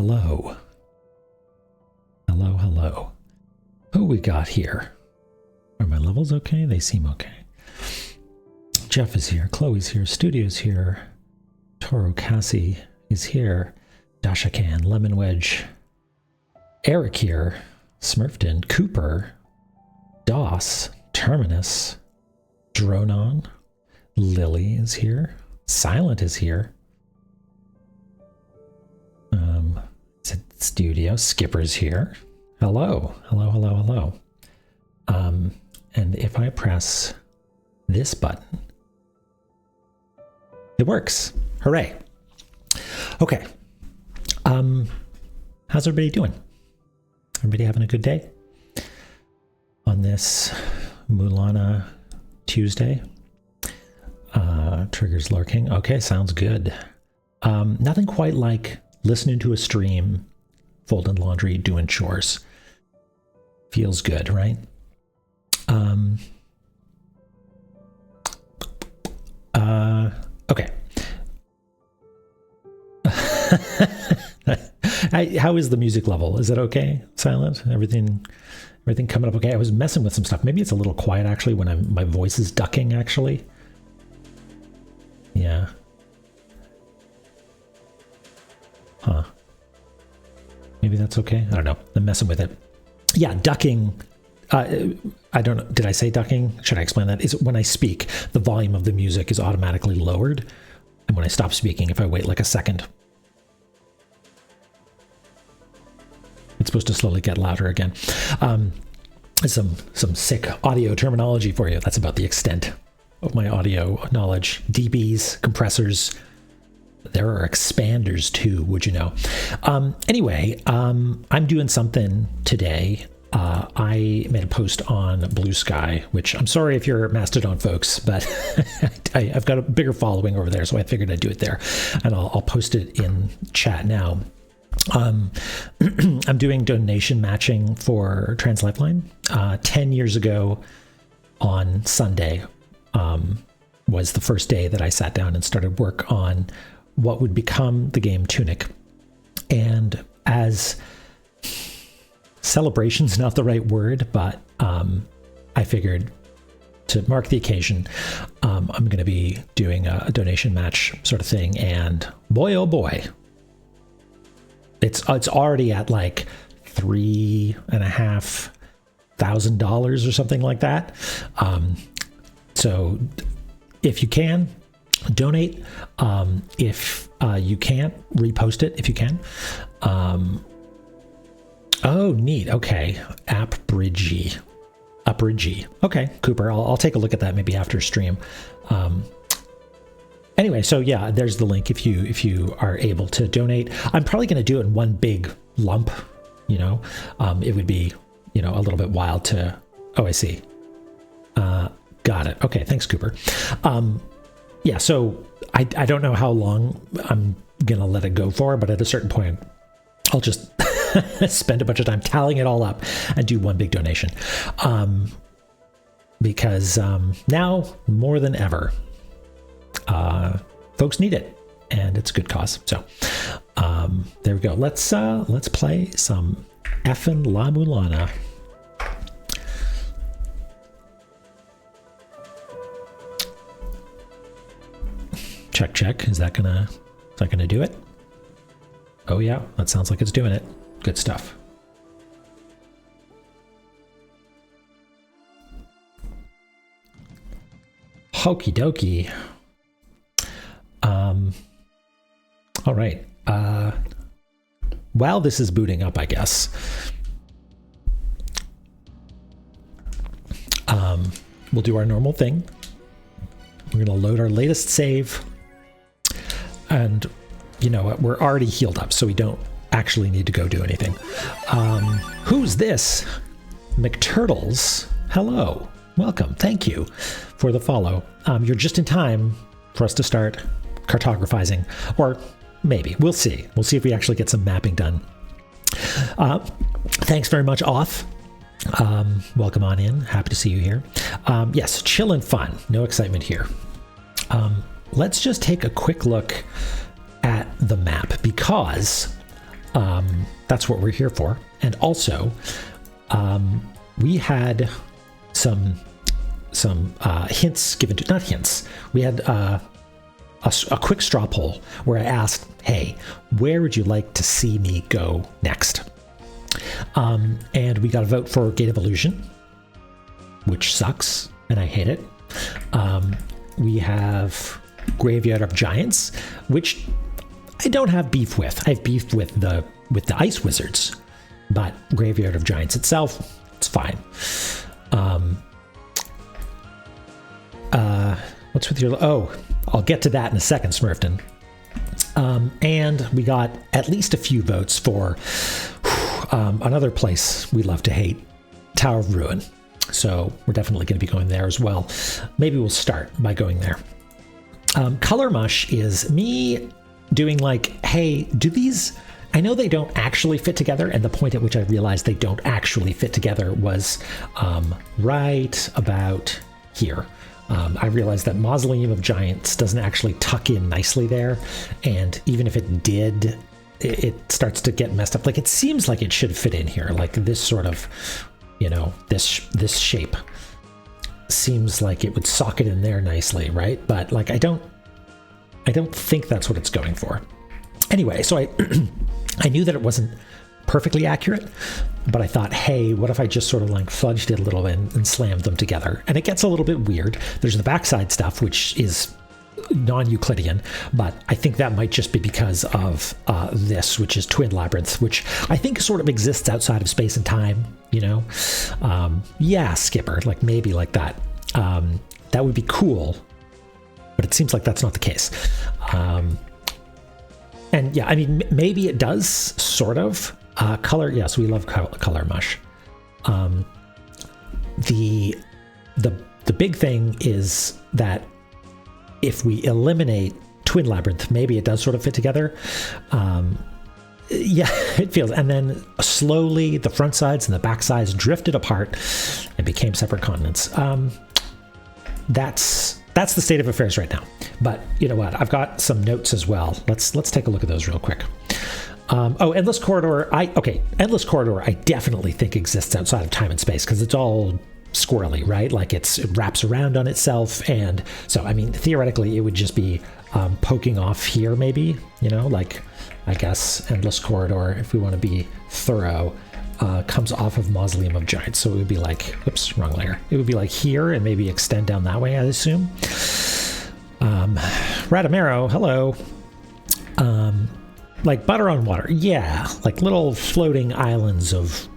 hello. Hello, hello. Who we got here? Are my levels okay? They seem okay. Jeff is here. Chloe's here. Studio's here. Toro Cassie is here. Dasha Can, Lemon Wedge. Eric here. Smurfton. Cooper. Doss. Terminus. Dronon. Lily is here. Silent is here. Studio. Skipper's here. Hello. Hello, hello, hello. And if I press this button, it works. Hooray. Okay. How's everybody doing? Everybody having a good day? On this Mulana Tuesday? Triggers lurking. Okay, sounds good. Nothing quite like listening to a stream, folding laundry, doing chores. Feels good, right? Okay. How is the music level? Is it okay? Silent? Everything coming up okay? I was messing with some stuff. Maybe it's a little quiet actually when my voice is ducking actually. Yeah. Huh. Maybe that's okay. I don't know. I'm messing with it. Yeah, ducking. I don't know. Did I say ducking? Should I explain that? Is when I speak, the volume of the music is automatically lowered. And when I stop speaking, if I wait like a second, it's supposed to slowly get louder again. Some sick audio terminology for you. That's about the extent of my audio knowledge. dBs, compressors. There are expanders too, would you know? Anyway, I'm doing something today. I made a post on Blue Sky, which I'm sorry if you're Mastodon folks, but I've got a bigger following over there, so I figured I'd do it there. And I'll post it in chat now. I'm doing donation matching for Trans Lifeline. 10 years ago on Sunday was the first day that I sat down and started work on what would become the game Tunic. And as celebration's not the right word, but I figured to mark the occasion, I'm going to be doing a donation match sort of thing. And boy, oh boy, it's already at like $3,500 or something like that. So if you can, donate. If you can't, repost it if you can. Oh, neat. Okay. Upbridgey. Okay, Cooper. I'll take a look at that maybe after stream. Anyway, so yeah, there's the link if you are able to donate. I'm probably going to do it in one big lump. You know, it would be a little bit wild to. Oh, I see. Got it. Okay, thanks, Cooper. Yeah, so I don't know how long I'm going to let it go for, but at a certain point, I'll just spend a bunch of time tallying it all up and do one big donation. Because now, more than ever, folks need it, and it's a good cause. So there we go. Let's play some effin' La Mulana. Check. Is that gonna do it? Oh yeah, that sounds like it's doing it. Good stuff. Okie dokie. All right. While this is booting up, I guess. We'll do our normal thing. We're gonna load our latest save. And you know what? We're already healed up, so we don't actually need to go do anything. Who's this? McTurtles. Hello. Welcome. Thank you for the follow. You're just in time for us to start cartographizing. Or maybe. We'll see. We'll see if we actually get some mapping done. Thanks very much, Oth. Welcome on in. Happy to see you here. Yes, chill and fun. No excitement here. Let's just take a quick look at the map, because That's what we're here for. And also, we had some hints given to, not hints, we had a quick straw poll where I asked, hey, where would you like to see me go next? And we got a vote for Gate of Illusion, which sucks, and I hate it. We have Graveyard of Giants, which I don't have beef with. I have beef with the Ice Wizards, but Graveyard of Giants itself, it's fine. What's with your... Oh, I'll get to that in a second, Smurfton. And we got at least a few votes for another place we love to hate, Tower of Ruin. So we're definitely going to be going there as well. Maybe we'll start by going there. Color Mush is me doing like, hey, do these... I know they don't actually fit together, and the point at which I realized they don't actually fit together was right about here. I realized that Mausoleum of Giants doesn't actually tuck in nicely there, and even if it did, it starts to get messed up. Like, it seems like it should fit in here, like this sort of, you know, this shape seems like it would socket in there nicely, right? But like, I don't think that's what it's going for. Anyway, so I knew that it wasn't perfectly accurate, but I thought, hey, what if I just sort of like fudged it a little and slammed them together? And it gets a little bit weird. There's the backside stuff, which is non-Euclidean, but I think that might just be because of this, which is Twin Labyrinth, which I think sort of exists outside of space and time, you know? Yeah, Skipper, like maybe like that. That would be cool, but it seems like that's not the case. And yeah, I mean, maybe it does, sort of. Color, yes, we love Color Mush. The big thing is that if we eliminate Twin Labyrinth, maybe it does sort of fit together. Yeah, it feels. And then slowly the front sides and the back sides drifted apart and became separate continents. That's the state of affairs right now. But you know what? I've got some notes as well. Let's take a look at those real quick. Endless Corridor. Endless Corridor I definitely think exists outside of time and space because it's all squirrely, right? Like it wraps around on itself. And so, I mean, theoretically, it would just be poking off here, maybe, you know, like I guess Endless Corridor, if we want to be thorough, comes off of Mausoleum of Giants. So it would be like, oops, wrong layer. It would be like here and maybe extend down that way, I assume. Radamero, hello. Like butter on water. Yeah, like little floating islands of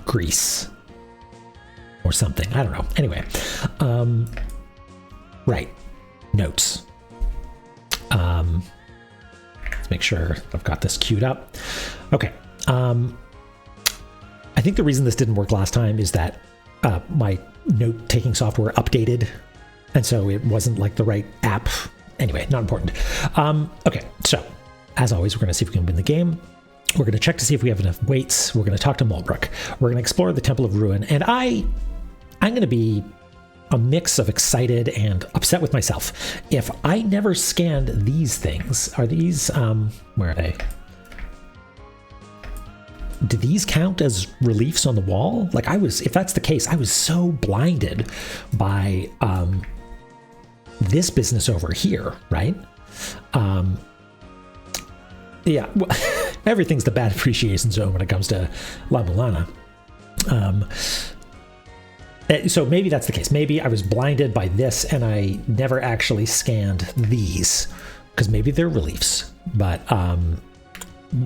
grease or something. I don't know. Anyway, right. Notes. Let's make sure I've got this queued up. Okay. I think the reason this didn't work last time is that my note-taking software updated, and so it wasn't like the right app. Anyway, not important. Okay, so as always, we're going to see if we can win the game. We're going to check to see if we have enough weights. We're going to talk to Mulbrook. We're going to explore the Temple of Ruin, and I'm going to be a mix of excited and upset with myself. If I never scanned these things, are these, where are they? Do these count as reliefs on the wall? Like if that's the case, I was so blinded by this business over here, right? Yeah, well, everything's the bad appreciation zone when it comes to La Mulana. So maybe that's the case. Maybe I was blinded by this and I never actually scanned these, because maybe they're reliefs, but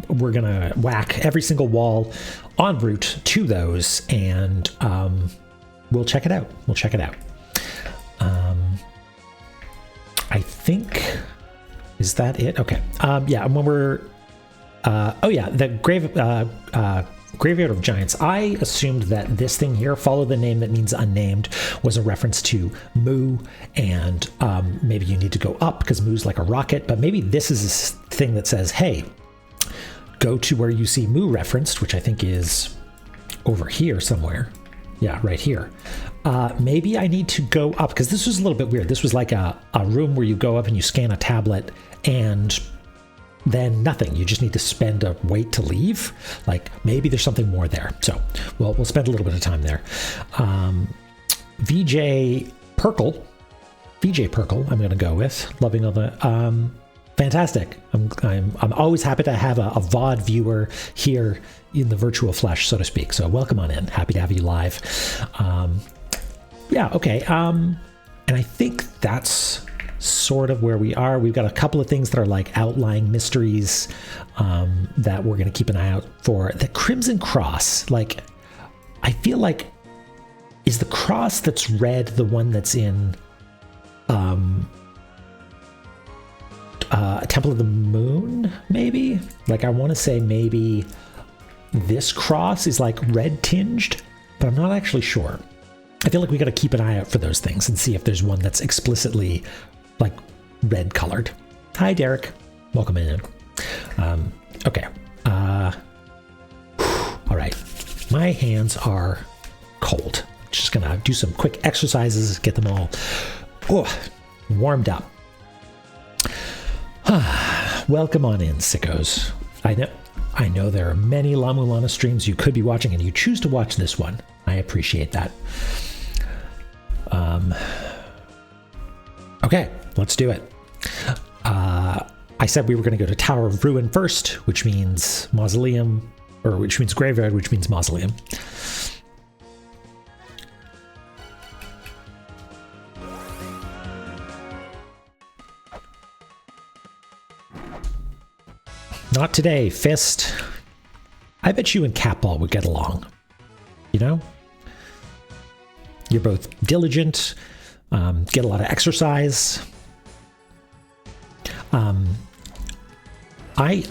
we're gonna whack every single wall en route to those, and we'll check it out. I think, is that it? Okay. Yeah, and when we're the Graveyard of Giants, I assumed that this thing here, follow the name that means unnamed, was a reference to Mu, and maybe you need to go up because Mu's like a rocket, but maybe this is this thing that says, hey, go to where you see Mu referenced, which I think is over here somewhere. Yeah, right here. Maybe I need to go up, because this was a little bit weird. This was like a room where you go up and you scan a tablet, and then nothing. You just need to spend a wait to leave. Like maybe there's something more there. So we'll spend a little bit of time there. VJ Perkle, I'm going to go with. Loving all the fantastic. I'm always happy to have a VOD viewer here in the virtual flesh, so to speak. So welcome on in. Happy to have you live. Yeah. Okay. And I think that's sort of where we are. We've got a couple of things that are like outlying mysteries that we're going to keep an eye out for. The Crimson Cross, like, I feel like, is the cross that's red the one that's in Temple of the Moon, maybe? Like, I want to say maybe this cross is like red tinged, but I'm not actually sure. I feel like we got to keep an eye out for those things and see if there's one that's explicitly like red colored. Hi, Derek. Welcome in. Okay. All right. My hands are cold. Just gonna do some quick exercises, get them all warmed up. Welcome on in, sickos. I know there are many La Mulana streams you could be watching, and you choose to watch this one. I appreciate that. Okay, let's do it. I said we were going to go to Tower of Ruin first, which means mausoleum, or which means graveyard, which means mausoleum. Not today, Fist. I bet you and Catball would get along. You know? You're both diligent, get a lot of exercise. I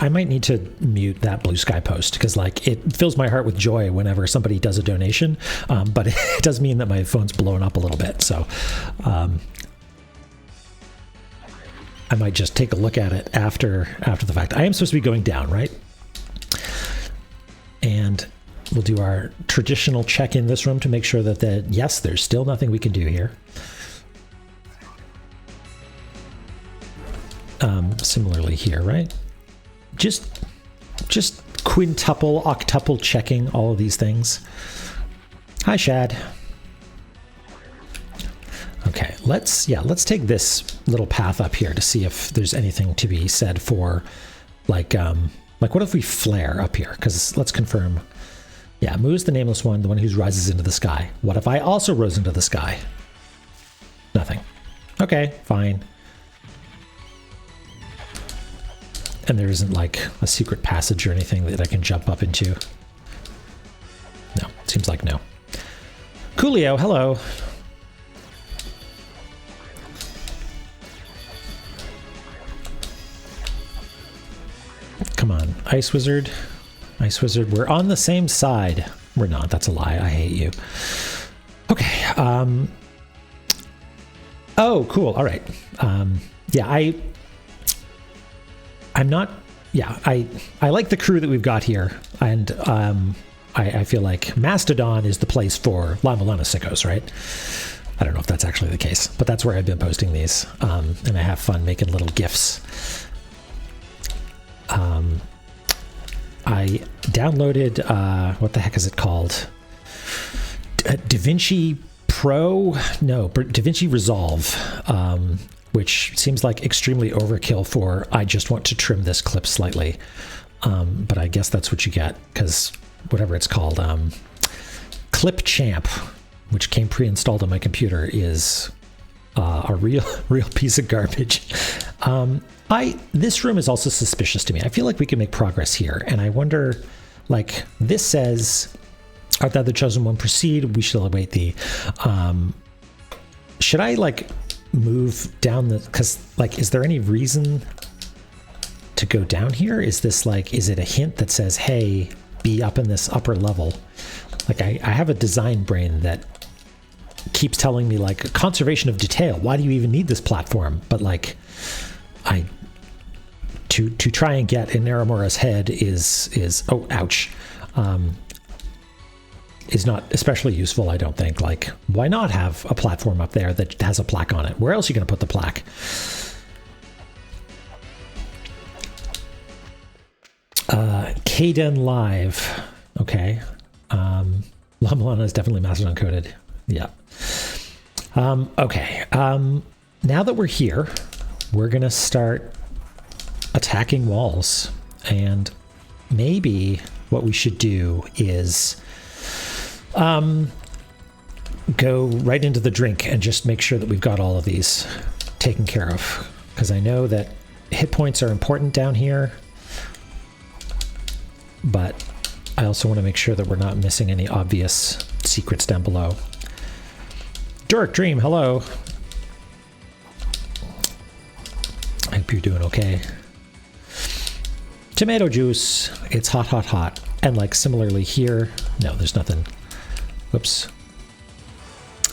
might need to mute that Blue Sky post because like it fills my heart with joy whenever somebody does a donation, but it does mean that my phone's blowing up a little bit. So I might just take a look at it after the fact. I am supposed to be going down, right? And we'll do our traditional check in this room to make sure that yes, there's still nothing we can do here. Similarly here, right? Just quintuple, octuple checking all of these things. Hi, Shad. Okay, let's take this little path up here to see if there's anything to be said for like what if we flare up here? Because let's confirm. Yeah, Mu is the nameless one, the one who rises into the sky. What if I also rose into the sky? Nothing. Okay, fine. And there isn't like a secret passage or anything that I can jump up into. No, seems like no. Coolio, hello. Come on, Ice Wizard. Ice Wizard, we're on the same side. We're not, that's a lie. I hate you. Okay. Oh, cool. All right. Yeah, I'm not, yeah, I like the crew that we've got here, and I feel like Mastodon is the place for La Mulana sickos, right? I don't know if that's actually the case, but that's where I've been posting these, and I have fun making little GIFs. I downloaded, what the heck is it called? DaVinci Pro? No, DaVinci Resolve, which seems like extremely overkill for I just want to trim this clip slightly. But I guess that's what you get, because whatever it's called, Clip Champ, which came pre-installed on my computer, is a real piece of garbage. This room is also suspicious to me. I feel like we can make progress here, and I wonder, like, this says, art thou the chosen one, proceed, we shall await thee. Should I, like, move down the, because, like, is there any reason to go down here? Is this, like, is it a hint that says, hey, be up in this upper level? Like, I have a design brain that keeps telling me, like, conservation of detail, why do you even need this platform? But, like, to try and get in Naramura's head is oh, ouch, is not especially useful, I don't think. Like, why not have a platform up there that has a plaque on it? Where else are you going to put the plaque? Kden Live. Okay. Mulana is definitely Mastodon coded. Yeah. Okay. Now that we're here, we're going to start attacking walls. And maybe what we should do is go right into the drink and just make sure that we've got all of these taken care of. Because I know that hit points are important down here. But I also want to make sure that we're not missing any obvious secrets down below. Dork Dream, hello. I hope you're doing okay. Tomato juice. It's hot, hot, hot. And like similarly here, no, there's nothing. Whoops.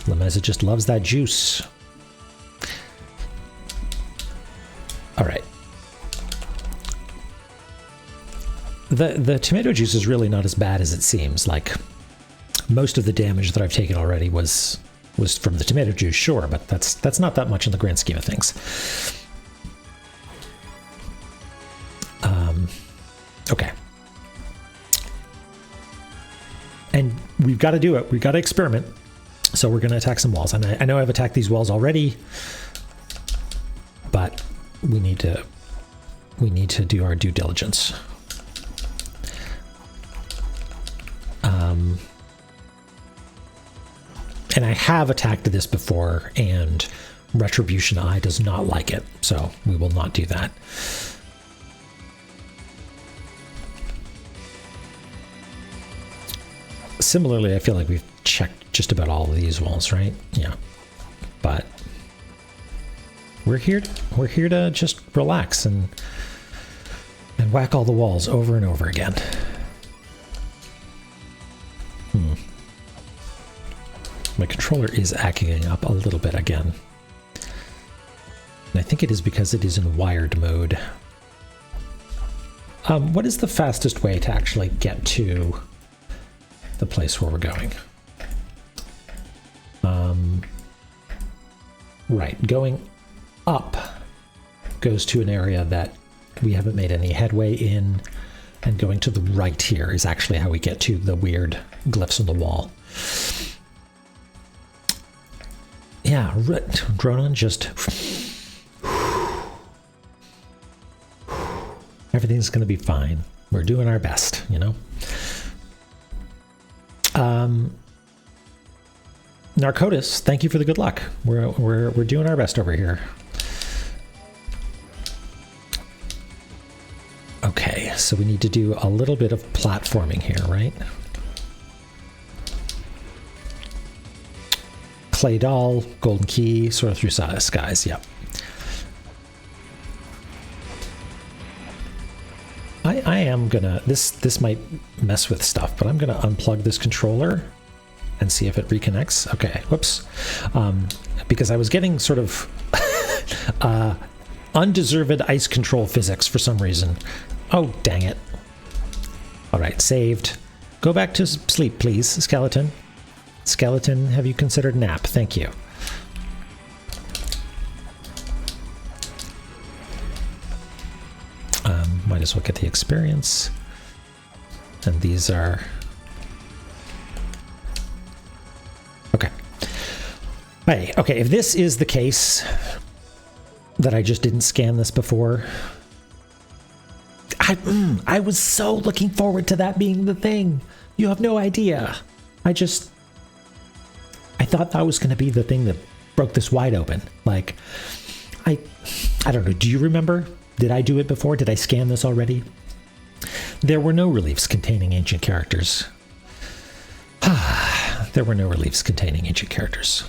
Lemeza just loves that juice. All right. The tomato juice is really not as bad as it seems. Like, most of the damage that I've taken already was from the tomato juice, sure, but that's not that much in the grand scheme of things. Okay. And we've got to do it. We've got to experiment. So we're going to attack some walls. And I know I've attacked these walls already, but we need to do our due diligence. And I have attacked this before, and Retribution Eye does not like it, so we will not do that. Similarly, I feel like we've checked just about all of these walls, right? Yeah. But we're here to just relax and whack all the walls over and over again. My controller is acting up a little bit again. And I think it is because it is in wired mode. What is the fastest way to actually get to the place where we're going? Right, going up goes to an area that we haven't made any headway in, and going to the right here is actually how we get to the weird glyphs on the wall. Yeah, Dronon just... Everything's going to be fine. We're doing our best, you know? Narcotis, thank you for the good luck. We're doing our best over here. Okay, so we need to do a little bit of platforming here, right? Clay doll, golden key, sort of through skies, yep. I am gonna, this might mess with stuff, but I'm gonna unplug this controller and see if it reconnects. Okay, whoops. Because I was getting sort of undeserved ice control physics for some reason. Oh, dang it. All right, saved. Go back to sleep, please, skeleton. Skeleton, have you considered nap? Thank you. Might as well get the experience. And these are... Okay. Hey, okay, if this is the case that I just didn't scan this before, I was so looking forward to that being the thing. You have no idea. I thought that was going to be the thing that broke this wide open. Like, I don't know. Do you remember? Did I do it before? Did I scan this already? There were no reliefs containing ancient characters. There were no reliefs containing ancient characters.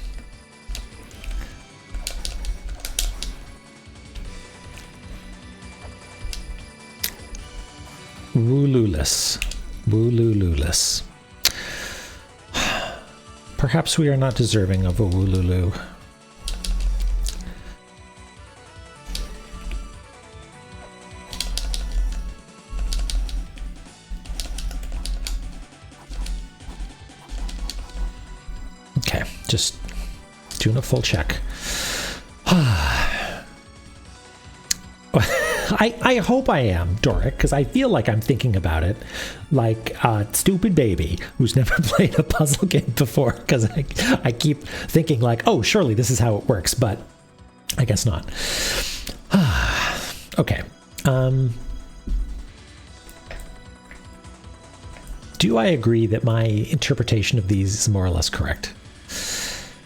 Woolulus. Woolululus. Perhaps we are not deserving of a Woolulu. Okay, just doing a full check. I hope I am, Doric, because I feel like I'm thinking about it like a stupid baby who's never played a puzzle game before, because I keep thinking like, oh, surely this is how it works, but I guess not. Okay. Do I agree that my interpretation of these is more or less correct?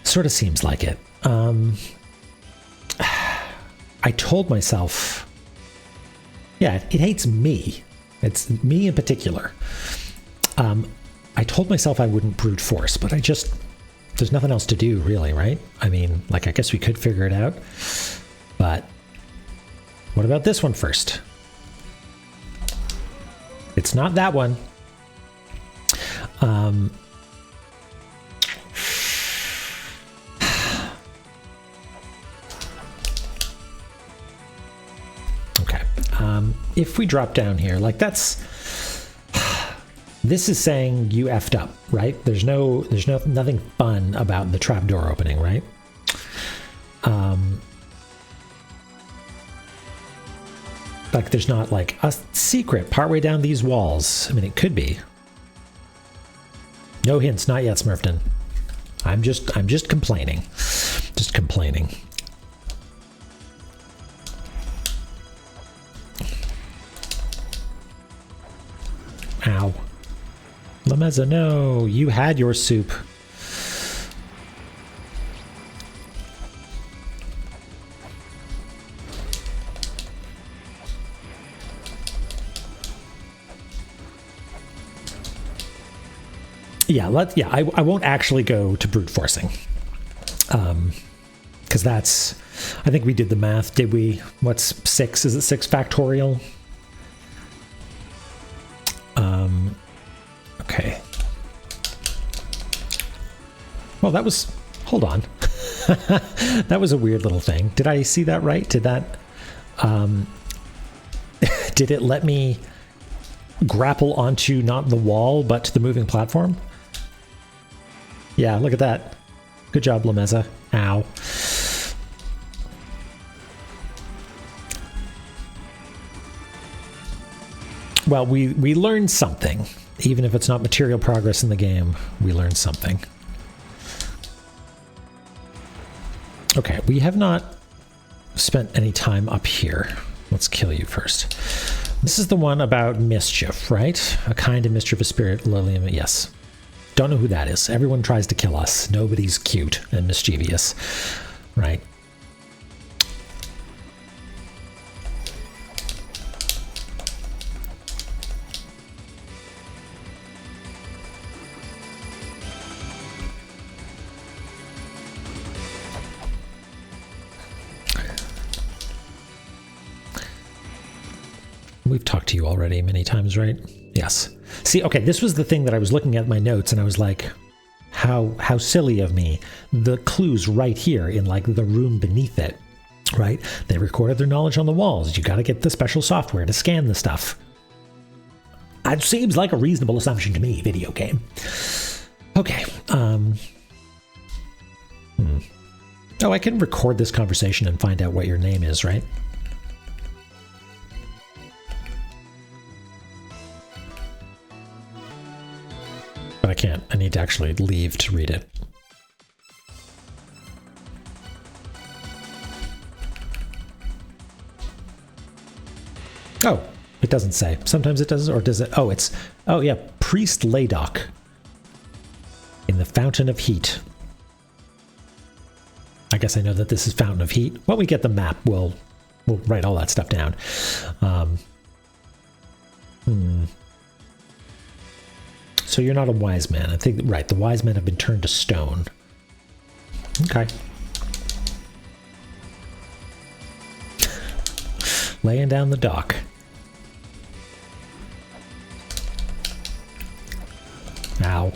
Sort of seems like it. I told myself, yeah, it hates me. It's me in particular. I told myself I wouldn't brute force, but there's nothing else to do really, right? I mean, like, I guess we could figure it out, but what about this one first? It's not that one. Okay. If we drop down here, like this is saying you effed up, right? There's nothing fun about the trapdoor opening, right? Like there's not like a secret partway down these walls. I mean, it could be. No hints, not yet, Smurfton. I'm just complaining. Just complaining. Ow. Lameza, no, you had your soup. Yeah, I won't actually go to brute forcing. Because that's, I think we did the math, did we? What's 6? Is it 6 factorial? Okay. Well, that was, hold on. That was a weird little thing. Did I see that right? Did that, did it let me grapple onto not the wall, but the moving platform? Yeah, look at that. Good job, Lameza. Ow. Well, we learned something. Even if it's not material progress in the game, we learned something. Okay, we have not spent any time up here. Let's kill you first. This is the one about mischief, right? A kind of mischievous spirit, Lilium. Yes. Don't know who that is. Everyone tries to kill us. Nobody's cute and mischievous, right? We've talked to you already many times, right? Yes. See, okay, this was the thing that I was looking at my notes and I was like, how silly of me. The clue's right here in like the room beneath it, right? They recorded their knowledge on the walls. You got to get the special software to scan the stuff. It seems like a reasonable assumption to me, video game. Okay. Oh, I can record this conversation and find out what your name is, right? But I can't. I need to actually leave to read it. Oh, it doesn't say. Sometimes it does, or does it? Oh, it's... Oh, yeah. Priest Laydock. In the Fountain of Heat. I guess I know that this is Fountain of Heat. When we get the map, we'll write all that stuff down. So you're not a wise man. I think, right, the wise men have been turned to stone. Okay. Laying down the dock. Ow.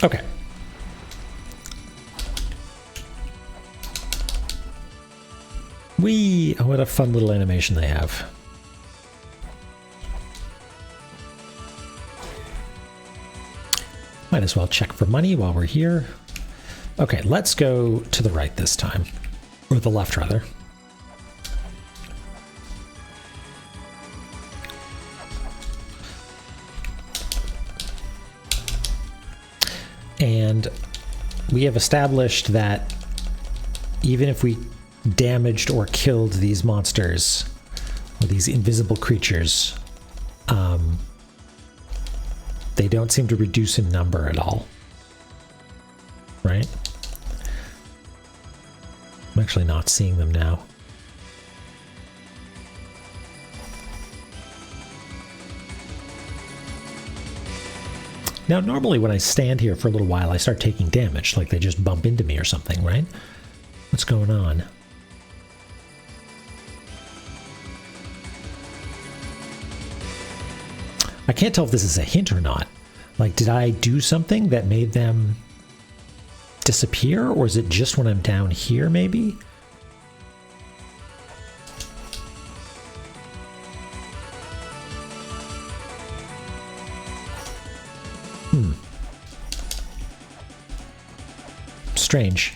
Okay. Oh, what a fun little animation they have. Might as well check for money while we're here. Okay, let's go to the right this time. Or the left, rather. And we have established that even if we damaged or killed these monsters, or these invisible creatures, they don't seem to reduce in number at all. Right? I'm actually not seeing them now. Now, normally when I stand here for a little while, I start taking damage, like they just bump into me or something, right? What's going on? I can't tell if this is a hint or not. Like, did I do something that made them disappear, or is it just when I'm down here, maybe? Strange.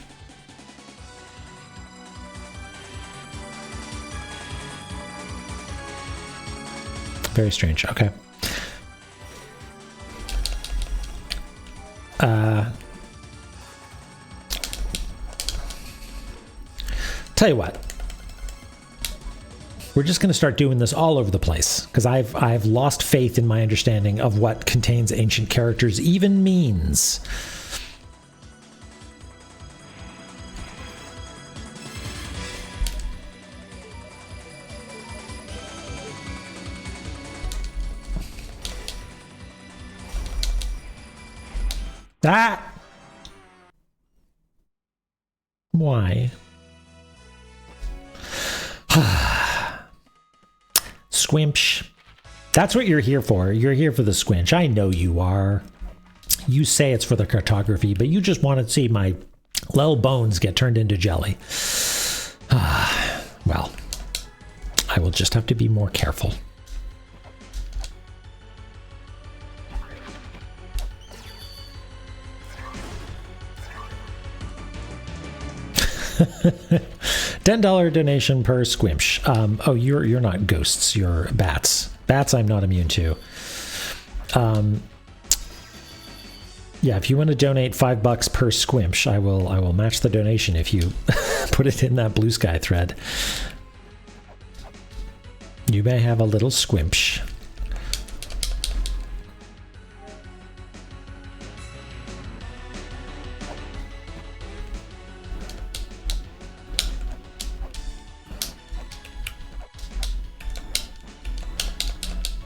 Very strange. Okay. Tell you what. We're just going to start doing this all over the place, because I've lost faith in my understanding of what contains ancient characters even means. Ah! Why? Squinch. That's what you're here for. You're here for the squinch. I know you are. You say it's for the cartography, but you just want to see my little bones get turned into jelly. Well, I will just have to be more careful. $10 donation per squimsh. Oh, you're not ghosts. You're bats. Bats, I'm not immune to. Yeah, if you want to donate $5 per squimsh, I will match the donation if you put it in that blue sky thread. You may have a little squimsh.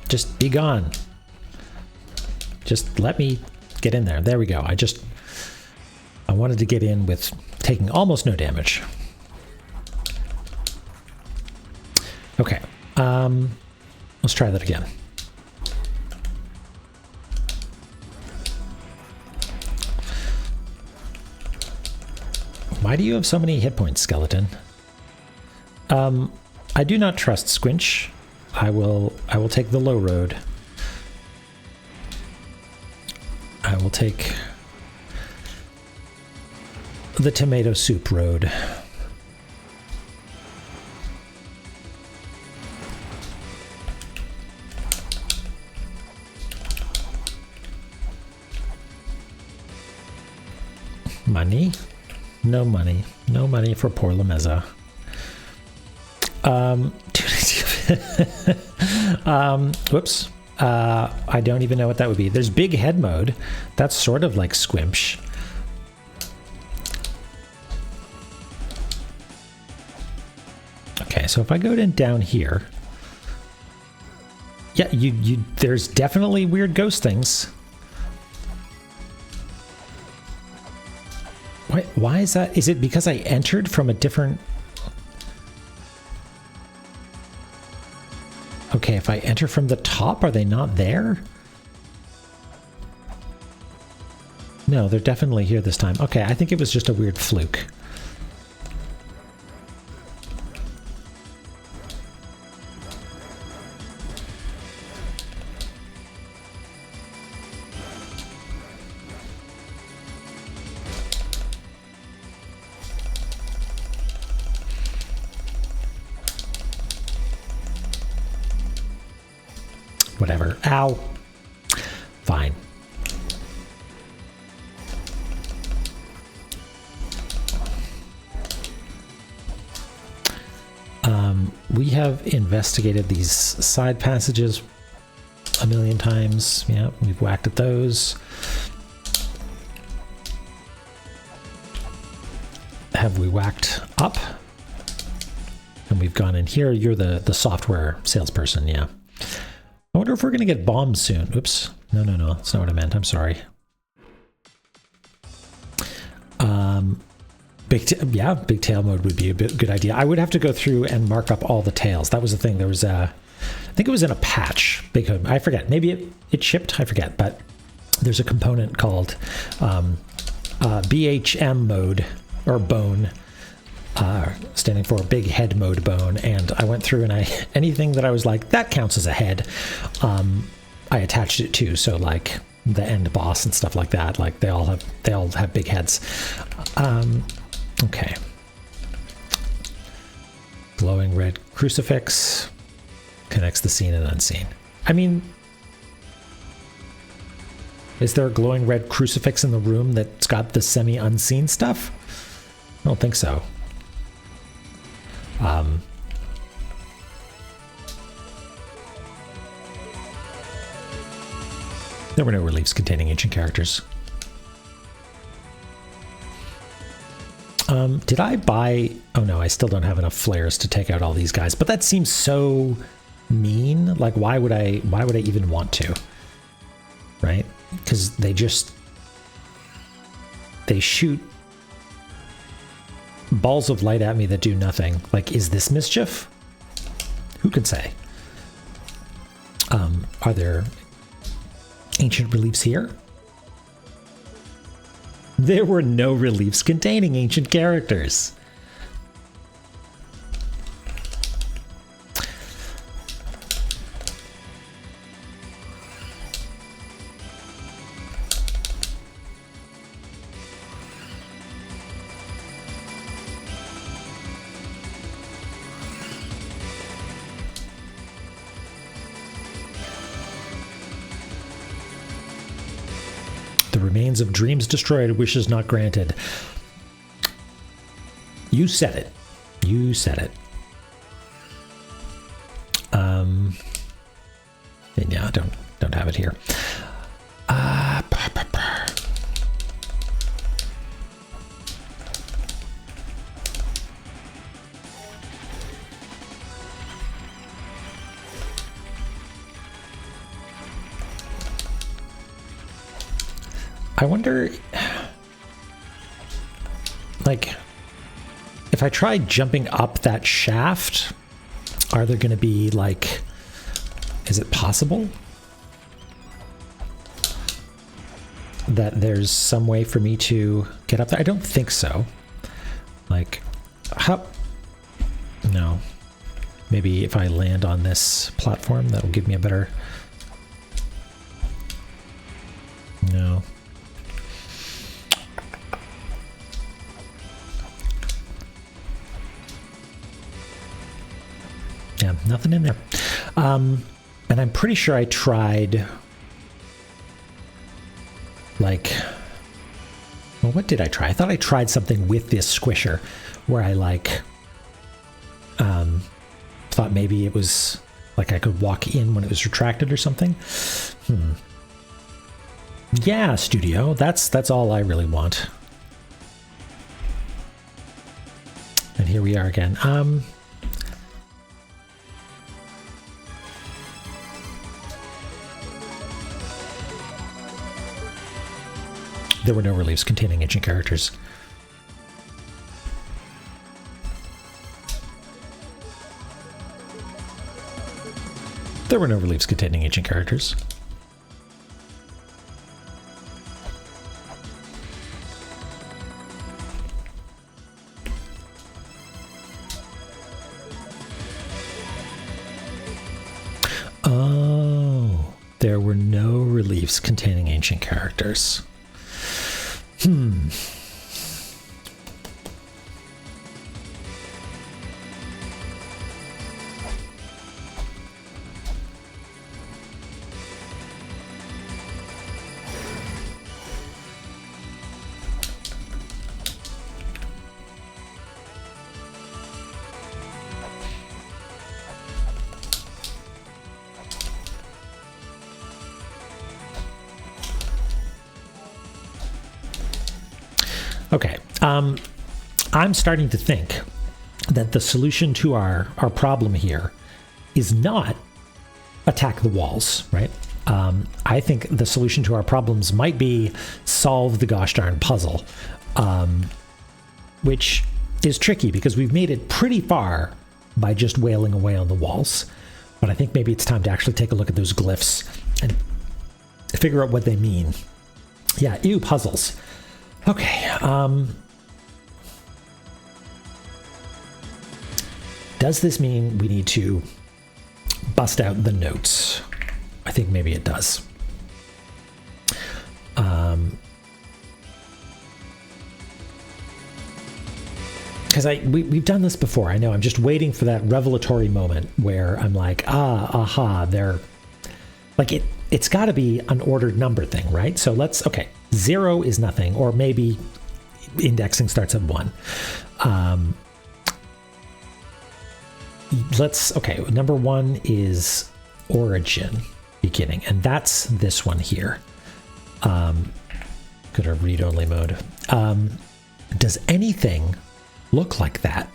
Just be gone. Just let me get in there. There we go. I wanted to get in with taking almost no damage. Okay. Let's try that again. Why do you have so many hit points, skeleton? I do not trust Squinch. I will take the low road. I will take the tomato soup road. Money? No money. No money for poor Lameza. Whoops. I don't even know what that would be. There's big head mode. That's sort of like Squimsh. Okay, so if I go down here, yeah, there's definitely weird ghost things. Why is that? Is it because I entered from a different... Okay, if I enter from the top, are they not there? No, they're definitely here this time. Okay, I think it was just a weird fluke. Whatever. Ow. Fine. We have investigated these side passages a million times. Yeah, we've whacked at those. Have we whacked up? And we've gone in here. You're the software salesperson, yeah. I wonder if we're going to get bombed soon. Oops. No. That's not what I meant. I'm sorry. Big tail mode would be a good idea. I would have to go through and mark up all the tails. That was the thing. There was I think it was in a patch. I forget. Maybe it shipped. I forget. But there's a component called BHM mode, or bone, standing for big head mode bone. And I went through and anything that I was like, that counts as a head, I attached it to. So like the end boss and stuff like that, like they all have big heads. Okay. Glowing red crucifix connects the seen and unseen. I mean, is there a glowing red crucifix in the room that's got the semi-unseen stuff? I don't think so. There were no reliefs containing ancient characters. Did I buy... Oh no, I still don't have enough flares to take out all these guys, but that seems so mean. Like, why would I even want to? Right? Because they shoot balls of light at me that do nothing. Like, is this mischief? Who can say? Are there ancient reliefs here? There were no reliefs containing ancient characters. The remains of dreams destroyed, wishes not granted. You said it. You said it. And yeah, don't have it here. I wonder, like, if I try jumping up that shaft, are there going to be, like, is it possible that there's some way for me to get up there? I don't think so. Like, how? No. Maybe if I land on this platform, that'll give me a better... No. Yeah, nothing in there. And I'm pretty sure I tried, like, well, what did I try? I thought I tried something with this squisher where I, like, thought maybe it was, like, I could walk in when it was retracted or something. Yeah, studio, that's all I really want. And here we are again. There were no reliefs containing ancient characters. There were no reliefs containing ancient characters. Oh, there were no reliefs containing ancient characters. Okay. I'm starting to think that the solution to our problem here is not attack the walls, right? I think the solution to our problems might be solve the gosh darn puzzle, which is tricky because we've made it pretty far by just wailing away on the walls. But I think maybe it's time to actually take a look at those glyphs and figure out what they mean. Yeah, ew, puzzles. Okay. Does this mean we need to bust out the notes? I think maybe it does. Because we've done this before. I know. I'm just waiting for that revelatory moment where I'm like, they're like it's got to be an ordered number thing, right? So okay, 0 is nothing, or maybe indexing starts at 1. Okay, number 1 is origin beginning, and that's this one here. Go to read-only mode. Does anything look like that?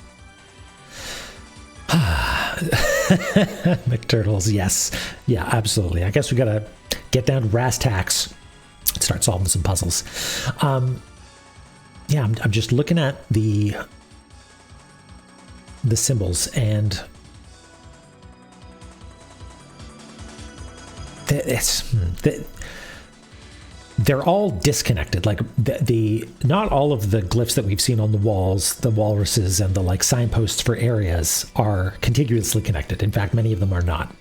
McTurtles, yes. Yeah, absolutely. I guess we gotta get down to brass tacks and start solving some puzzles. Yeah, I'm just looking at the symbols, and they're all disconnected. Like not all of the glyphs that we've seen on the walls, the walruses, and the like signposts for areas are contiguously connected. In fact, many of them are not.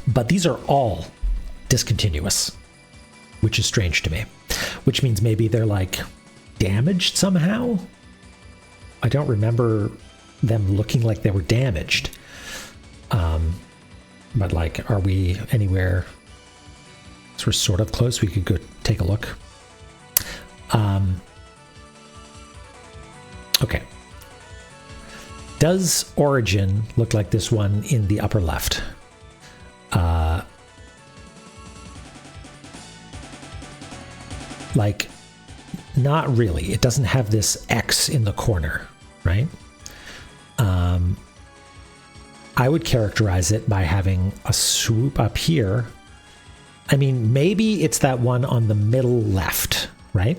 But these are all discontinuous, which is strange to me. Which means maybe they're like damaged somehow. I don't remember them looking like they were damaged. But like, are we anywhere? So we're sort of close. We could go take a look. Okay. Does origin look like this one in the upper left? Like, not really. It doesn't have this X in the corner, right? I would characterize it by having a swoop up here. I mean, maybe it's that one on the middle left, right?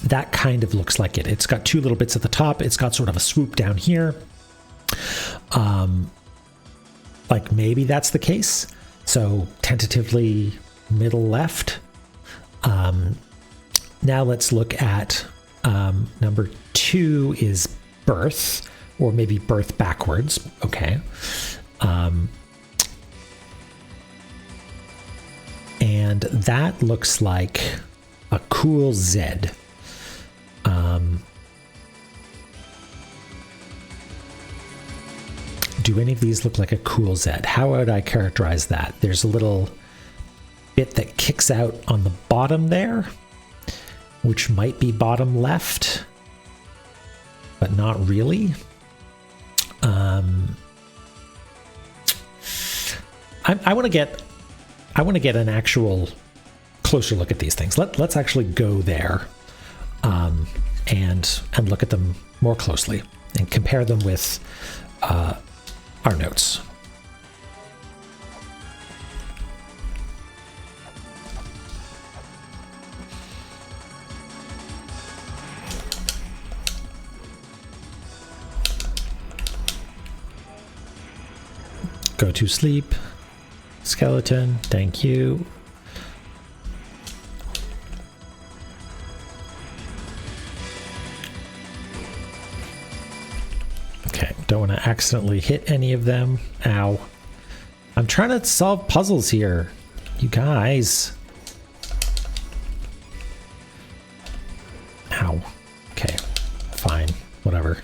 That kind of looks like it. It's got two little bits at the top. It's got sort of a swoop down here. Like maybe that's the case. So tentatively middle left. Now let's look at number 2 is birth, or maybe birth backwards. Okay. And that looks like a cool Z. Do any of these look like a cool Z? How would I characterize that? There's a little bit that kicks out on the bottom there, which might be bottom left, but not really. I want to get an actual closer look at these things. Let's actually go there and look at them more closely and compare them with our notes. Go to sleep. Skeleton, thank you. Okay, don't want to accidentally hit any of them. Ow. I'm trying to solve puzzles here, you guys. Ow. Okay, fine, whatever.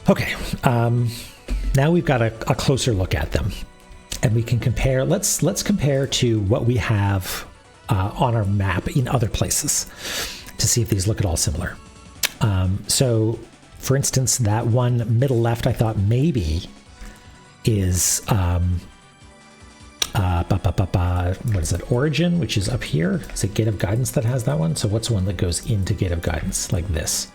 Okay, now we've got a closer look at them, and we can compare. Let's compare to what we have on our map in other places to see if these look at all similar. So, for instance, that one middle left, I thought maybe is What is it? Origin, which is up here. Is it Gate of Guidance that has that one? So what's one that goes into Gate of Guidance like this?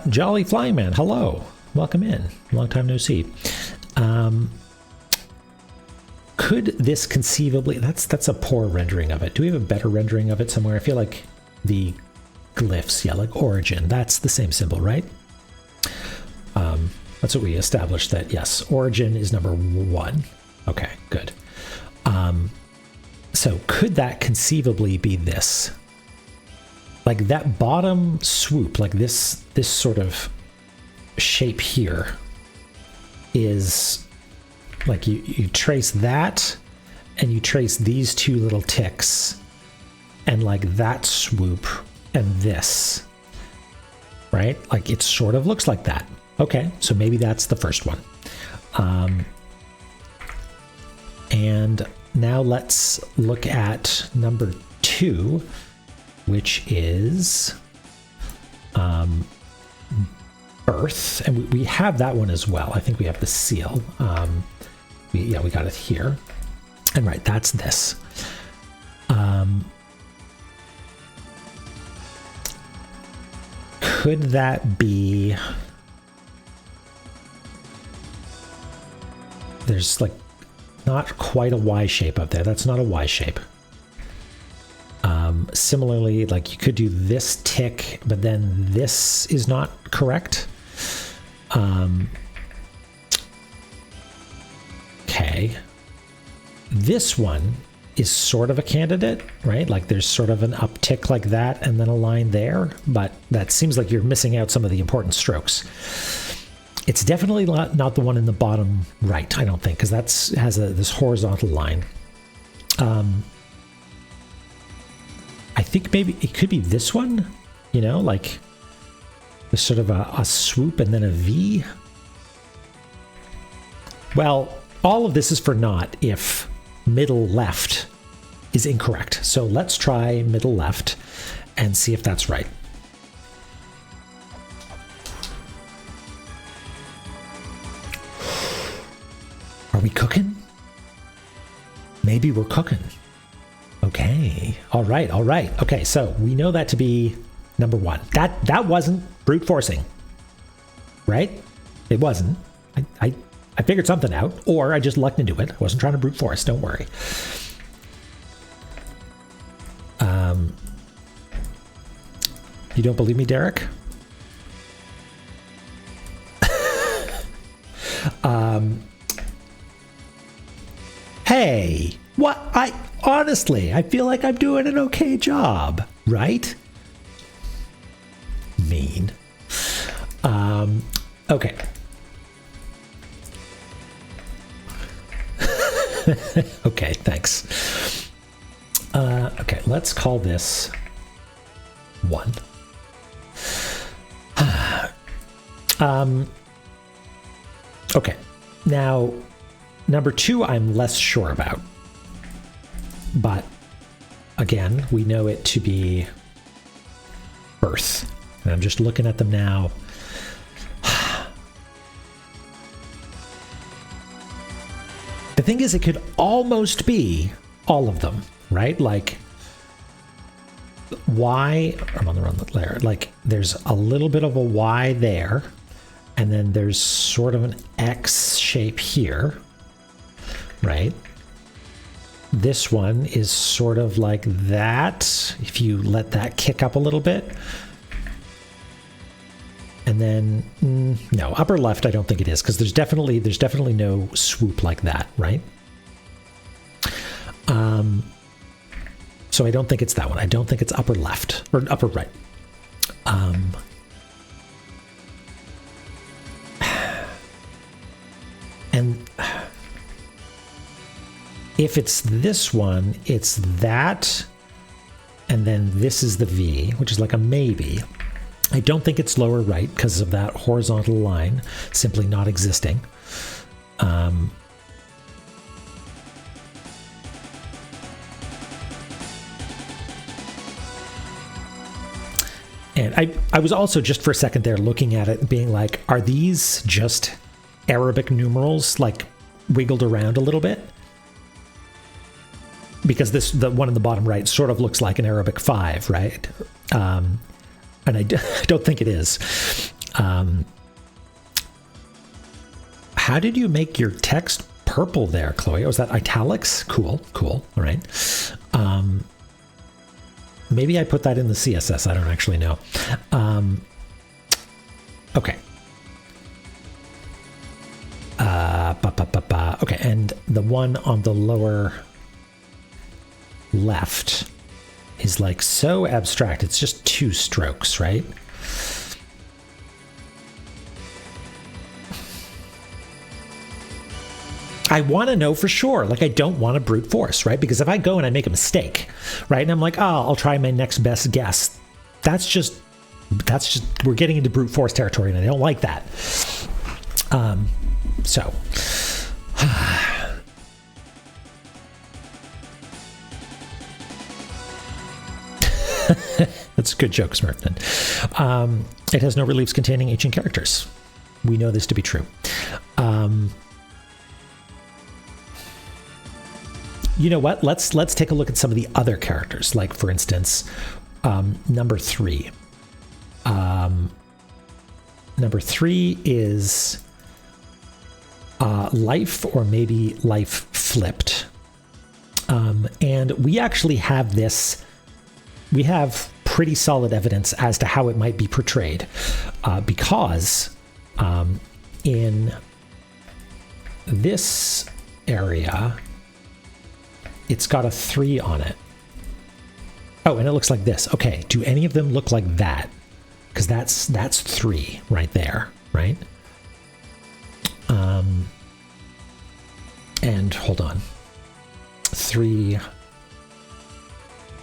Jolly Flying Man, hello. Welcome in. Long time no see. Could this conceivably... That's a poor rendering of it. Do we have a better rendering of it somewhere? I feel like the glyphs, yeah, like Origin. That's the same symbol, right? That's what we established, that, yes, Origin is number 1. Okay, good. So could that conceivably be this? Like that bottom swoop, like this sort of shape here is like you trace that and you trace these two little ticks and like that swoop and this, right? Like it sort of looks like that. Okay, so maybe that's the first one. And now let's look at number 2, which is Birth. And we have that one as well. I think we have the seal. We got it here. And right, that's this. Could that be... There's like not quite a Y shape up there. That's not a Y shape. Similarly, like you could do this tick, but then this is not correct. Okay. This one is sort of a candidate, right? Like there's sort of an uptick like that and then a line there, but that seems like you're missing out some of the important strokes. It's definitely not the one in the bottom right, I don't think, because that has this horizontal line. I think maybe it could be this one, you know, like there's sort of a swoop and then a V. Well, all of this is for naught if middle left is incorrect. So let's try middle left and see if that's right. Are we cooking? Maybe we're cooking. Okay. All right. Okay, so we know that to be number 1. That wasn't brute forcing, right? It wasn't. I figured something out, or I just lucked into it. I wasn't trying to brute force. Don't worry. You don't believe me, Derek? Hey, what? Honestly, I feel like I'm doing an okay job, right? Mean. Okay. Okay, thanks. Okay, let's call this 1. Okay, now number 2 I'm less sure about. But again, we know it to be Birth. And I'm just looking at them now. The thing is, it could almost be all of them, right? Like Y, I'm on the wrong layer. Like there's a little bit of a Y there, and then there's sort of an X shape here, right? This one is sort of like that, if you let that kick up a little bit. And then, no, upper left I don't think it is, because there's definitely no swoop like that, right? So I don't think it's that one. I don't think it's upper left, or upper right. And if it's this one, it's that, and then this is the V, which is like a maybe. I don't think it's lower right because of that horizontal line simply not existing. And I was also just for a second there looking at it and being like, are these just Arabic numerals like wiggled around a little bit. Because the one in the bottom right sort of looks like an Arabic 5, right? And I don't think it is. How did you make your text purple there, Chloe? Was that italics? Cool. All right. Maybe I put that in the CSS. I don't actually know. Okay. Okay, and the one on the lower left is like so abstract. It's just 2 strokes, right? I want to know for sure. Like, I don't want to brute force, right? Because if I go and I make a mistake, right, and I'm like, oh, I'll try my next best guess. That's just we're getting into brute force territory, and I don't like that. So. That's a good joke, Smurfman. It has no reliefs containing ancient characters. We know this to be true. You know what? Let's take a look at some of the other characters. Like, for instance, number 3. Number 3 is life, or maybe life flipped. And we actually have this. We have pretty solid evidence as to how it might be portrayed, because in this area, it's got a 3 on it. Oh, and it looks like this. Okay, do any of them look like that? Because that's 3 right there, right? And hold on. 3.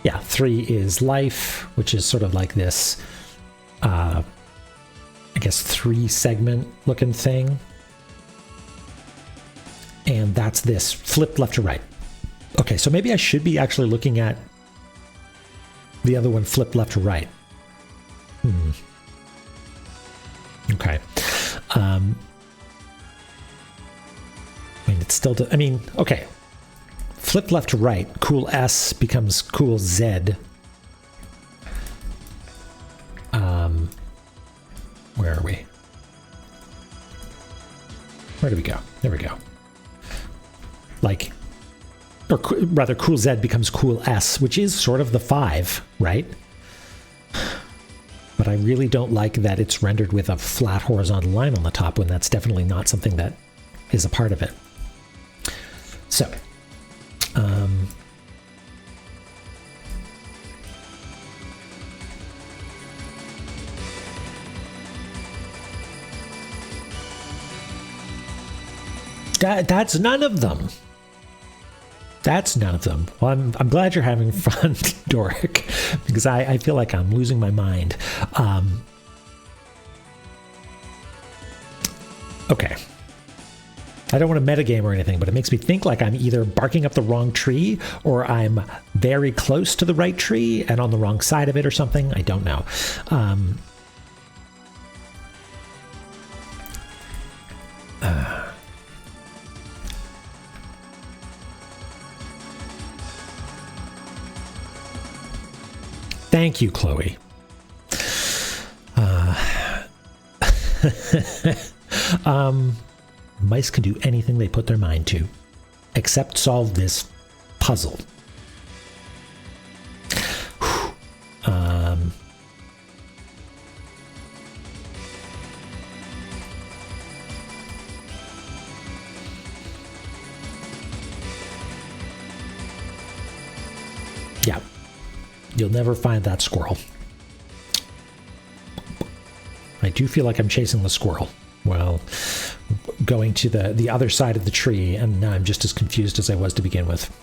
Yeah, 3 is life, which is sort of like this, I guess, 3-segment looking thing. And that's this flipped left to right. Okay, so maybe I should be actually looking at the other one flipped left to right. Okay. I mean, it's still... okay. Flipped left to right, cool S becomes cool Z. Where are we? Where do we go? There we go. Like, or rather, cool Z becomes cool S, which is sort of the 5, right? But I really don't like that it's rendered with a flat horizontal line on the top, when that's definitely not something that is a part of it. So, that's none of them. That's none of them. Well, I'm glad you're having fun, Doric, because I feel like I'm losing my mind. Okay. I don't want to metagame or anything, but it makes me think like I'm either barking up the wrong tree, or I'm very close to the right tree and on the wrong side of it or something. I don't know. Thank you, Chloe. Mice can do anything they put their mind to, except solve this puzzle. Yeah, you'll never find that squirrel. I do feel like I'm chasing the squirrel. Well, going to the other side of the tree, and now I'm just as confused as I was to begin with.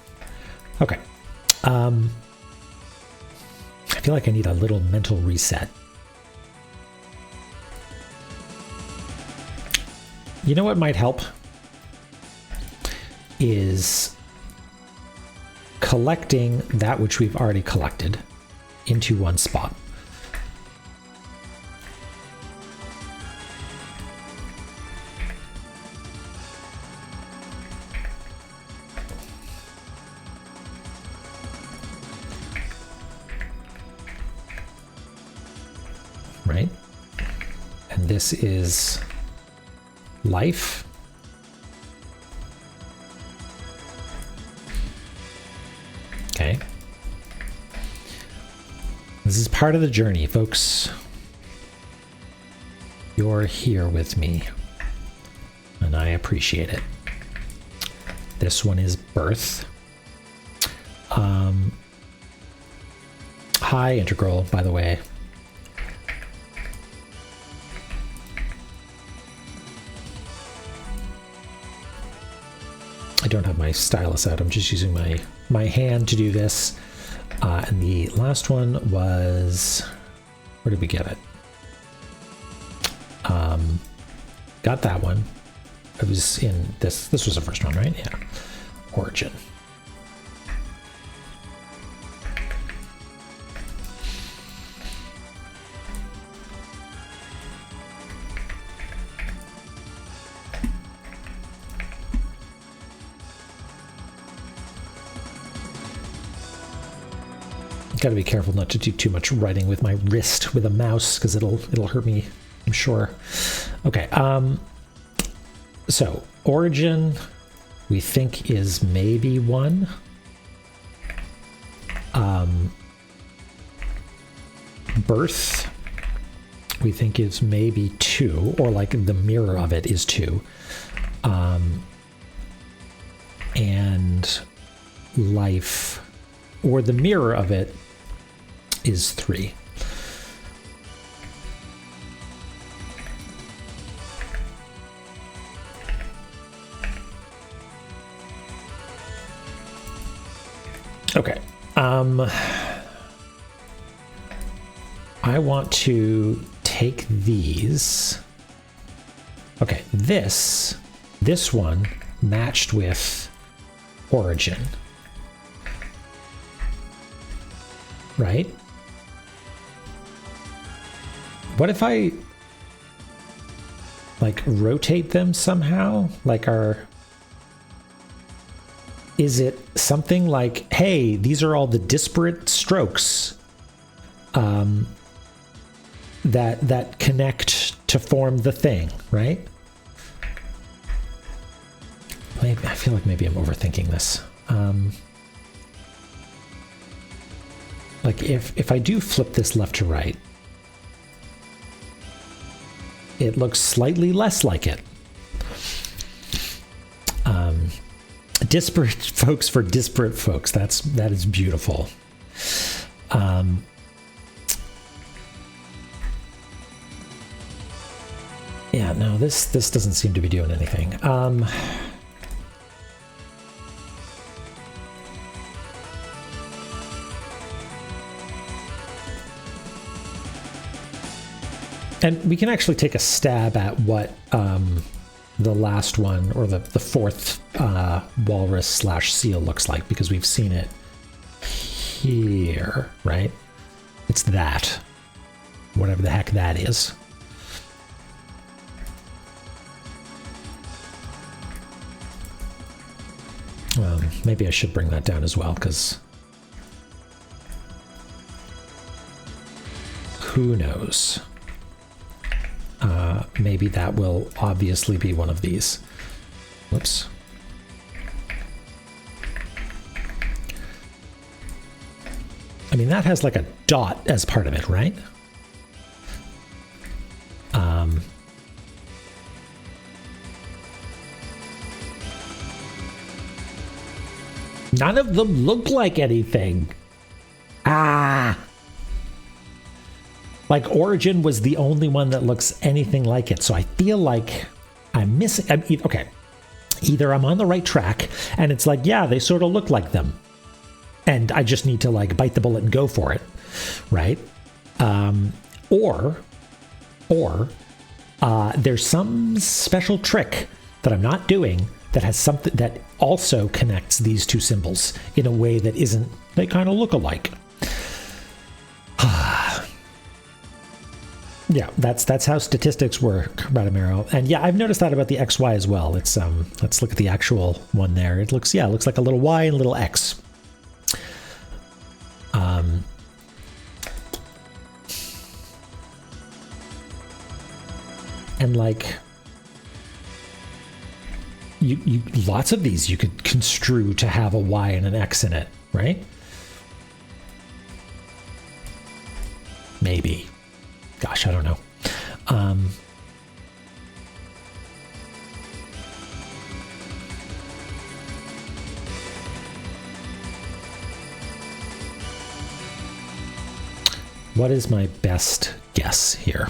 Okay. I feel like I need a little mental reset. You know what might help? Is collecting that which we've already collected into one spot. right? And this is life. Okay. This is part of the journey, folks. You're here with me, and I appreciate it. This one is birth. Hi, Integral, by the way. I don't have my stylus out. I'm just using my hand to do this. And the last one was... Where did we get it? Got that one. It was in this. This was the first one, right? Yeah. Origin. Got to be careful not to do too much writing with my wrist with a mouse, because it'll hurt me, I'm sure. Okay. So origin, we think is maybe 1. Birth, we think is maybe 2, or like the mirror of it is 2. And life, or the mirror of it, is 3. Okay. I want to take these. Okay, this one matched with origin. Right? What if I like rotate them somehow? Like is it something like, hey, these are all the disparate strokes that connect to form the thing, right? Maybe, I feel like maybe I'm overthinking this. Like if I do flip this left to right, it looks slightly less like it. Disparate folks for disparate folks. That is beautiful. Yeah, no, this doesn't seem to be doing anything. And we can actually take a stab at what the last one, or the fourth walrus / seal looks like, because we've seen it here, right? It's that. Whatever the heck that is. Maybe I should bring that down as well, because who knows? Maybe that will obviously be one of these. Whoops. I mean, that has like a dot as part of it, right? None of them look like anything. Like Origin was the only one that looks anything like it. So I feel like I'm missing. Okay. Either I'm on the right track and it's like, yeah, they sort of look like them, and I just need to like bite the bullet and go for it. Right. Or there's some special trick that I'm not doing that has something that also connects these two symbols in a way that isn't, they kind of look alike. Yeah, that's how statistics work, Radamero. And yeah, I've noticed that about the XY as well. It's let's look at the actual one there. It looks like a little Y and a little X. And like, you lots of these you could construe to have a Y and an X in it, right? Maybe. Gosh, I don't know. What is my best guess here?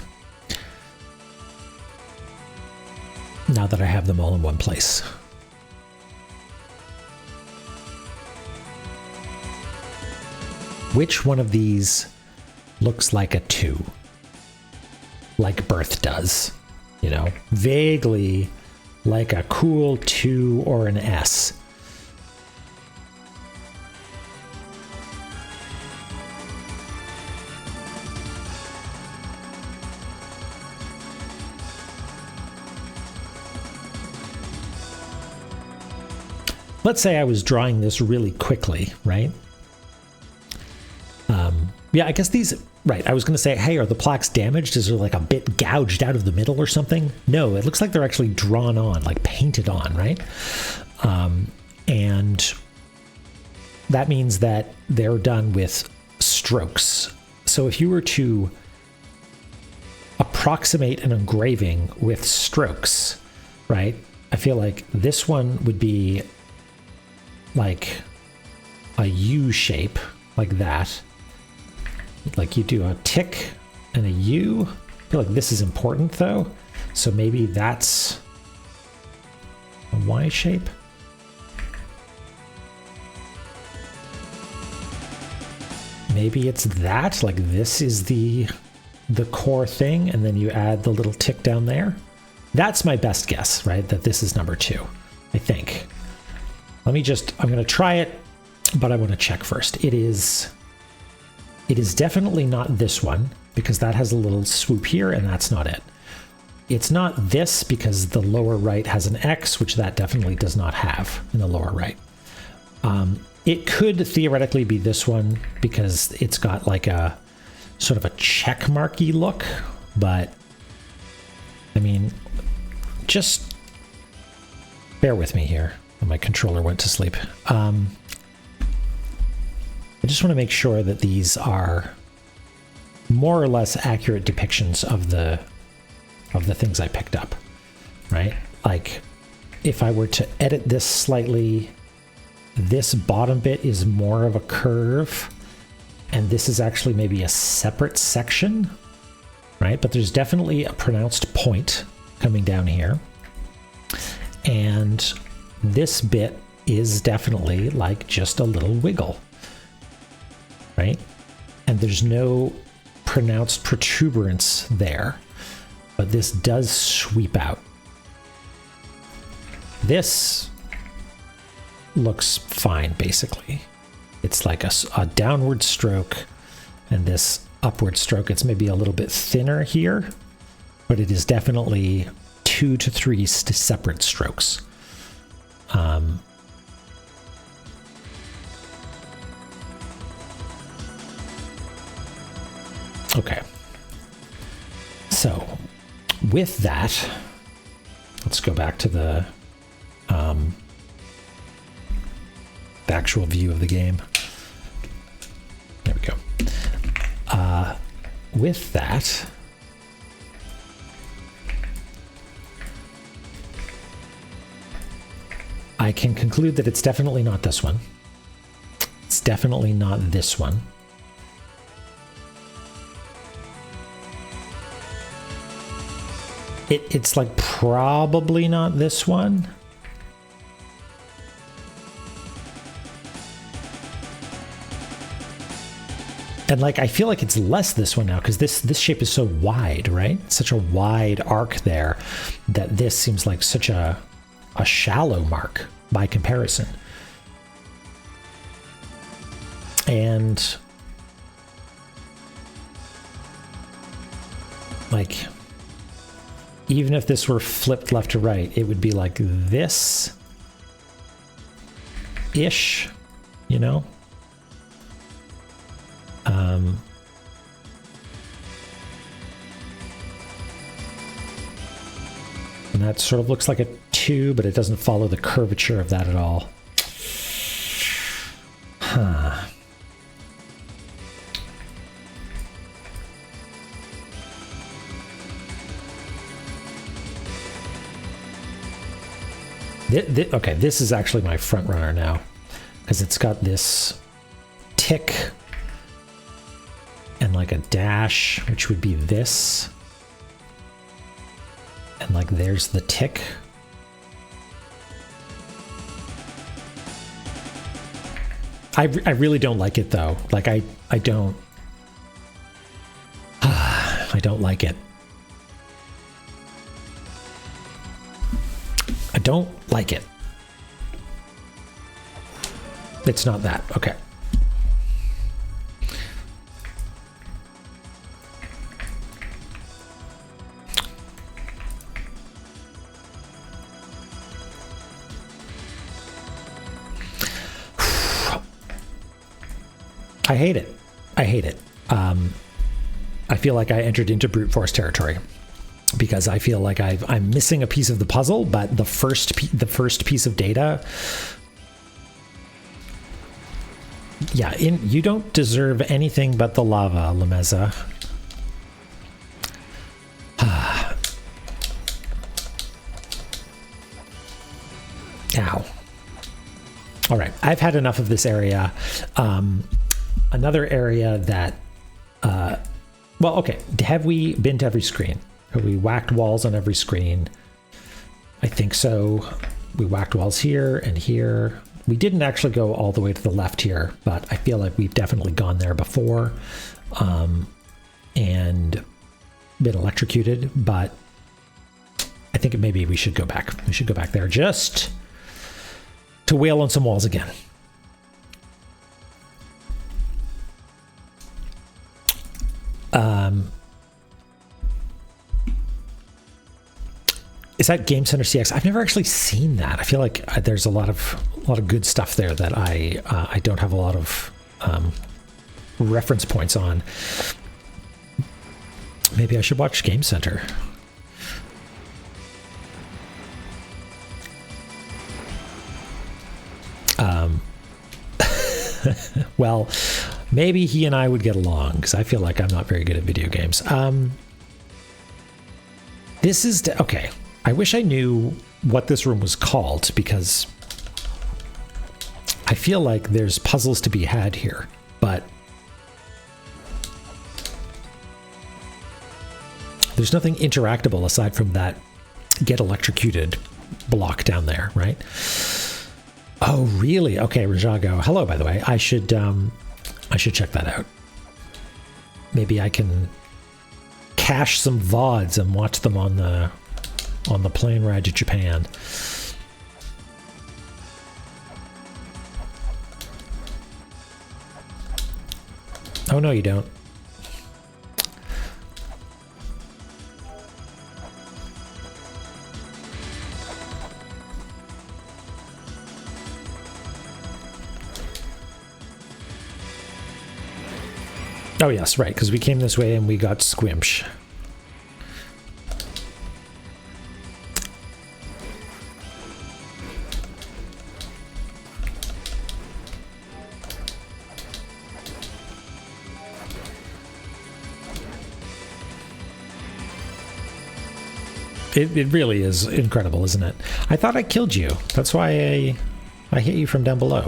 Now that I have them all in one place. Which one of these looks like a 2? Like birth does, you know? Vaguely like a cool 2 or an S. Let's say I was drawing this really quickly, right? Yeah, I guess these, right, I was going to say, hey, are the plaques damaged? Is there like a bit gouged out of the middle or something? No, it looks like they're actually drawn on, like painted on, right? And that means that they're done with strokes. So if you were to approximate an engraving with strokes, right, I feel like this one would be like a U shape, like that. Like you do a tick and a U. I feel like this is important though. So maybe that's a Y shape. Maybe it's that, like this is the core thing, and then you add the little tick down there. That's my best guess, right? That this is number 2, I think. Let me just, I'm going to try it, but I want to check first. It is definitely not this one, because that has a little swoop here, and that's not it. It's not this, because the lower right has an X, which that definitely does not have in the lower right. It could theoretically be this one, because it's got like a sort of a check marky look, but I mean, just bear with me here. My controller went to sleep. I just want to make sure that these are more or less accurate depictions of the things I picked up, right? Like if I were to edit this slightly, this bottom bit is more of a curve, and this is actually maybe a separate section, right? But there's definitely a pronounced point coming down here. And this bit is definitely like just a little wiggle, right? And there's no pronounced protuberance there, but this does sweep out. This looks fine, basically. It's like a downward stroke, and this upward stroke, it's maybe a little bit thinner here, but it is definitely 2 to 3 separate strokes. Okay. So with that, let's go back to the actual view of the game. There we go. With that, I can conclude that it's definitely not this one. It's definitely not this one. It's like probably not this one. And like, I feel like it's less this one now, because this shape is so wide, right? Such a wide arc there, that this seems like such a shallow mark by comparison. And like, even if this were flipped left to right, it would be like this ish, you know? And that sort of looks like a 2, but it doesn't follow the curvature of that at all. Huh. Okay, this is actually my front runner now, because it's got this tick and like a dash, which would be this. And like there's the tick. I really don't like it though. Like I don't I don't like it. I don't like it. It's not that. Okay. I hate it. I hate it. I feel like I entered into brute force territory because I feel like I'm missing a piece of the puzzle, but the first piece of data, yeah, you don't deserve anything but the lava, Lemeza. Ow. All right, I've had enough of this area. Another area that, well, okay, have we been to every screen? Have we whacked walls on every screen? I think so. We whacked walls here and here. We didn't actually go all the way to the left here, but I feel like we've definitely gone there before and been electrocuted, but I think maybe we should go back. We should go back there just to wail on some walls again. Is that Game Center CX? I've never actually seen that. I feel like there's a lot of good stuff there that I don't have a lot of reference points on. Maybe I should watch Game Center. Well, maybe he and I would get along because I feel like I'm not very good at video games. This is okay. I wish I knew what this room was called because I feel like there's puzzles to be had here, but there's nothing interactable aside from that get electrocuted block down there, right? Oh, really? Okay, Rajago. Hello, by the way. I should check that out. Maybe I can cache some VODs and watch them on the plane ride to Japan. Oh, no, you don't. Oh, yes, right, because we came this way and we got squimsh. It really is incredible, isn't it? I thought I killed you. That's why I hit you from down below.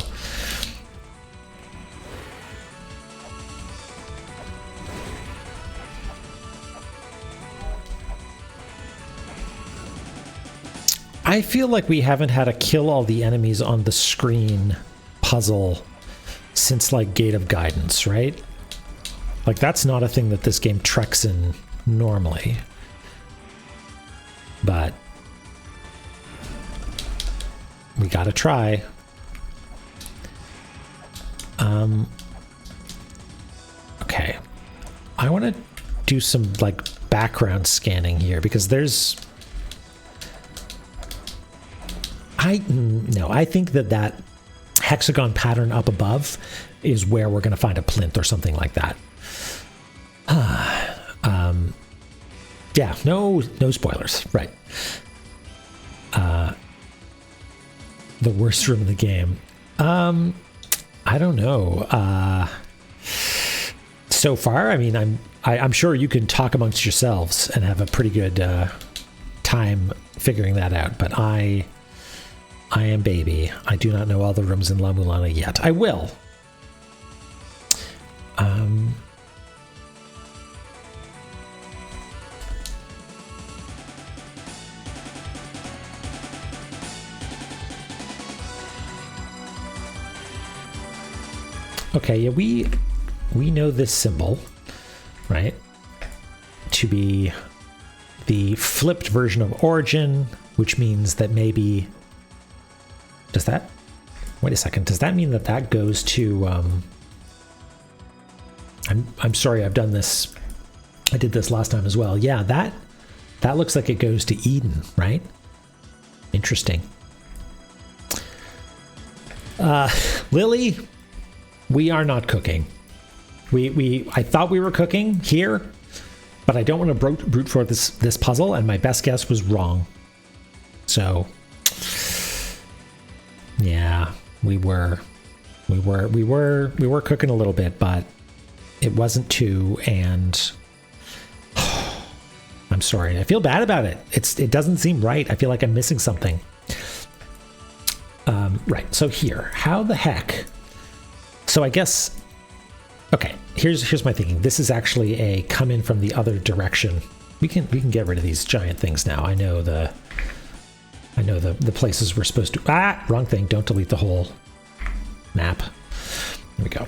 I feel like we haven't had a kill all the enemies on the screen puzzle since like Gate of Guidance, right? Like that's not a thing that this game treks in normally. But we gotta try. Okay. I want to do some like background scanning here because there's I think that hexagon pattern up above is where we're going to find a plinth or something like that. Yeah, no spoilers. Right. The worst room in the game. I don't know. So far, I mean, I'm sure you can talk amongst yourselves and have a pretty good time figuring that out. But I am baby. I do not know all the rooms in La Mulana yet. I will. Okay, yeah, we know this symbol, right, to be the flipped version of origin, which means that maybe, does that, wait a second, does that mean that that goes to, I'm sorry, I've done this, I did this last time as well. Yeah, that looks like it goes to Eden, right? Interesting. Lily, we are not cooking. I thought we were cooking here, but I don't want to brute for this puzzle, and my best guess was wrong. So, yeah, we were cooking a little bit, but it wasn't too, and I'm sorry. I feel bad about it. It doesn't seem right. I feel like I'm missing something. Right. So here, how the heck? So I guess, okay, here's my thinking. This is actually a come in from the other direction. We can get rid of these giant things now. I know the places we're supposed to, wrong thing. Don't delete the whole map. There we go.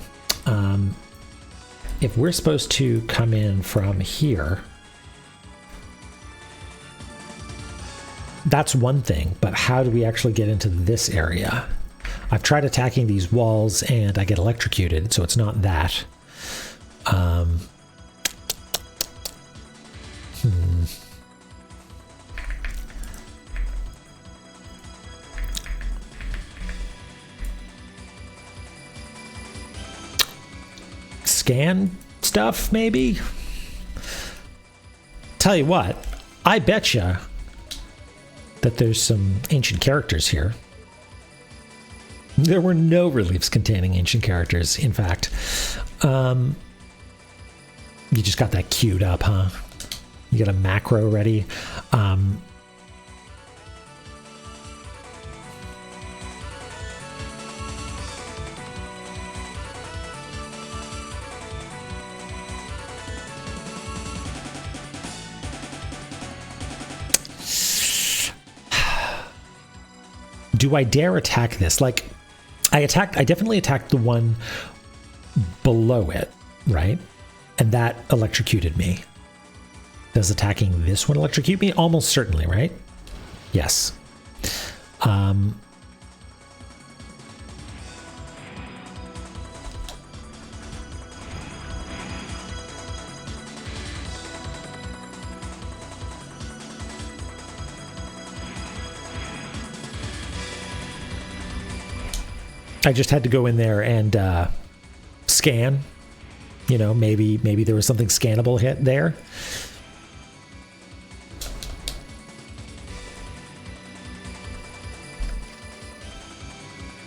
If we're supposed to come in from here, that's one thing, but how do we actually get into this area? I've tried attacking these walls and I get electrocuted, so it's not that. Scan stuff, maybe? Tell you what, I betcha that there's some ancient characters here. There were no reliefs containing ancient characters, in fact. You just got that queued up, huh? You got a macro ready. Do I dare attack this? Like, I definitely attacked the one below it, right? And that electrocuted me. Does attacking this one electrocute me? Almost certainly, right? Yes. I just had to go in there and scan. You know, maybe there was something scannable hit there.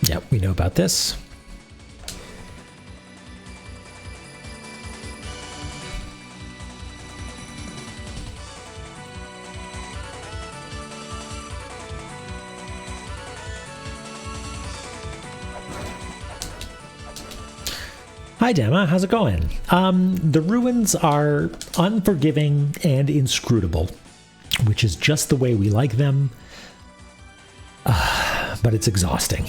Yep, we know about this. Hi, Dema. How's it going? The ruins are unforgiving and inscrutable, which is just the way we like them, but it's exhausting.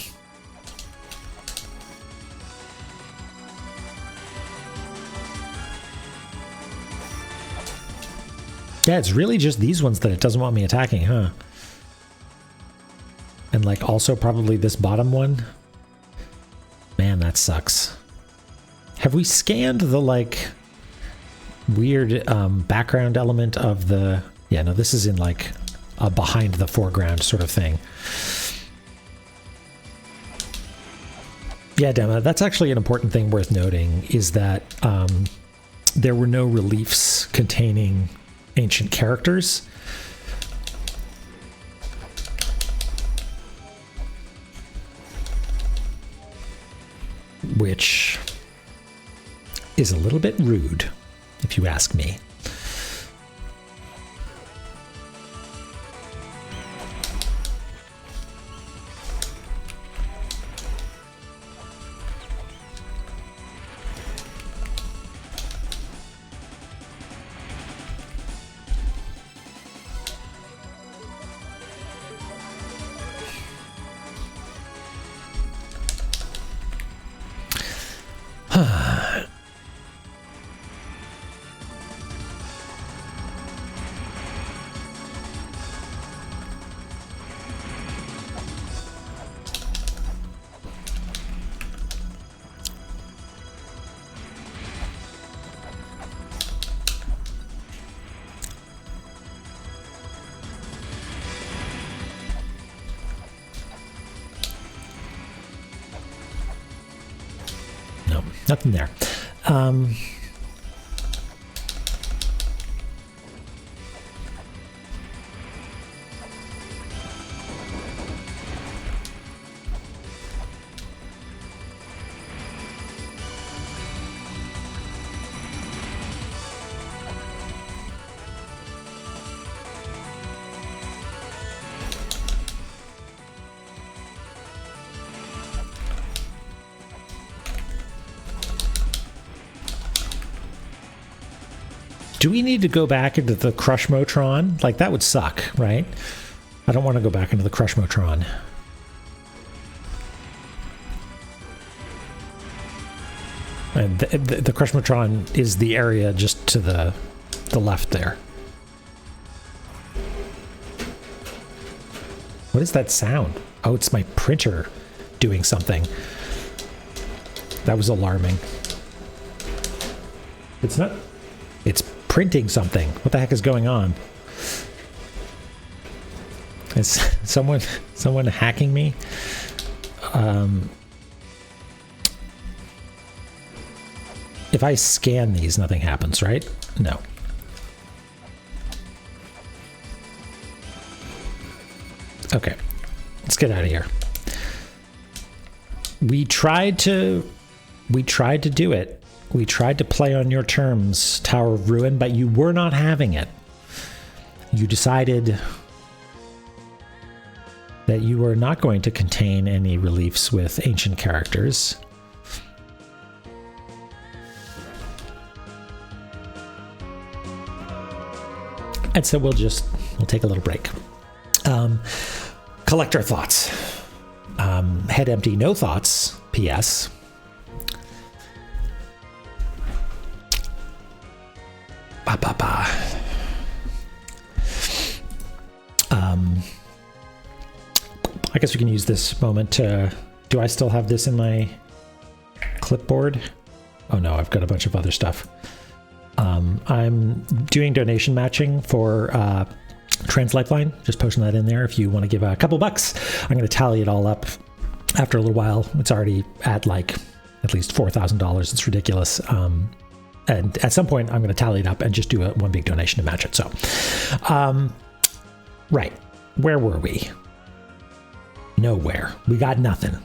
Yeah, it's really just these ones that it doesn't want me attacking, huh? And like also probably this bottom one. Man, that sucks. Have we scanned the like weird background element of the... Yeah, no, this is in like a behind the foreground sort of thing. Yeah, Dema, that's actually an important thing worth noting, is that there were no reliefs containing ancient characters. which is a little bit rude, if you ask me. No, nothing there. Do we need to go back into the Crushmotron? Like, that would suck, right? I don't want to go back into the Crushmotron. And the Crushmotron is the area just to the left there. What is that sound? Oh, it's my printer doing something. That was alarming. It's not... It's printing something. What the heck is going on? Is someone hacking me? If I scan these, nothing happens, right? No. Okay. Let's get out of here. We tried to do it. We tried to play on your terms, Tower of Ruin, but you were not having it. You decided that you were not going to contain any reliefs with ancient characters. And so we'll take a little break. Collect our thoughts. Head empty, no thoughts, PS. I guess we can use this moment to... Do I still have this in my clipboard? Oh no, I've got a bunch of other stuff. I'm doing donation matching for Trans Lifeline. Just posting that in there if you want to give a couple bucks. I'm going to tally it all up after a little while. It's already at like at least $4,000. It's ridiculous. And at some point, I'm going to tally it up and just do one big donation to match it. So, right. Where were we? Nowhere. We got nothing.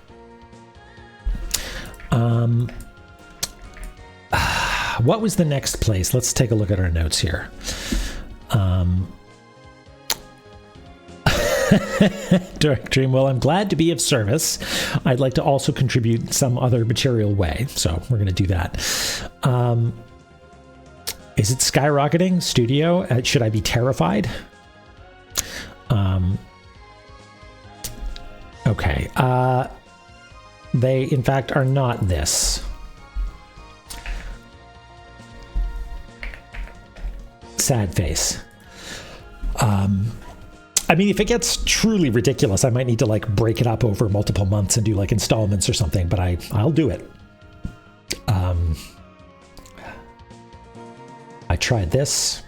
What was the next place? Let's take a look at our notes here. Direct Dream, well, I'm glad to be of service. I'd like to also contribute some other material way. So we're going to do that. Is it skyrocketing? Studio? Should I be terrified? Okay. They, in fact, are not this. Sad face. I mean, if it gets truly ridiculous, I might need to like break it up over multiple months and do like installments or something, but I'll do it. I tried this.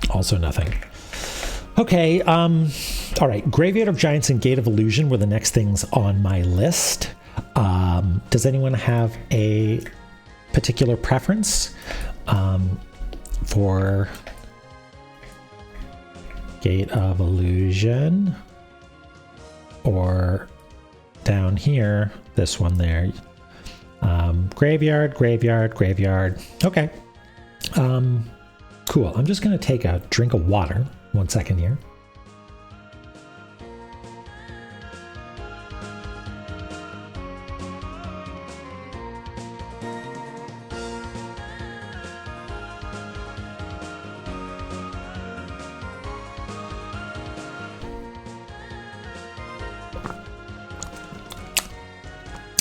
Also nothing. Okay, all right. Graveyard of Giants and Gate of Illusion were the next things on my list. Does anyone have a particular preference for Gate of Illusion or down here, this one there? Graveyard, graveyard, graveyard. Okay. Cool. I'm just going to take a drink of water. 1 second here.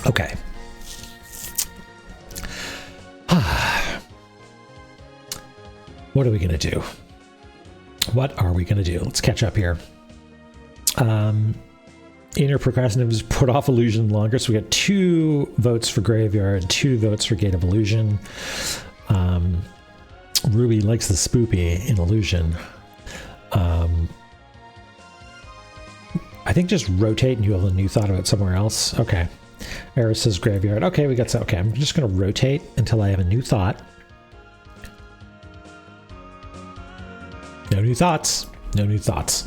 Okay. What are we going to do? What are we going to do? Let's catch up here. Inner procrastinators put off illusion longer. So we got 2 votes for graveyard, 2 votes for gate of illusion. Ruby likes the spoopy in illusion. I think just rotate and you have a new thought about somewhere else. Okay. Eris says graveyard. Okay, we got some. Okay, I'm just going to rotate until I have a new thought. No new thoughts. No new thoughts.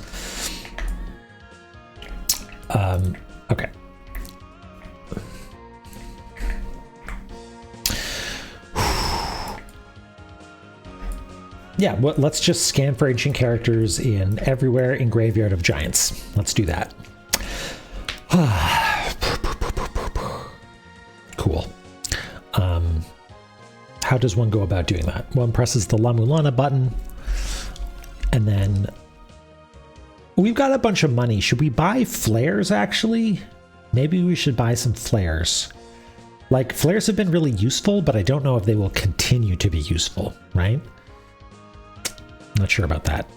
Okay. Yeah, well, let's just scan for ancient characters in everywhere in Graveyard of Giants. Let's do that. Cool. How does one go about doing that? One presses the La Mulana button, and then we've got a bunch of money. Should we buy flares, actually? Maybe we should buy some flares. Like, flares have been really useful, but I don't know if they will continue to be useful, right? Not sure about that.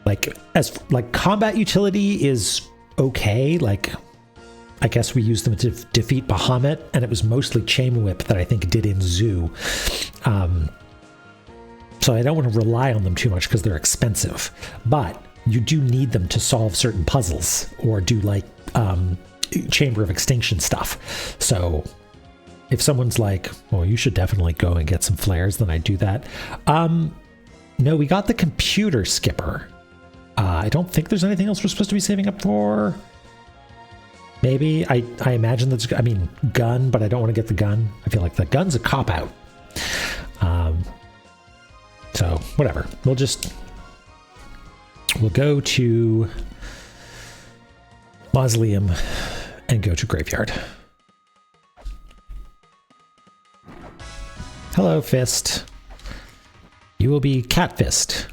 Like combat utility is okay. Like, I guess we used them to defeat Bahamut, and it was mostly Chain Whip that I think did in Zoo. So I don't want to rely on them too much because they're expensive. But you do need them to solve certain puzzles or do like Chamber of Extinction stuff. So if someone's like, well, you should definitely go and get some flares, then I do that. No, we got the computer skipper. I don't think there's anything else we're supposed to be saving up for. Maybe. I imagine that's, I mean, gun, but I don't want to get the gun. I feel like the gun's a cop-out. So, whatever. We'll go to Mausoleum and go to Graveyard. Hello, Fist. You will be Cat Fist.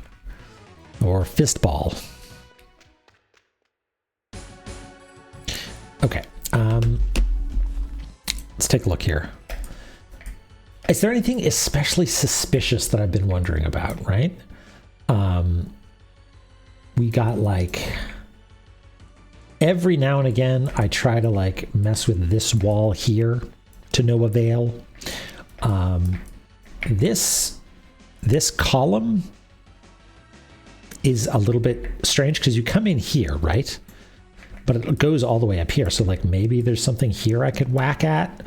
Or Fist Ball. Okay. Let's take a look here. Is there anything especially suspicious that I've been wondering about, right? We got like... Every now and again, I try to like mess with this wall here to no avail. This column is a little bit strange because you come in here, right? But it goes all the way up here. So like maybe there's something here I could whack at.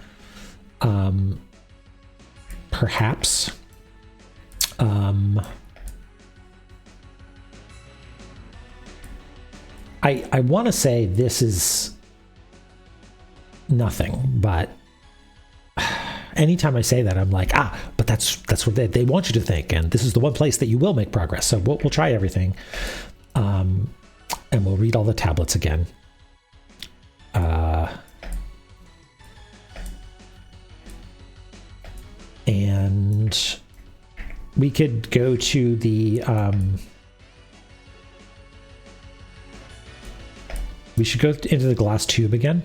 Perhaps. I want to say this is nothing, but anytime I say that, I'm like, but that's what they want you to think, and this is the one place that you will make progress. So we'll try everything, and we'll read all the tablets again. And we could go to the... we should go into the glass tube again.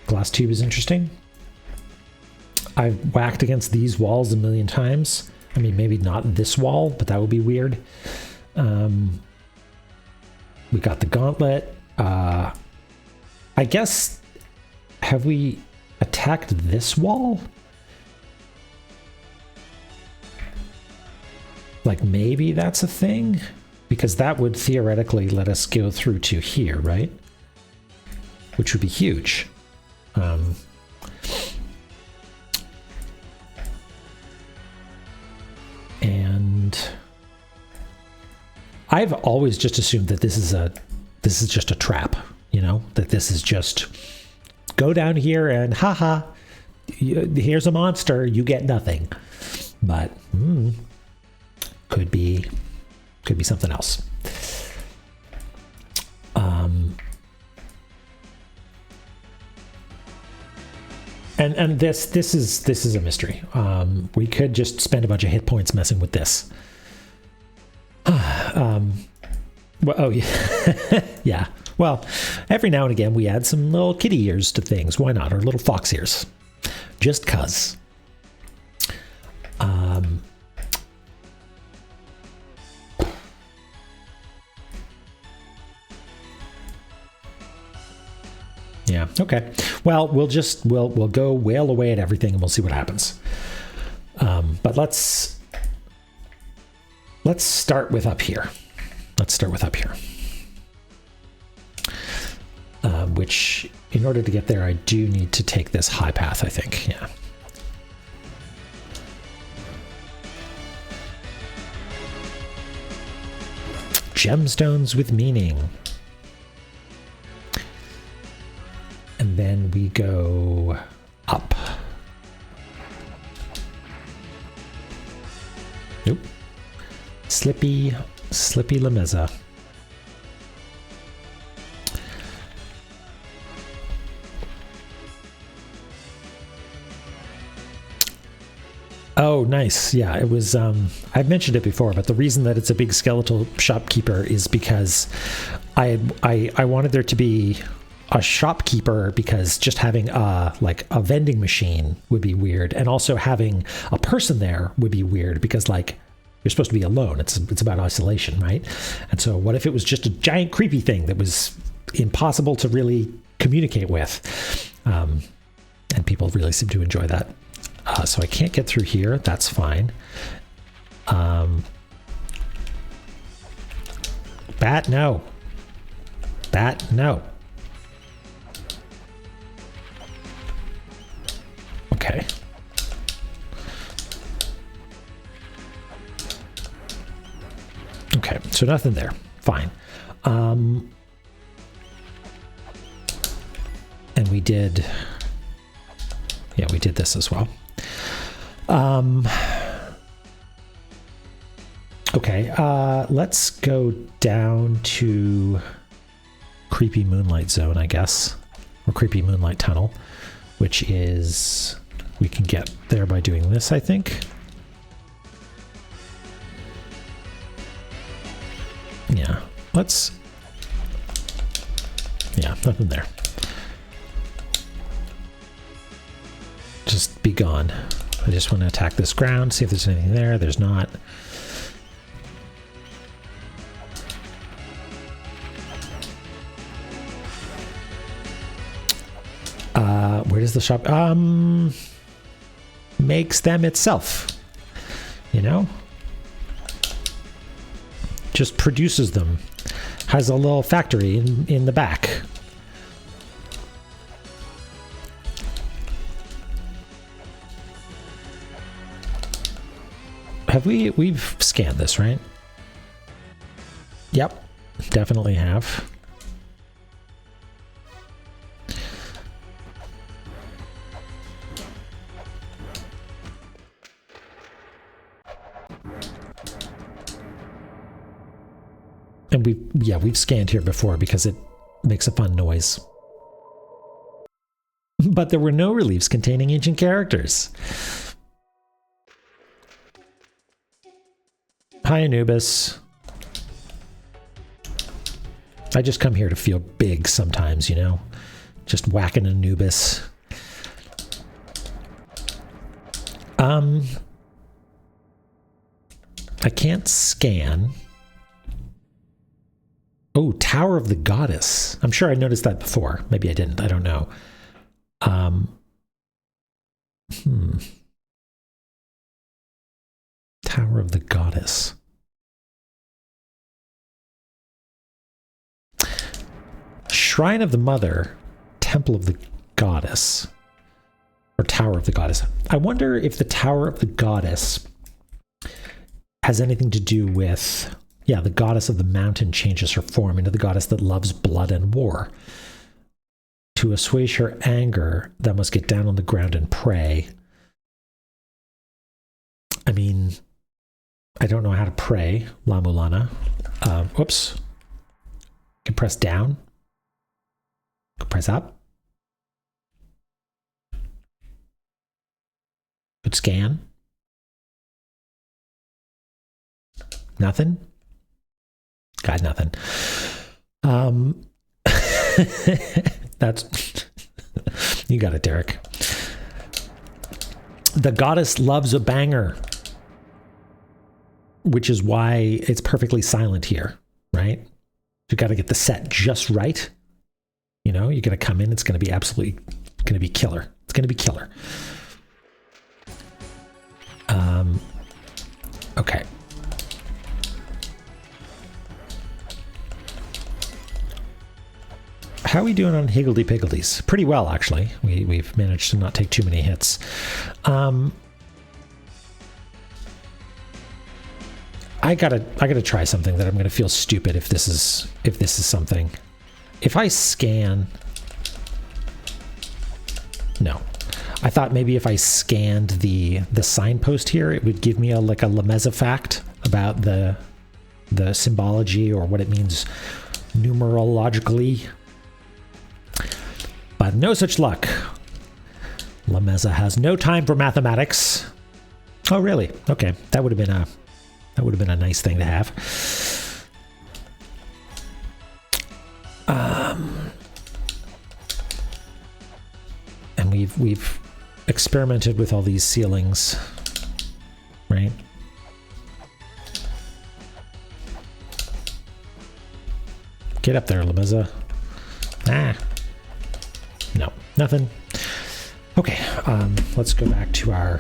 Glass tube is interesting. I've whacked against these walls a million times. I mean, maybe not this wall, but that would be weird. We got the gauntlet. I guess, have we attacked this wall? Like maybe that's a thing? Because that would theoretically let us go through to here, right? Which would be huge. And I've always just assumed that this is just a trap, you know, that this is just go down here and haha, here's a monster, you get nothing. But could be something else. And this is a mystery. We could just spend a bunch of hit points messing with this. Well, oh yeah, yeah. Well, every now and again we add some little kitty ears to things. Why not? Or little fox ears, just cuz. Yeah. Okay. Well, we'll go whale away at everything and we'll see what happens. But let's start with up here. Which, in order to get there, I do need to take this high path, I think. Yeah. Gemstones with meaning. And then we go up. Nope. Slippy Lameza. Oh, nice. Yeah, it was, I've mentioned it before, but the reason that it's a big skeletal shopkeeper is because I wanted there to be a shopkeeper, because just having a vending machine would be weird, and also having a person there would be weird, because like you're supposed to be alone. It's about isolation, right? And so what if it was just a giant creepy thing that was impossible to really communicate with? And people really seem to enjoy that. So I can't get through here. That's fine. Bat, no. Bat, no. Okay. Okay, so nothing there. Fine. And we did... Yeah, we did this as well. Okay, let's go down to Creepy Moonlight Zone, I guess. Or Creepy Moonlight Tunnel, which is... We can get there by doing this, I think. Yeah, let's... Yeah, nothing there. Just be gone. I just want to attack this ground, see if there's anything there. There's not. Where does the shop... makes them itself. You know? Just produces them. Has a little factory in the back. We've scanned this, right? Yep, definitely have. And we've scanned here before because it makes a fun noise. But there were no reliefs containing ancient characters. Hi, Anubis. I just come here to feel big sometimes, you know? Just whacking Anubis. I can't scan. Oh, Tower of the Goddess. I'm sure I noticed that before. Maybe I didn't. I don't know. Tower of the Goddess. Shrine of the Mother, Temple of the Goddess, or Tower of the Goddess. I wonder if the Tower of the Goddess has anything to do with, yeah, the goddess of the mountain changes her form into the goddess that loves blood and war. To assuage her anger, thou must get down on the ground and pray. I mean, I don't know how to pray, La Mulana. Whoops. Can press down. Can press up. Could scan. Nothing. Got nothing. That's you got it, Derek. The goddess loves a banger, which is why it's perfectly silent here, right? You got to get the set just right. You know, you're going to come in, it's going to be absolutely going to be killer. It's going to be killer. Okay. How are we doing on higgledy-piggledies? Pretty well, actually. We've managed to not take too many hits. I gotta try something that I'm gonna feel stupid if this is something. If I scan, no. I thought maybe if I scanned the signpost here, it would give me a Lemeza fact about the symbology or what it means numerologically. But no such luck. Lemeza has no time for mathematics. Oh, really? Okay, that would have been a nice thing to have. And we've experimented with all these ceilings, right? Get up there, Lemeza. Ah. No, nothing. Okay, let's go back to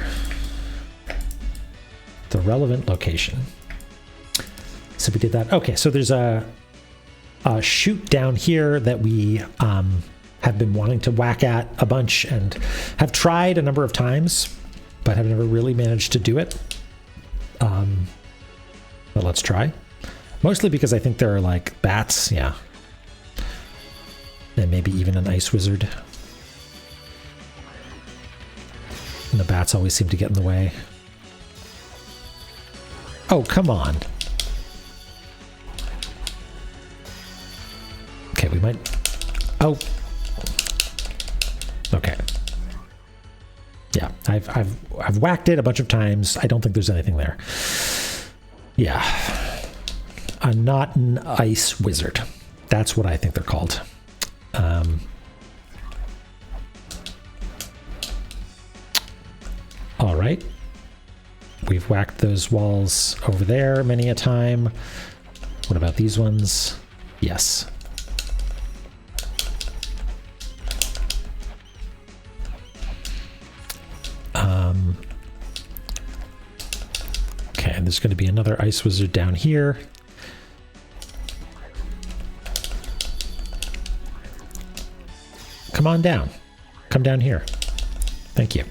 the relevant location. So we did that. Okay, so there's a chute down here that we have been wanting to whack at a bunch and have tried a number of times, but have never really managed to do it. But let's try. Mostly because I think there are like bats, yeah. And maybe even an ice wizard. And the bats always seem to get in the way. Oh, come on. Okay, we might... Oh. Okay. Yeah, I've whacked it a bunch of times. I don't think there's anything there. Yeah. I'm not an ice wizard. That's what I think they're called. All right. We've whacked those walls over there many a time. What about these ones? Yes. Okay, and there's going to be another ice wizard down here. Come on down. Come down here. Thank you.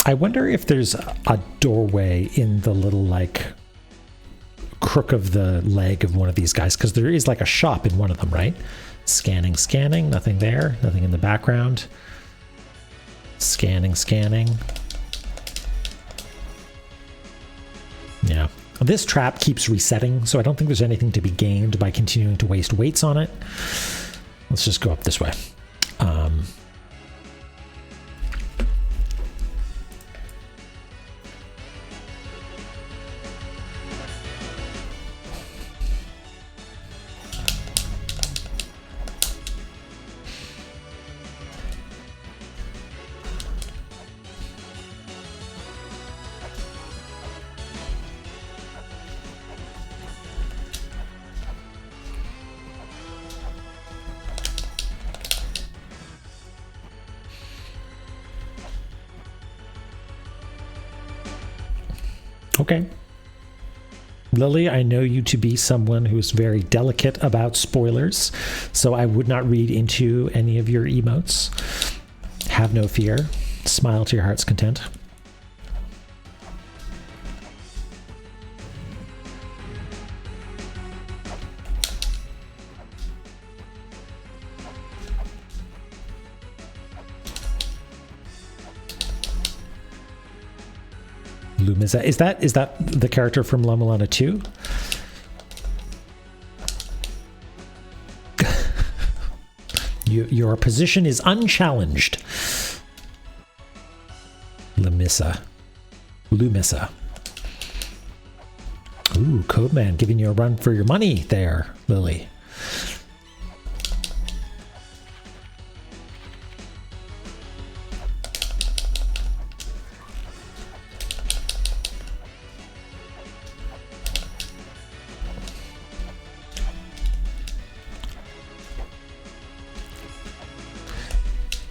I wonder if there's a doorway in the little, like, crook of the leg of one of these guys, because there is, like, a shop in one of them, right? Scanning, scanning. Nothing there. Nothing in the background. Scanning, scanning. Yeah. This trap keeps resetting, so I don't think there's anything to be gained by continuing to waste weights on it. Let's just go up this way. Okay. Lily, I know you to be someone who is very delicate about spoilers, so I would not read into any of your emotes. Have no fear. Smile to your heart's content. Lumisa. Is that the character from La Mulana 2? Your position is unchallenged. Lumisa. Ooh, Codeman giving you a run for your money there, Lily.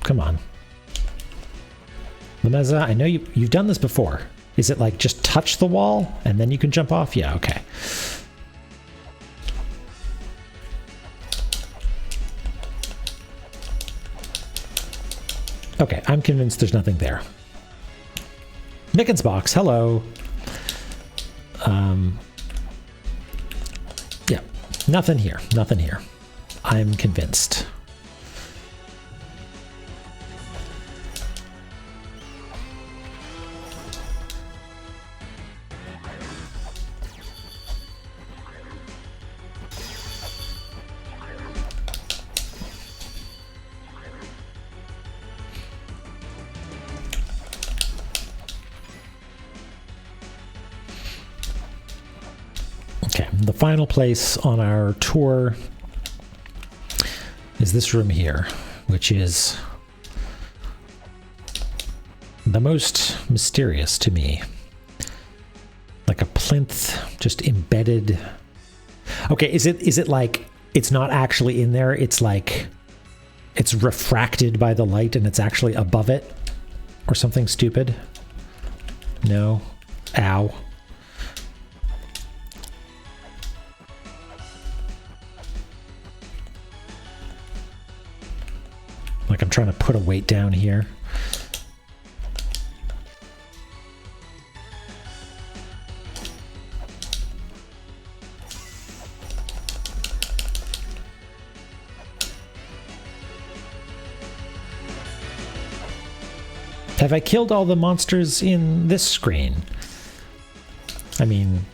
Come on. Lemeza, I know you've done this before. Is it like just touch the wall and then you can jump off? Yeah, okay. Okay, I'm convinced there's nothing there. Mickens box, hello. Yeah, nothing here, nothing here. I'm convinced. The final place on our tour is this room here, which is the most mysterious to me. Like a plinth just embedded. Okay, is it like it's not actually in there? It's like it's refracted by the light and it's actually above it or something stupid? No. Ow. Like I'm trying to put a weight down here. Have I killed all the monsters in this screen? I mean,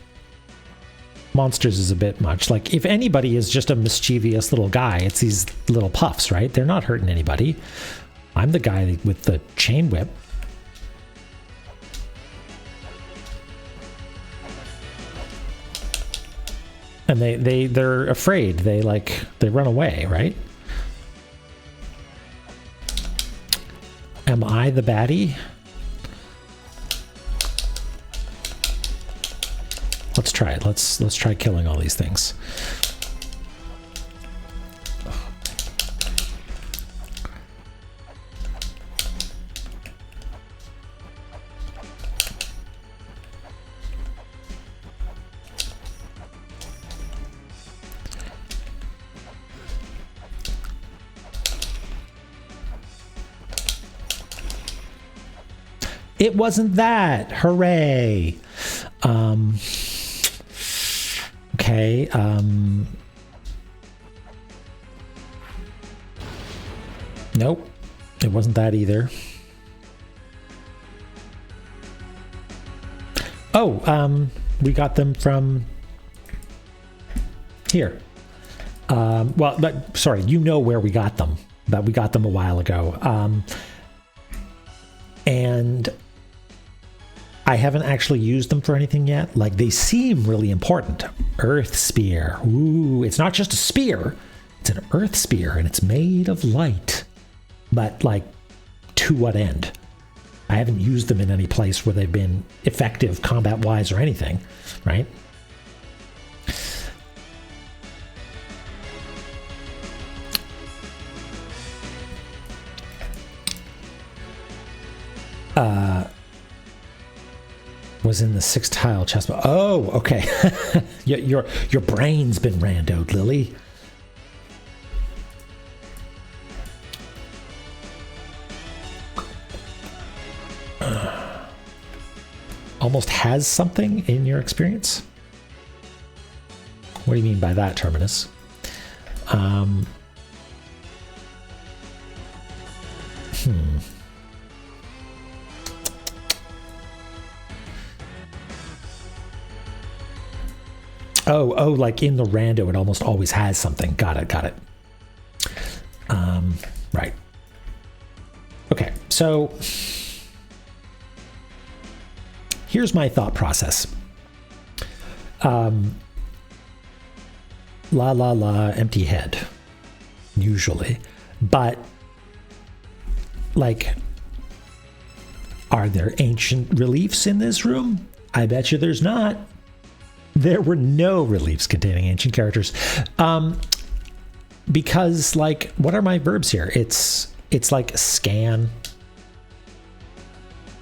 monsters is a bit much. Like, if anybody is just a mischievous little guy, it's these little puffs, right? They're not hurting anybody. I'm the guy with the chain whip. And they're afraid. They run away, right? Am I the baddie? Let's try it. Let's try killing all these things. It wasn't that. Hooray. Okay. Nope. It wasn't that either. Oh, we got them from here. Well, sorry, you know where we got them. But we got them a while ago. And I haven't actually used them for anything yet. Like, they seem really important. Earth spear. Ooh, it's not just a spear. It's an earth spear, and it's made of light. But, like, to what end? I haven't used them in any place where they've been effective combat-wise or anything, right? Was in the 6-tile chest. Oh, okay. your brain's been randoed, Lily. Almost has something in your experience? What do you mean by that, Terminus? Oh, like in the rando, it almost always has something. Got it. Right. Okay, so here's my thought process. Empty head, usually. But, like, are there ancient reliefs in this room? I bet you there's not. There were no reliefs containing ancient characters. Because, like, what are my verbs here? It's like scan,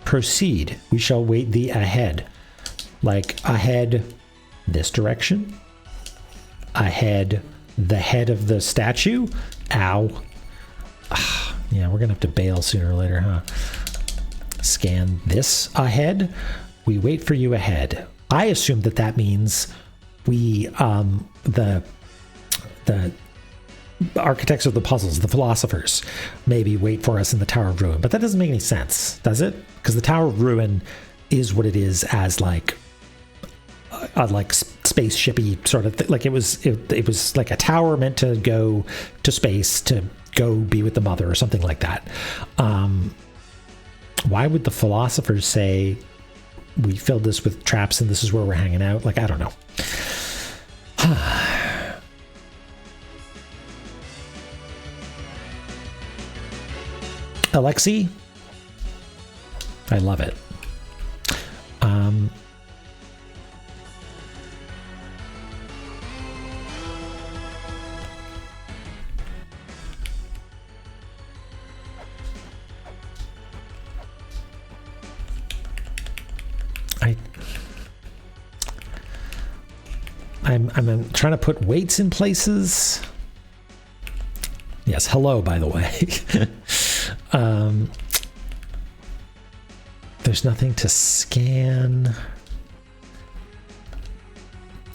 proceed. We shall wait thee ahead. Like, ahead this direction. Ahead the head of the statue. Ow. Yeah, we're gonna have to bail sooner or later, huh? Scan this ahead. We wait for you ahead. I assume that means we, the architects of the puzzles, the philosophers, maybe wait for us in the Tower of Ruin. But that doesn't make any sense, does it? Because the Tower of Ruin is what it is as, like, a like spaceshipy sort of thing. Like, it was like a tower meant to go to space to go be with the mother or something like that. Why would the philosophers say we filled this with traps and this is where we're hanging out? Like, I don't know. Alexei, I love it. I'm trying to put weights in places. Yes, hello, by the way. There's nothing to scan.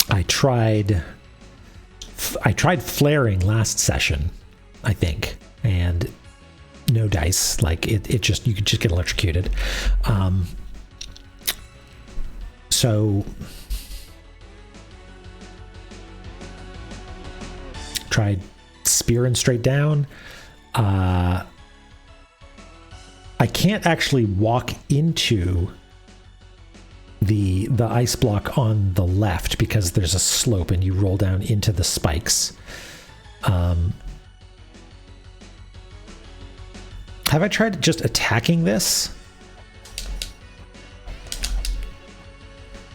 I tried flaring last session, I think, and no dice. Like, you could just get electrocuted. So tried spearing straight down. I can't actually walk into the ice block on the left because there's a slope and you roll down into the spikes. Have I tried just attacking this?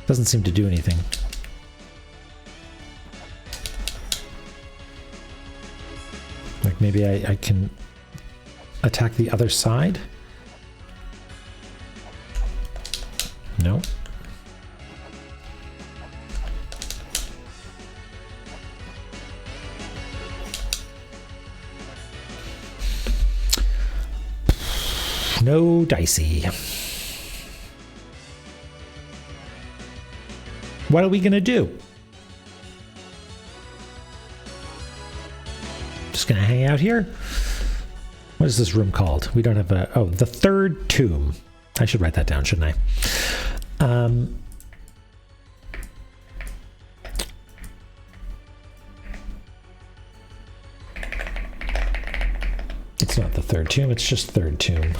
Doesn't seem to do anything. Like, maybe I can attack the other side? No. No dicey. What are we gonna do? Just gonna hang out here? What is this room called? We don't have a... Oh, the third tomb. I should write that down, shouldn't I? It's not the third tomb, it's just third tomb.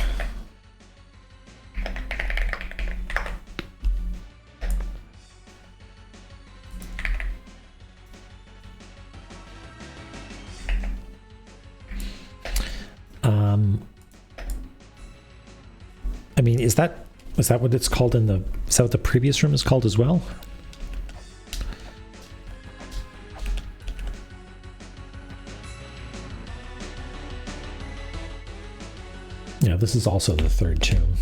I mean, is that what it's called in the... Is that what the previous room is called as well? Yeah, this is also the third tomb.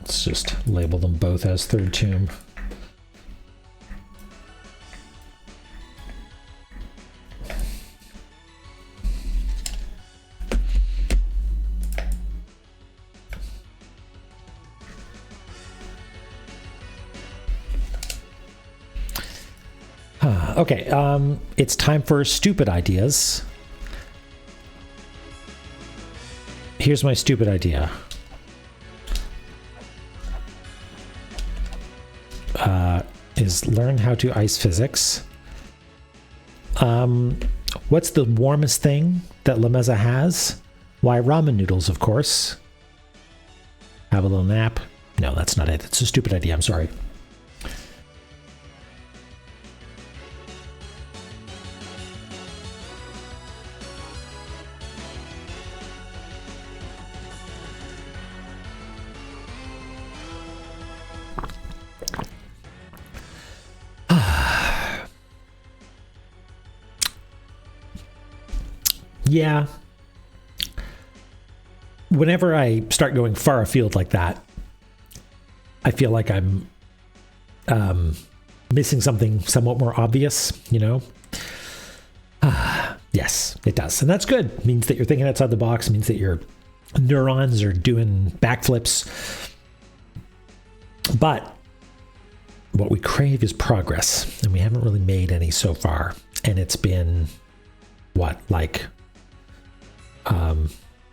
Let's just label them both as third tomb. Okay, it's time for stupid ideas. Here's my stupid idea. is learn how to ice physics. What's the warmest thing that La Mesa has? Why, ramen noodles, of course. Have a little nap. No, that's not it. It's a stupid idea. I'm sorry. Yeah. Whenever I start going far afield like that, I feel like I'm missing something somewhat more obvious, you know? Yes, it does. And that's good. It means that you're thinking outside the box. It means that your neurons are doing backflips. But what we crave is progress. And we haven't really made any so far. And it's been, what, like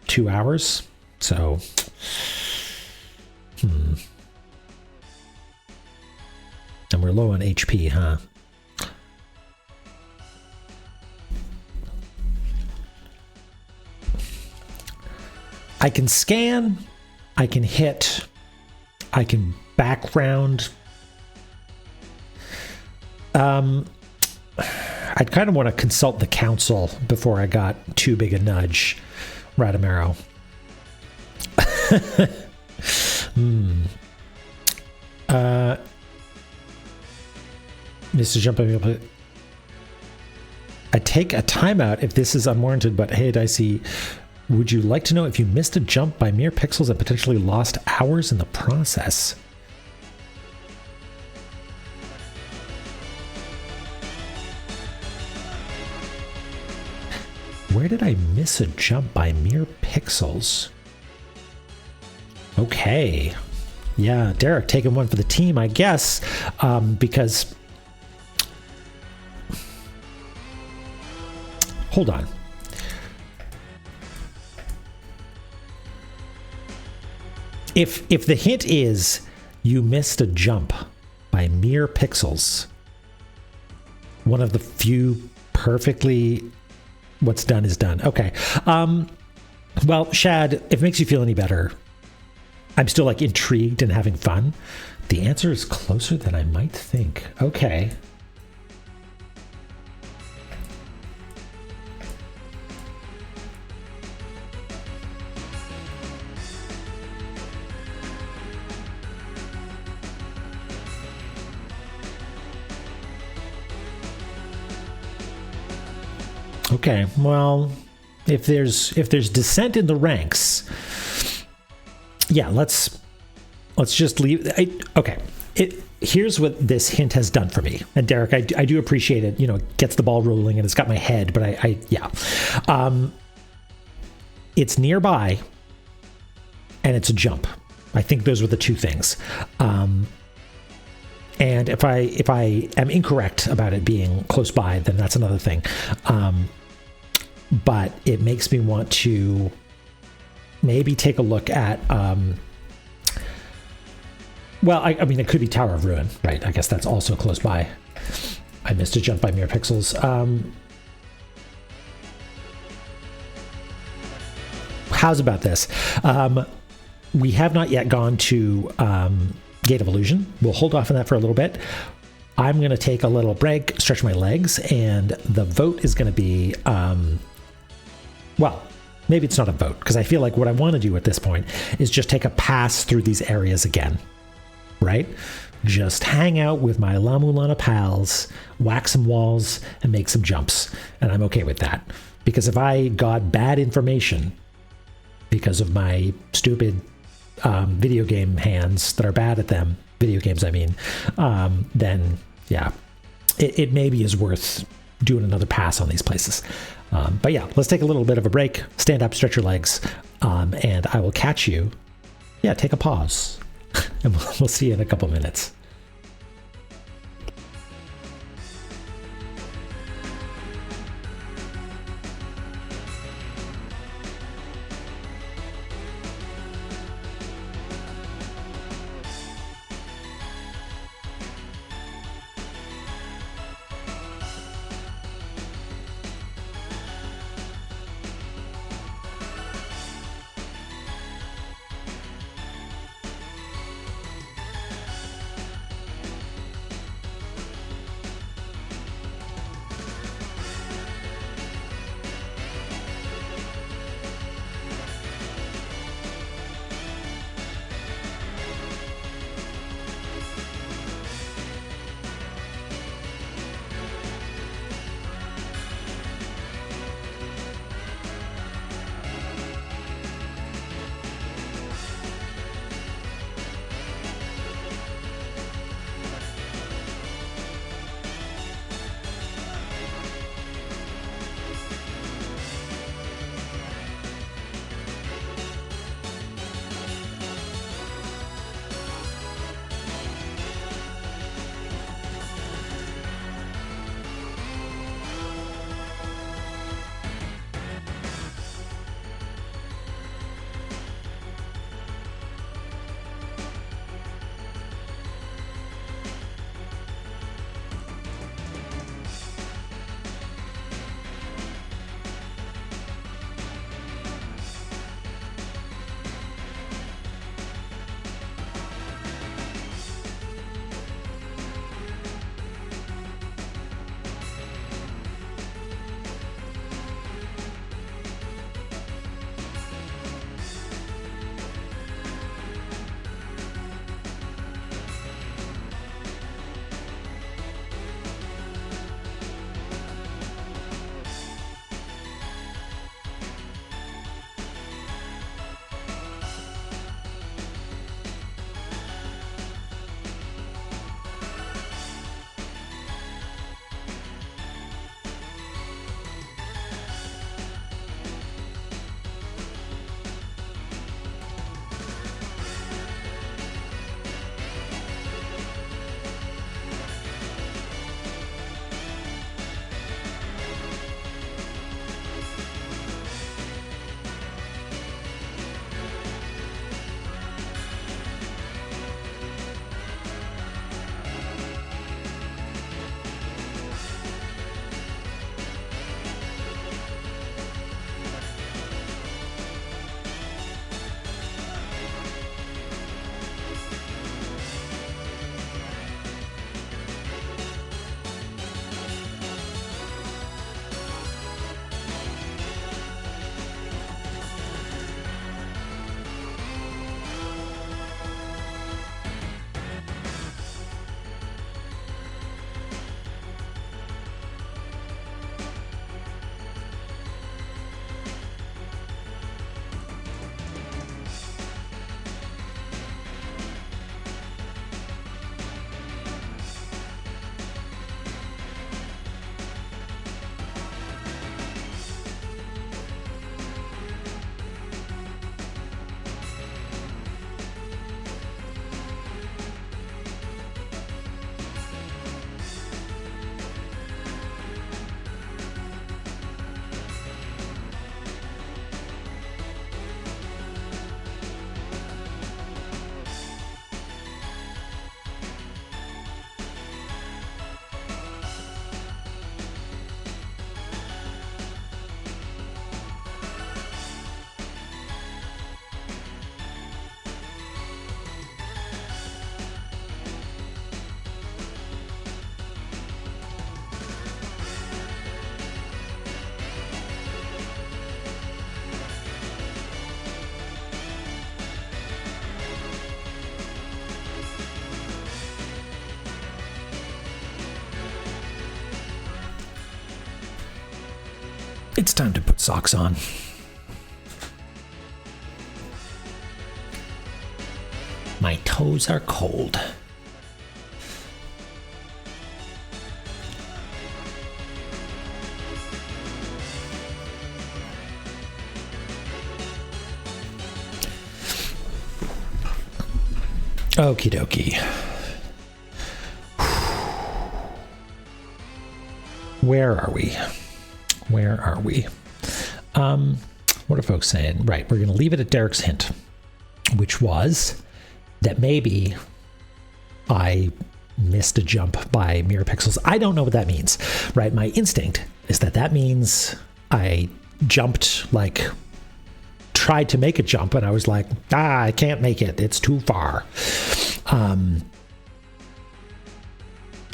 2 hours? So, And we're low on HP, huh? I can scan, I can hit, I can background. I'd kind of want to consult the council before I got too big a nudge, Radamero. Mr. Jump, I take a timeout if this is unwarranted, but hey, Dicey, would you like to know if you missed a jump by mere pixels and potentially lost hours in the process? Where did I miss a jump by mere pixels? Okay. Yeah, Derek taking one for the team, I guess, because... Hold on. If the hint is you missed a jump by mere pixels, one of the few perfectly what's done is done. Okay. Well, Shad, if it makes you feel any better, I'm still like intrigued and having fun. The answer is closer than I might think. Okay. Okay, well, if there's dissent in the ranks, yeah, let's just leave. Okay, here's what this hint has done for me. And Derek, I do appreciate it. You know, it gets the ball rolling and it's got my head, but yeah, it's nearby and it's a jump. I think those were the two things. And if I am incorrect about it being close by, then that's another thing. But it makes me want to maybe take a look at, well, I mean, it could be Tower of Ruin, right? I guess that's also close by. I missed a jump by mere pixels. How's about this? We have not yet gone to Gate of Illusion. We'll hold off on that for a little bit. I'm going to take a little break, stretch my legs, and the vote is going to be... well, maybe it's not a vote, because I feel like what I want to do at this point is just take a pass through these areas again, right? Just hang out with my La Mulana pals, whack some walls, and make some jumps, and I'm okay with that. Because if I got bad information because of my stupid video game hands that are bad at them, video games I mean, then yeah, it maybe is worth doing another pass on these places. But yeah, let's take a little bit of a break, stand up, stretch your legs, and I will catch you. Yeah, take a pause, and we'll see you in a couple minutes. It's time to put socks on. My toes are cold. Okie dokie. Where are we? Where are we? What are folks saying? Right, we're going to leave it at Derek's hint, which was that maybe I missed a jump by mere pixels. I don't know what that means, right? My instinct is that that means I jumped, like, tried to make a jump, and I was like, I can't make it. It's too far.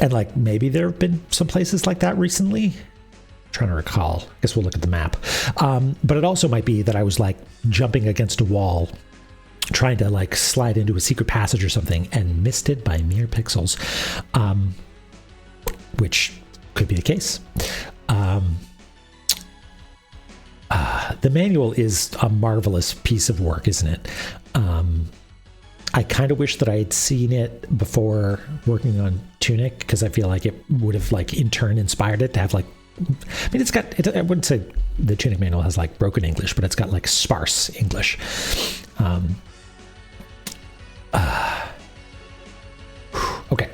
And like maybe there have been some places like that recently. I'm trying to recall. I guess we'll look at the map. But it also might be that I was like jumping against a wall, trying to like slide into a secret passage or something, and missed it by mere pixels, which could be the case. The manual is a marvelous piece of work, isn't it? I kind of wish that I had seen it before working on Tunic, because I feel like it would have like in turn inspired it to have like, I mean, I wouldn't say the Tunic manual has like broken English, but it's got like sparse English. Okay.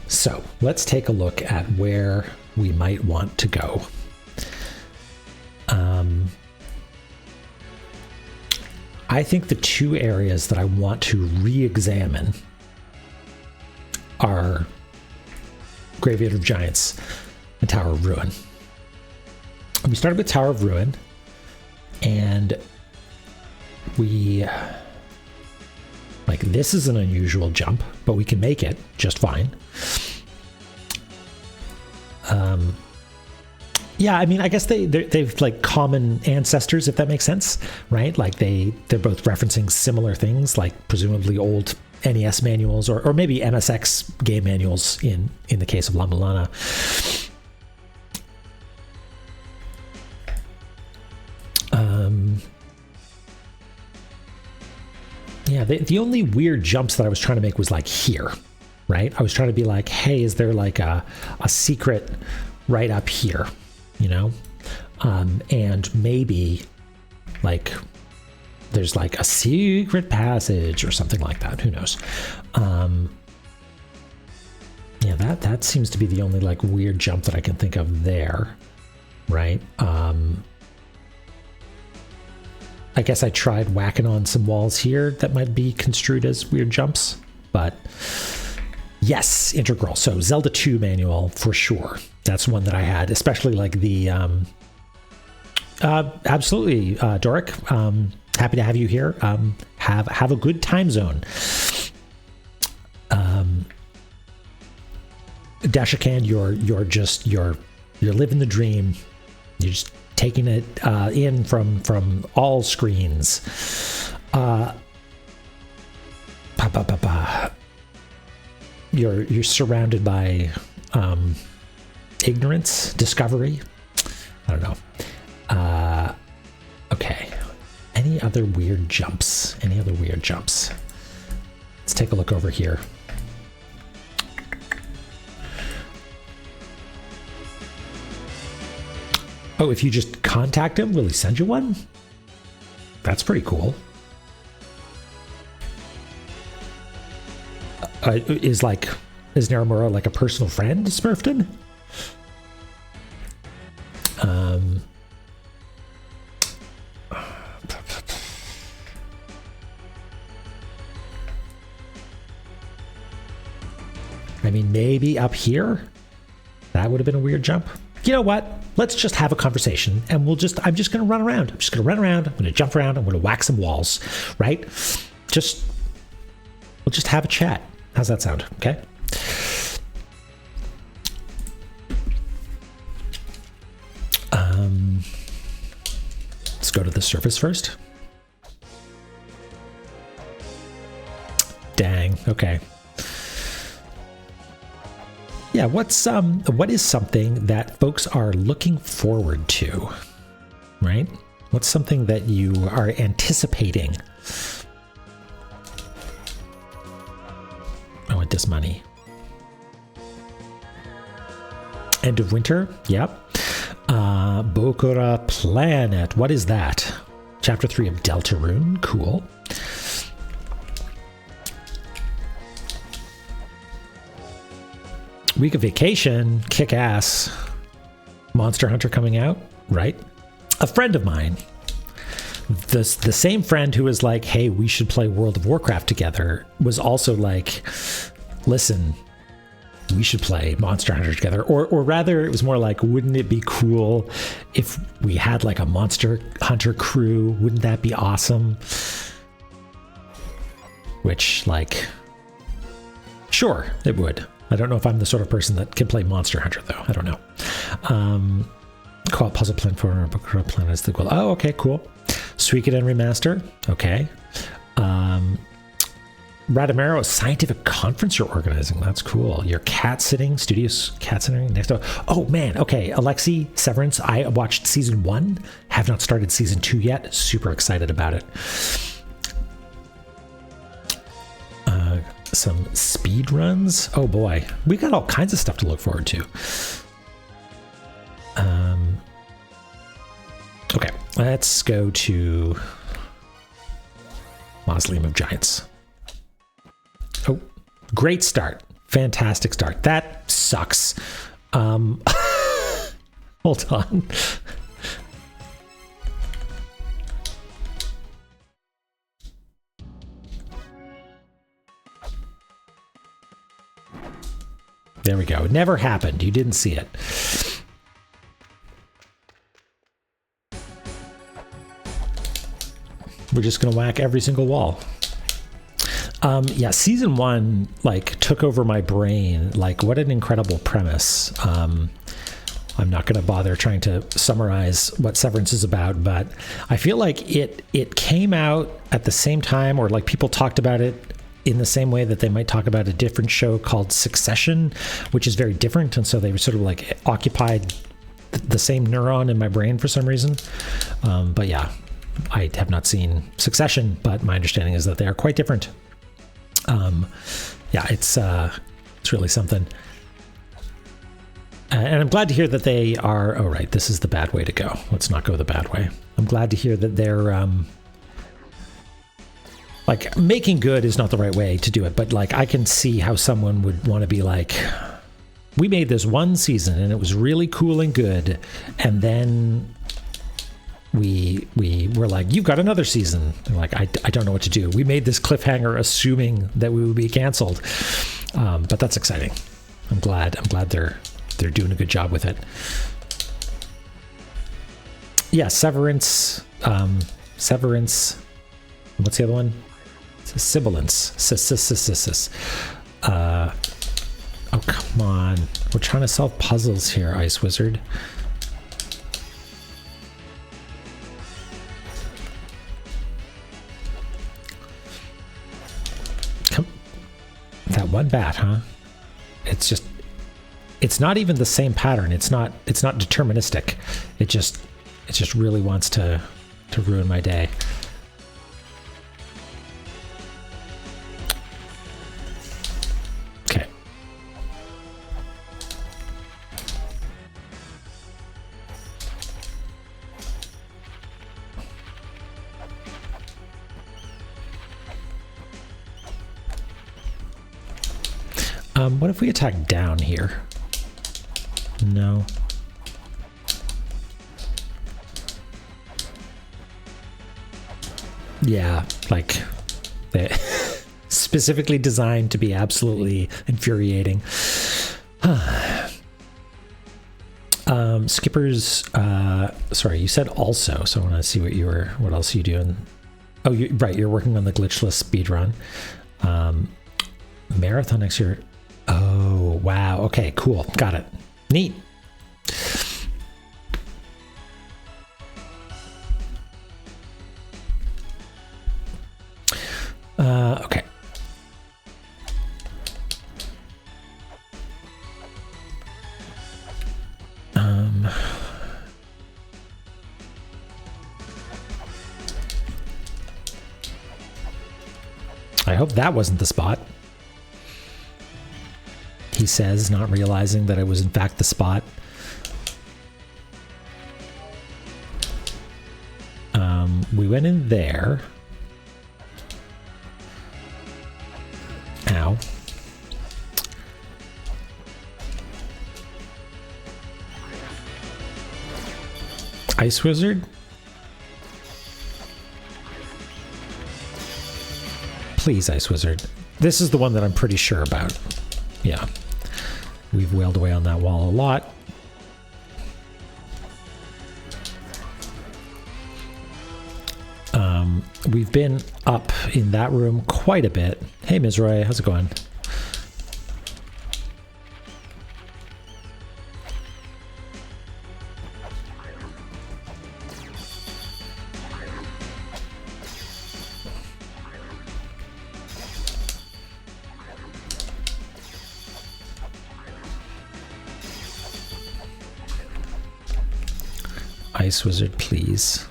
So let's take a look at where we might want to go. I think the two areas that I want to re-examine are Graveyard of Giants and Tower of Ruin. We started with Tower of Ruin, and we, like, this is an unusual jump, but we can make it just fine. Yeah, I mean, I guess they've like common ancestors, if that makes sense, right? Like they're both referencing similar things, like presumably old NES manuals or maybe MSX game manuals in the case of La Mulana. Yeah, the only weird jumps that I was trying to make was like here, right? I was trying to be like, hey, is there like a secret right up here? You know, and maybe like there's like a secret passage or something like that. Who knows? Yeah, that seems to be the only like weird jump that I can think of there, right? I guess I tried whacking on some walls here that might be construed as weird jumps, but yes, integral. So Zelda 2 manual for sure. That's one that I had, especially like the absolutely, Doric. Happy to have you here. Have a good time zone. Dashakan, you're living the dream. You're just taking it in from all screens. You're surrounded by ignorance, discovery. I don't know. Okay. Any other weird jumps? Let's take a look over here. Oh, if you just contact him, will he send you one? That's pretty cool. Is Naramura like a personal friend, Smurfton? I mean, maybe up here? That would have been a weird jump. You know what? Let's just have a conversation, and I'm just going to run around. I'm going to jump around. I'm going to whack some walls, right? We'll just have a chat. How's that sound? Okay. Let's go to the surface first. Dang. Okay. Yeah, what is something that folks are looking forward to, right? What's something that you are anticipating? Oh, it does money. End of winter, yep. Bokura Planet, what is that? Chapter 3 of Deltarune, cool. Week of vacation, kick ass. Monster Hunter coming out, right? A friend of mine, the same friend who was like, hey, we should play World of Warcraft together, was also like, listen, we should play Monster Hunter together. Or rather, it was more like, wouldn't it be cool if we had like a Monster Hunter crew? Wouldn't that be awesome? Which, like, sure, it would. I don't know if I'm the sort of person that can play Monster Hunter, though. I don't know. Co-op puzzle platformer, Bokura Planet is the goal. Oh, okay, cool. Suikoden Remaster. Okay. Radamero, a scientific conference you're organizing. That's cool. Your cat sitting, studios cat sitting next door. Oh, man. Okay. Alexi, Severance. I watched season 1. Have not started season 2 yet. Super excited about it. Some speed runs. Oh boy, we got all kinds of stuff to look forward to. Okay, let's go to Mausoleum of Giants. Oh, great start. Fantastic start. That sucks. Hold on. There we go. It never happened. You didn't see it. We're just going to whack every single wall. Yeah, season 1, like, took over my brain. Like, what an incredible premise. I'm not going to bother trying to summarize what Severance is about, but I feel like it came out at the same time, or like people talked about it in the same way that they might talk about a different show called Succession, which is very different. And so they were sort of like occupied the same neuron in my brain for some reason. But yeah, I have not seen Succession, but my understanding is that they are quite different. Yeah, it's really something. And I'm glad to hear that they are, oh, right, this is the bad way to go. Let's not go the bad way. I'm glad to hear that they're, like, making good is not the right way to do it, but like I can see how someone would want to be like, we made this one season and it was really cool and good, and then we were like, you've got another season. And like, I don't know what to do. We made this cliffhanger assuming that we would be canceled, but that's exciting. I'm glad they're doing a good job with it. Yeah, Severance. What's the other one? Sibilance. Oh, come on. We're trying to solve puzzles here, Ice Wizard. Come. That one bat, huh? It's not even the same pattern. It's not deterministic. It just really wants to ruin my day. Okay. What if we attack down here? No. Yeah, like they specifically designed to be absolutely infuriating. Skippers, sorry, you said also, so I want to see what else you doing. Oh, right, you're working on the glitchless speedrun. Marathon next year. Oh, wow. Okay, cool. Got it. Neat. Okay. hope that wasn't the spot. He says, not realizing that it was in fact the spot. We went in there. Ow. Ice Wizard? Please, Ice Wizard. This is the one that I'm pretty sure about. Yeah. We've wailed away on that wall a lot. We've been up in that room quite a bit. Hey, Mizroy, how's it going? Ice Wizard, please.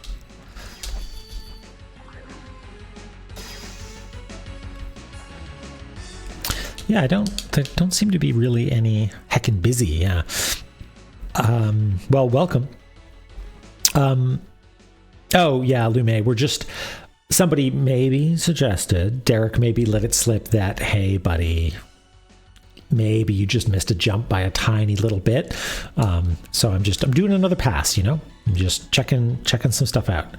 Yeah, there don't seem to be really any heckin' busy, yeah. Well, welcome. Oh, yeah, Lume, we're just... Somebody maybe suggested, Derek maybe let it slip that, hey, buddy, maybe you just missed a jump by a tiny little bit. So I'm doing another pass, you know? I'm just checking some stuff out.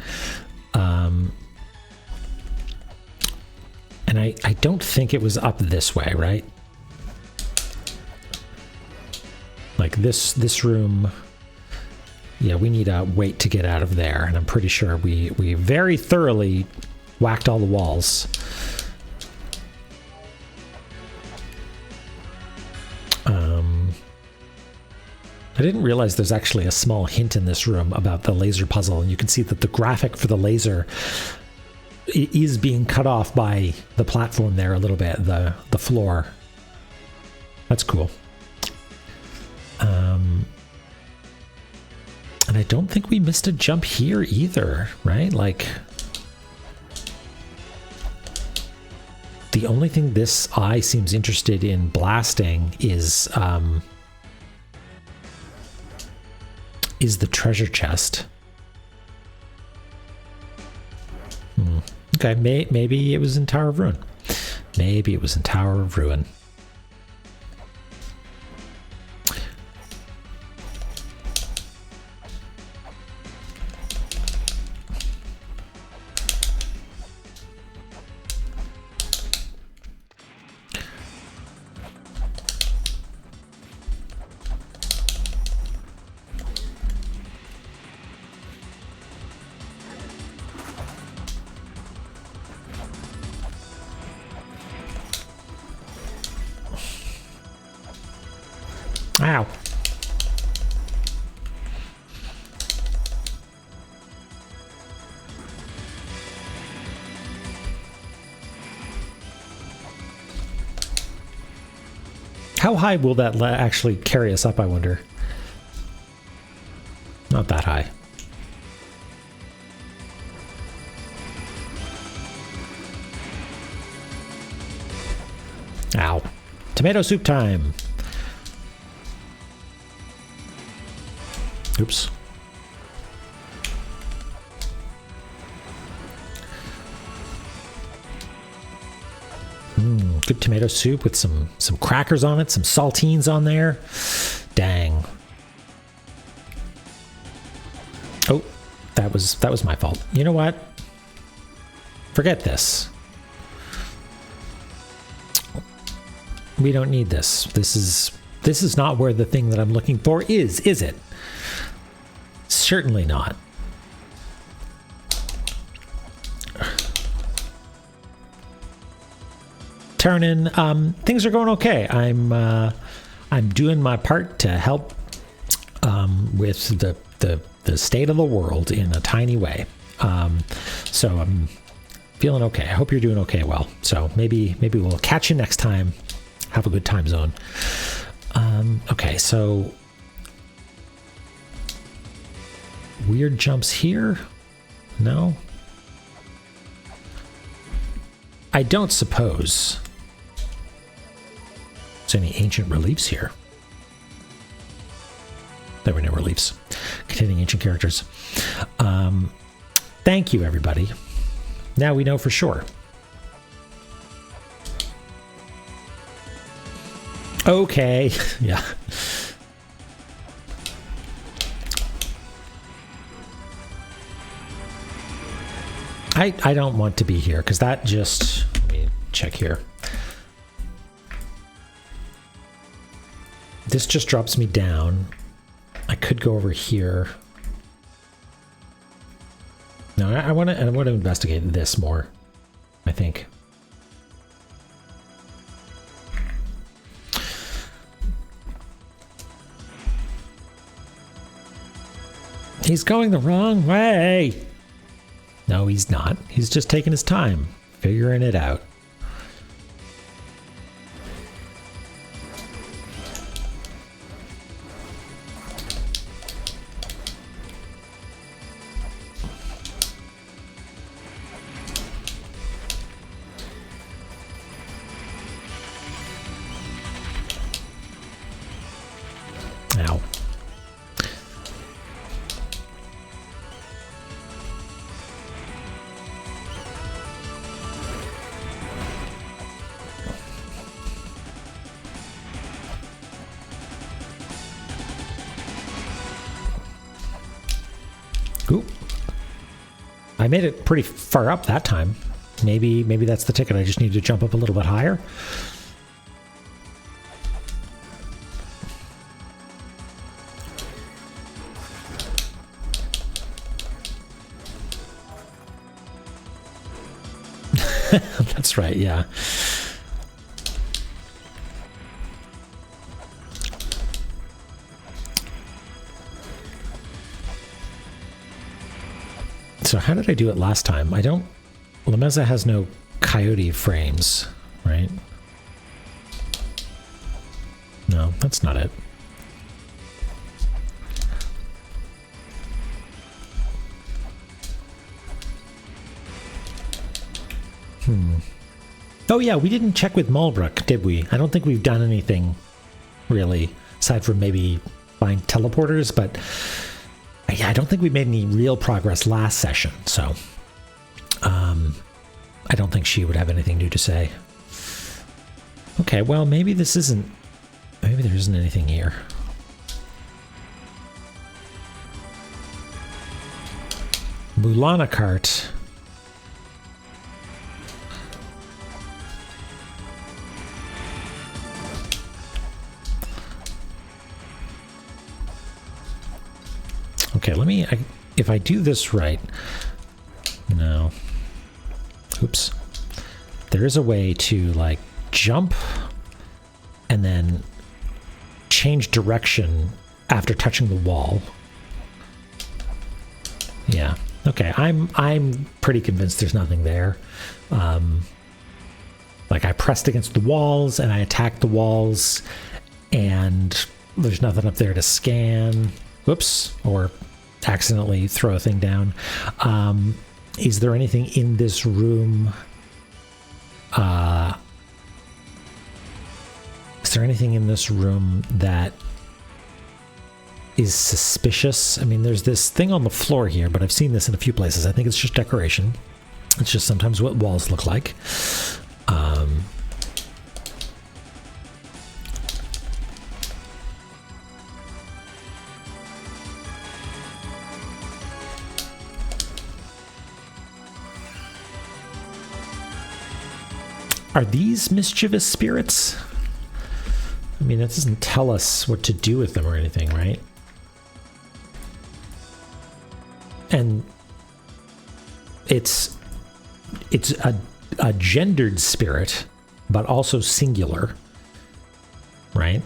And I don't think it was up this way, right? Like this room, yeah, we need a wait to get out of there, and I'm pretty sure we very thoroughly whacked all the walls. I didn't realize there's actually a small hint in this room about the laser puzzle, and you can see that the graphic for the laser is being cut off by the platform there a little bit, the floor. That's cool. And I don't think we missed a jump here either, right? Like, the only thing this eye seems interested in blasting is the treasure chest. Okay, maybe it was in Tower of Ruin. Maybe it was in Tower of Ruin. Ow. How high will that actually carry us up, I wonder? Not that high. Ow. Tomato soup time. Oops. Good tomato soup with some crackers on it, some saltines on there. Dang. Oh, that was my fault. You know what? Forget this. We don't need this. This is not where the thing that I'm looking for is it? Certainly not. Turnin, things are going okay. I'm doing my part to help with the state of the world in a tiny way. So I'm feeling okay. I hope you're doing okay. Well, so maybe we'll catch you next time. Have a good time zone. Okay, so weird jumps here? No? I don't suppose there's any ancient reliefs here. There were no reliefs containing ancient characters. Thank you, everybody. Now we know for sure. Okay. Yeah. I don't want to be here because that just... Let me check here. This just drops me down. I could go over here. No, I want to investigate this more, I think. He's going the wrong way. No, he's not. He's just taking his time, figuring it out. Ow. Ooh. I made it pretty far up that time. Maybe that's the ticket. I just need to jump up a little bit higher. That's right, yeah. So how did I do it last time? I don't... La Mesa has no coyote frames, right? No, that's not it. Oh yeah, we didn't check with Mulbrook, did we? I don't think we've done anything, really, aside from maybe find teleporters, but yeah, I don't think we made any real progress last session, so I don't think she would have anything new to say. Okay, well, maybe there isn't anything here. Mulana cart. Okay, let me, if I do this right, no, oops, there is a way to like jump and then change direction after touching the wall. Yeah, okay, I'm pretty convinced there's nothing there. Like I pressed against the walls and I attacked the walls and there's nothing up there to scan. Whoops, or accidentally throw a thing down. Is there anything in this room? Is there anything in this room that is suspicious? I mean, there's this thing on the floor here, but I've seen this in a few places. I think it's just decoration. It's just sometimes what walls look like. Are these mischievous spirits? I mean, that doesn't tell us what to do with them or anything, right? And it's a gendered spirit, but also singular, right?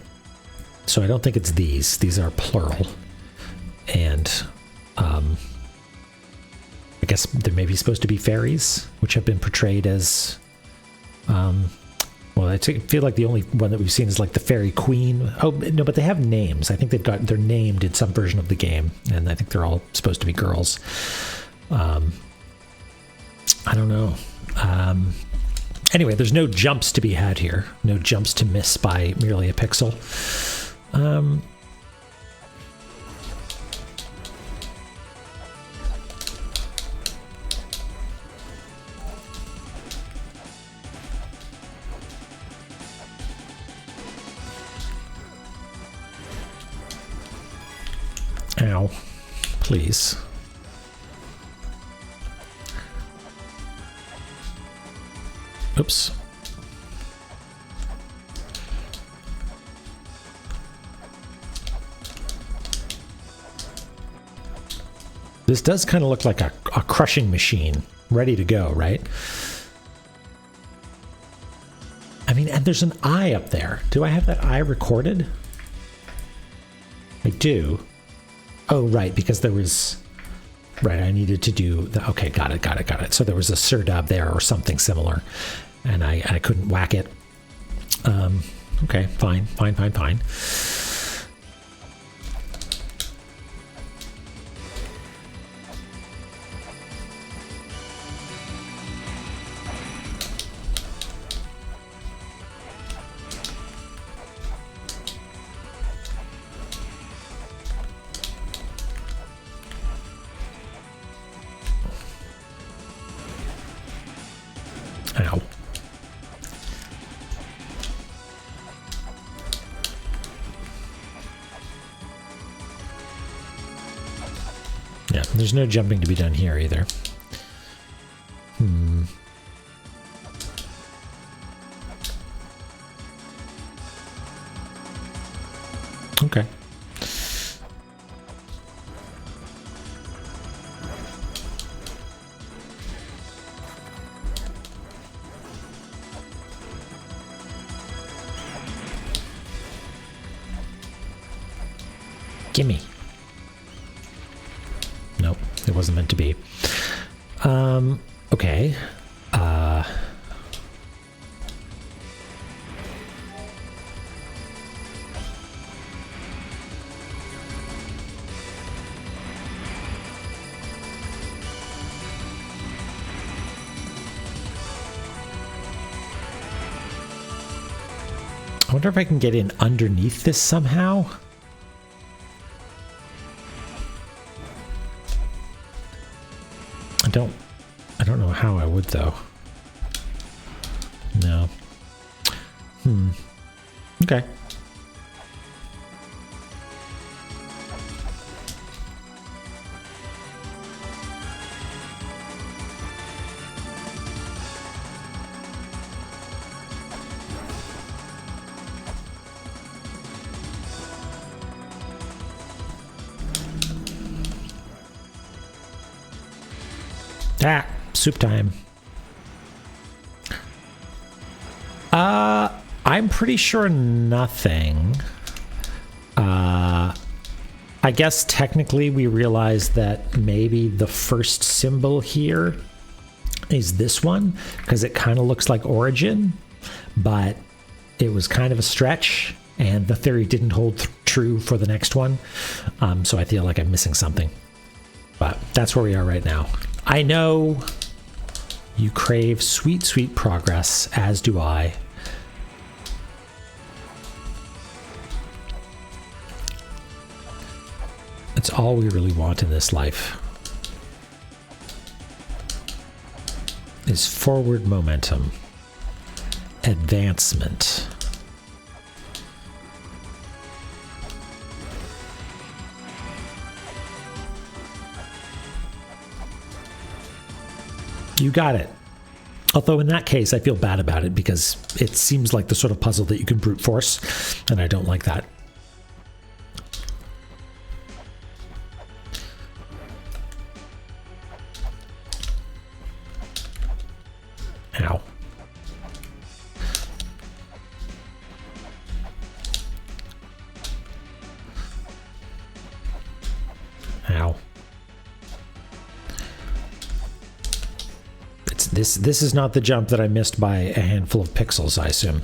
So I don't think it's these. These are plural. And I guess they're maybe supposed to be fairies, which have been portrayed as... well, I feel like the only one that we've seen is like the Fairy Queen. Oh, no, but they have names. I think they're named in some version of the game, and I think they're all supposed to be girls. I don't know. Anyway, there's no jumps to be had here. No jumps to miss by merely a pixel. Ow. Please. Oops. This does kind of look like a crushing machine, ready to go, right? I mean, and there's an eye up there. Do I have that eye recorded? I do. Oh, right, because there was... Right, I needed to do the... Okay, got it. So there was a surdub there or something similar, and I couldn't whack it. Okay, fine. Ow. Yeah, there's no jumping to be done here either. Okay. Gimme. Nope, it wasn't meant to be. Okay. I wonder if I can get in underneath this somehow. I don't know how I would though. No. Okay. Ah, soup time. I'm pretty sure nothing. I guess technically we realized that maybe the first symbol here is this one, because it kind of looks like Origin, but it was kind of a stretch, and the theory didn't hold true for the next one. So I feel like I'm missing something. But that's where we are right now. I know you crave sweet, sweet progress, as do I. It's all we really want in this life. Is forward momentum, advancement. You got it. Although in that case, I feel bad about it because it seems like the sort of puzzle that you can brute force, and I don't like that. Ow. Ow. This is not the jump that I missed by a handful of pixels, I assume.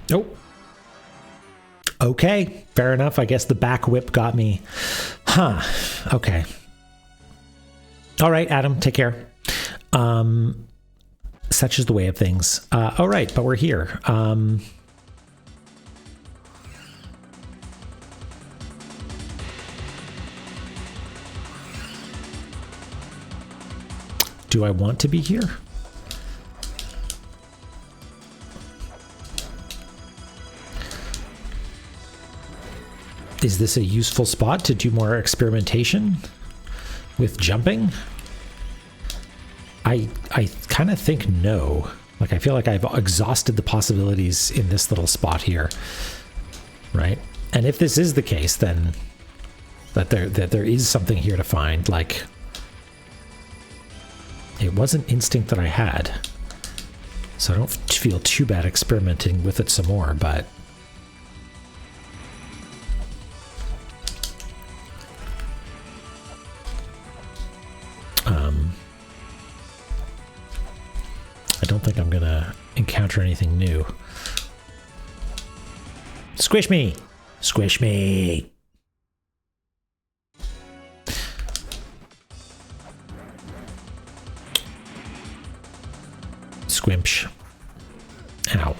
Nope. Okay, fair enough. I guess the back whip got me. Huh. Okay. All right, Adam, take care. Such is the way of things. All right, but we're here. Do I want to be here? Is this a useful spot to do more experimentation with jumping? I kind of think no. Like, I feel like I've exhausted the possibilities in this little spot here, right? And if this is the case, then that there is something here to find. Like, it was an instinct that I had, so I don't feel too bad experimenting with it some more, but I don't think I'm gonna encounter anything new. Squish me! Squish me! Squimpsh. Ow.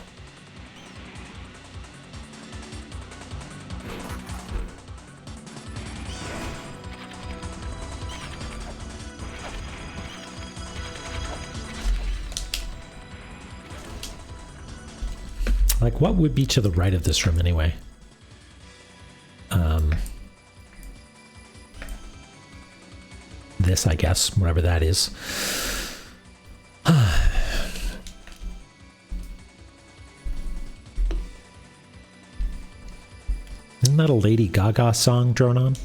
Like, what would be to the right of this room anyway? This, I guess, whatever that is. Isn't that a Lady Gaga song drone on?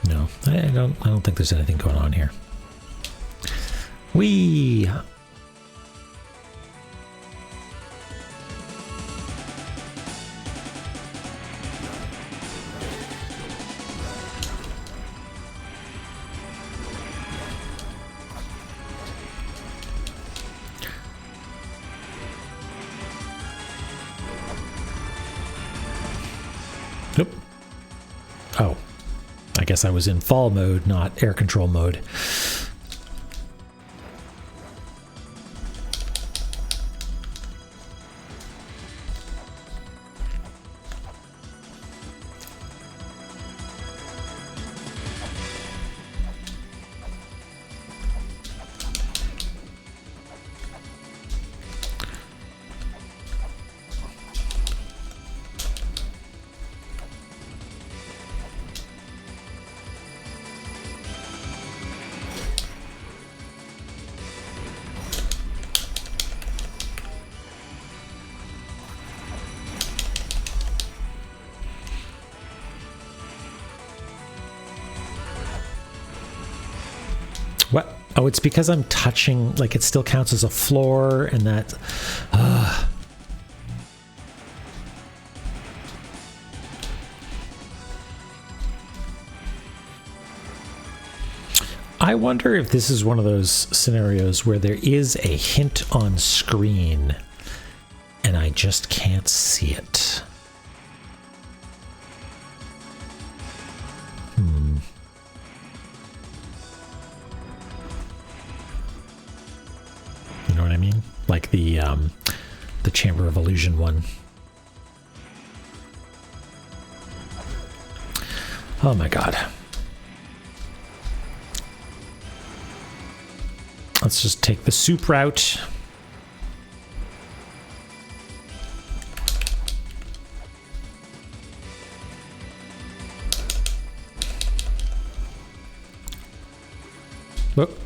No, I don't think there's anything going on here. Whee! Nope. Oh. I guess I was in fall mode, not air control mode. What? Oh, it's because I'm touching, like, it still counts as a floor, and that... I wonder if this is one of those scenarios where there is a hint on screen, and I just can't see it. You know what I mean? Like the Chamber of Illusion one. Oh my god. Let's just take the soup route. Whoop.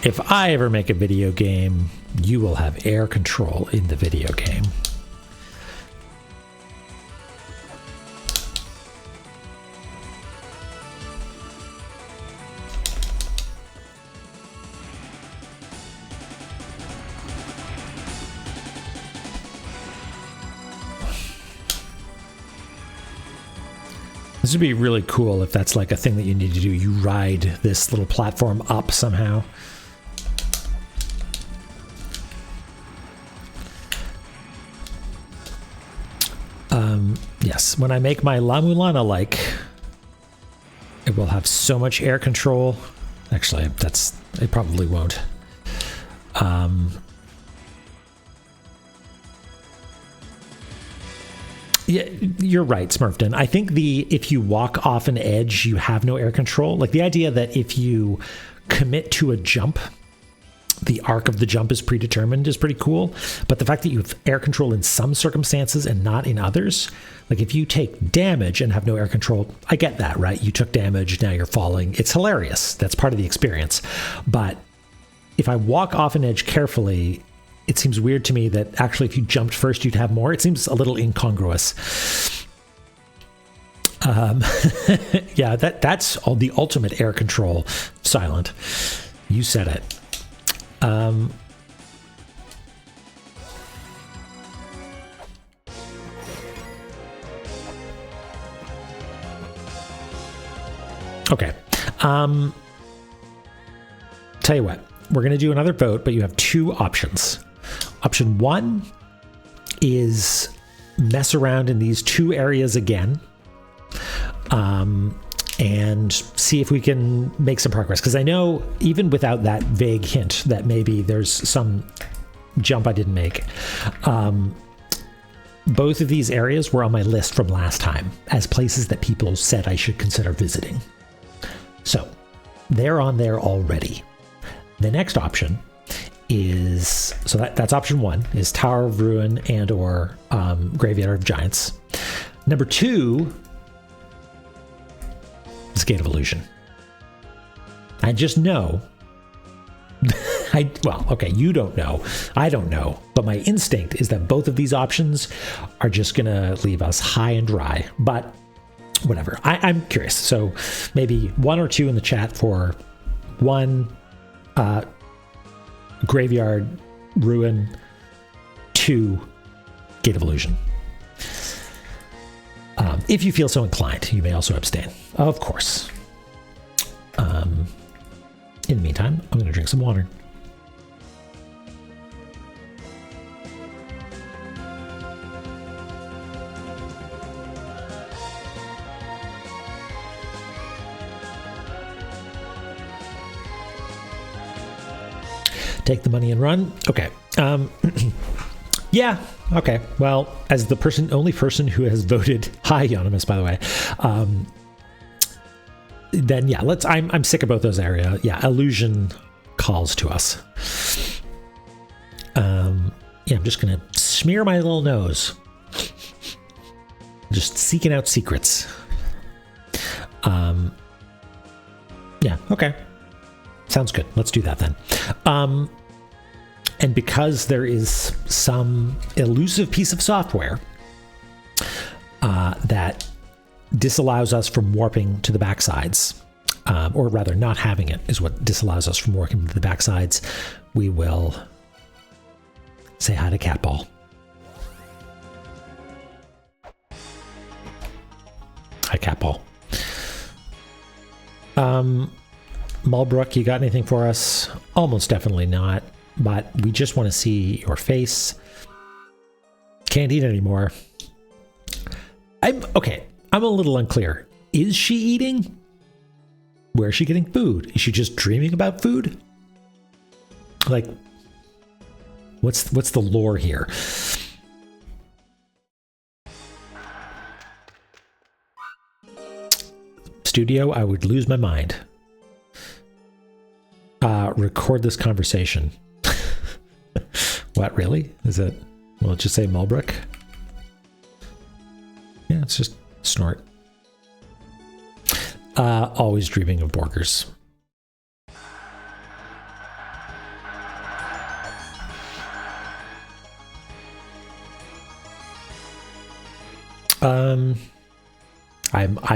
If I ever make a video game, you will have air control in the video game. This would be really cool if that's like a thing that you need to do. You ride this little platform up somehow. Yes, when I make my La Mulana like, it will have so much air control. Actually, it probably won't. Yeah, you're right, Smurfton. I think if you walk off an edge, you have no air control. Like the idea that if you commit to a jump, the arc of the jump is predetermined is pretty cool. But the fact that you have air control in some circumstances and not in others, like if you take damage and have no air control, I get that, right? You took damage, now you're falling. It's hilarious. That's part of the experience. But if I walk off an edge carefully, it seems weird to me that actually if you jumped first, you'd have more. It seems a little incongruous. Yeah, that's all the ultimate air control. Silent. You said it. Okay. Tell you what, we're going to do another vote, but you have two options. Option one is mess around in these two areas again. And see if we can make some progress. Because I know, even without that vague hint that maybe there's some jump I didn't make, both of these areas were on my list from last time as places that people said I should consider visiting. So they're on there already. The next option is, so that's option one, is Tower of Ruin and or Graveyard of Giants. Number two, Gate of Illusion. I just know. Well, okay, you don't know. I don't know. But my instinct is that both of these options are just going to leave us high and dry. But whatever. I'm curious. So maybe one or two in the chat for one, Graveyard Ruin, two, Gate of Illusion. If you feel so inclined, you may also abstain, of course. In the meantime, I'm going to drink some water. Take the money and run. Okay. Yeah. Okay. Well, as the only person who has voted, hi, Anonymous, by the way. Then yeah, I'm sick of both those areas. Yeah, Illusion calls to us. Yeah, I'm just gonna smear my little nose. Just seeking out secrets. Yeah, okay. Sounds good. Let's do that then. And because there is some elusive piece of software that disallows us from warping to the backsides, or rather not having it is what disallows us from warping to the backsides, we will say hi to Catball. Hi, Catball. Mulbrook, you got anything for us? Almost definitely not, but we just want to see your face. Can't eat anymore. I'm a little unclear. Is she eating? Where is she getting food? Is she just dreaming about food? Like, what's the lore here? Studio, I would lose my mind. Record this conversation. What, really? Is it? Will it just say Mulbrook? Yeah, it's just snort. Always dreaming of burgers. I'm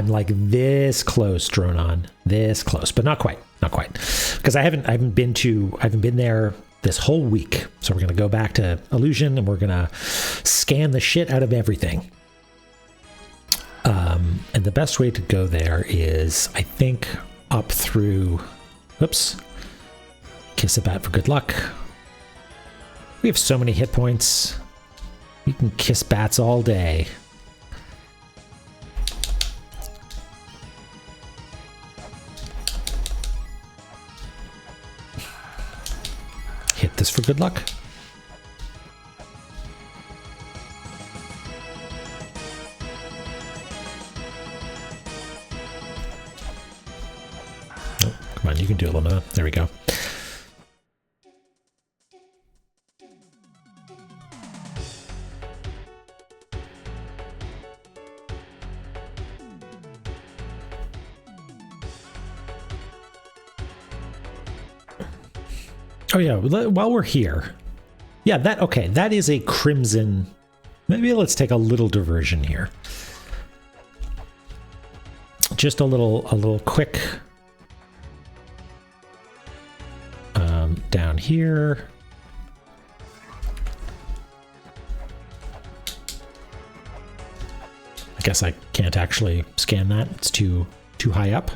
like this close, Dronon. This close, but not quite. Not quite. Because I haven't been there this whole week. So we're gonna go back to Illusion and we're gonna scan the shit out of everything. And the best way to go there is, I think, up through... Oops. Kiss a bat for good luck. We have so many hit points. We can kiss bats all day. Hit this for good luck. Oh, come on, you can do it, Luna. There we go. Oh yeah, while we're here. Yeah, that is a crimson. Maybe let's take a little diversion here. Just a little quick down here. I guess I can't actually scan that. It's too high up.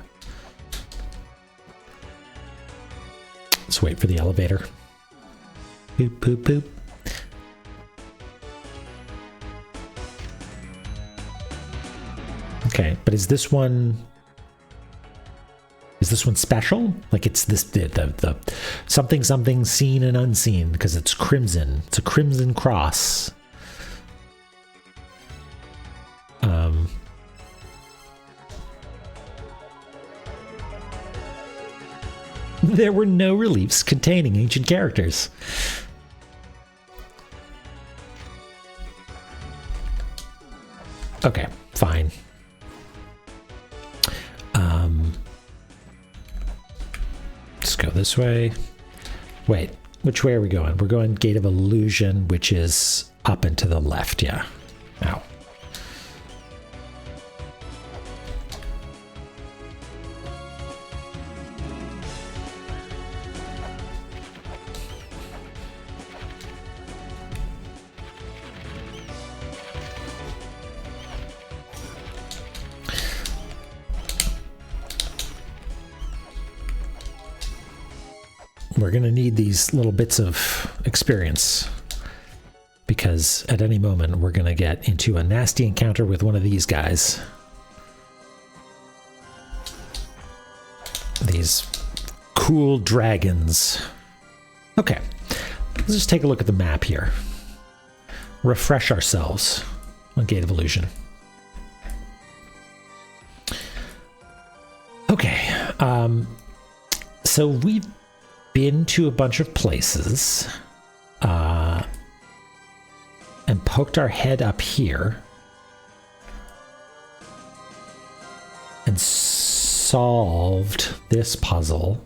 Let's wait for the elevator. Boop, boop, boop. Okay, but is this one special? Like it's this the something seen and unseen because it's crimson. It's a crimson cross. There were no reliefs containing ancient characters. Okay, fine. Let's go this way. Wait, which way are we going? We're going Gate of Illusion, which is up and to the left, yeah. Ow. We're going to need these little bits of experience because at any moment we're going to get into a nasty encounter with one of these guys. These cool dragons. Okay, let's just take a look at the map here. Refresh ourselves on Gate of Illusion. Okay, so we've been to a bunch of places and poked our head up here and solved this puzzle.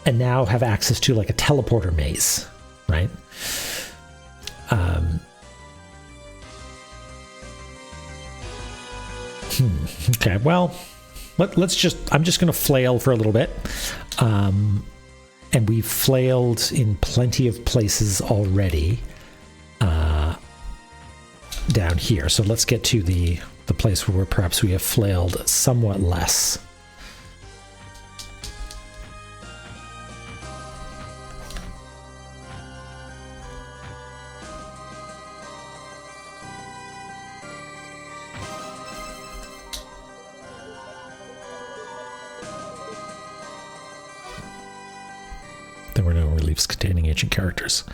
And now have access to like a teleporter maze, right? Okay, well, I'm just going to flail for a little bit. And we've flailed in plenty of places already down here. So let's get to the place where perhaps we have flailed somewhat less. There were no reliefs containing ancient characters.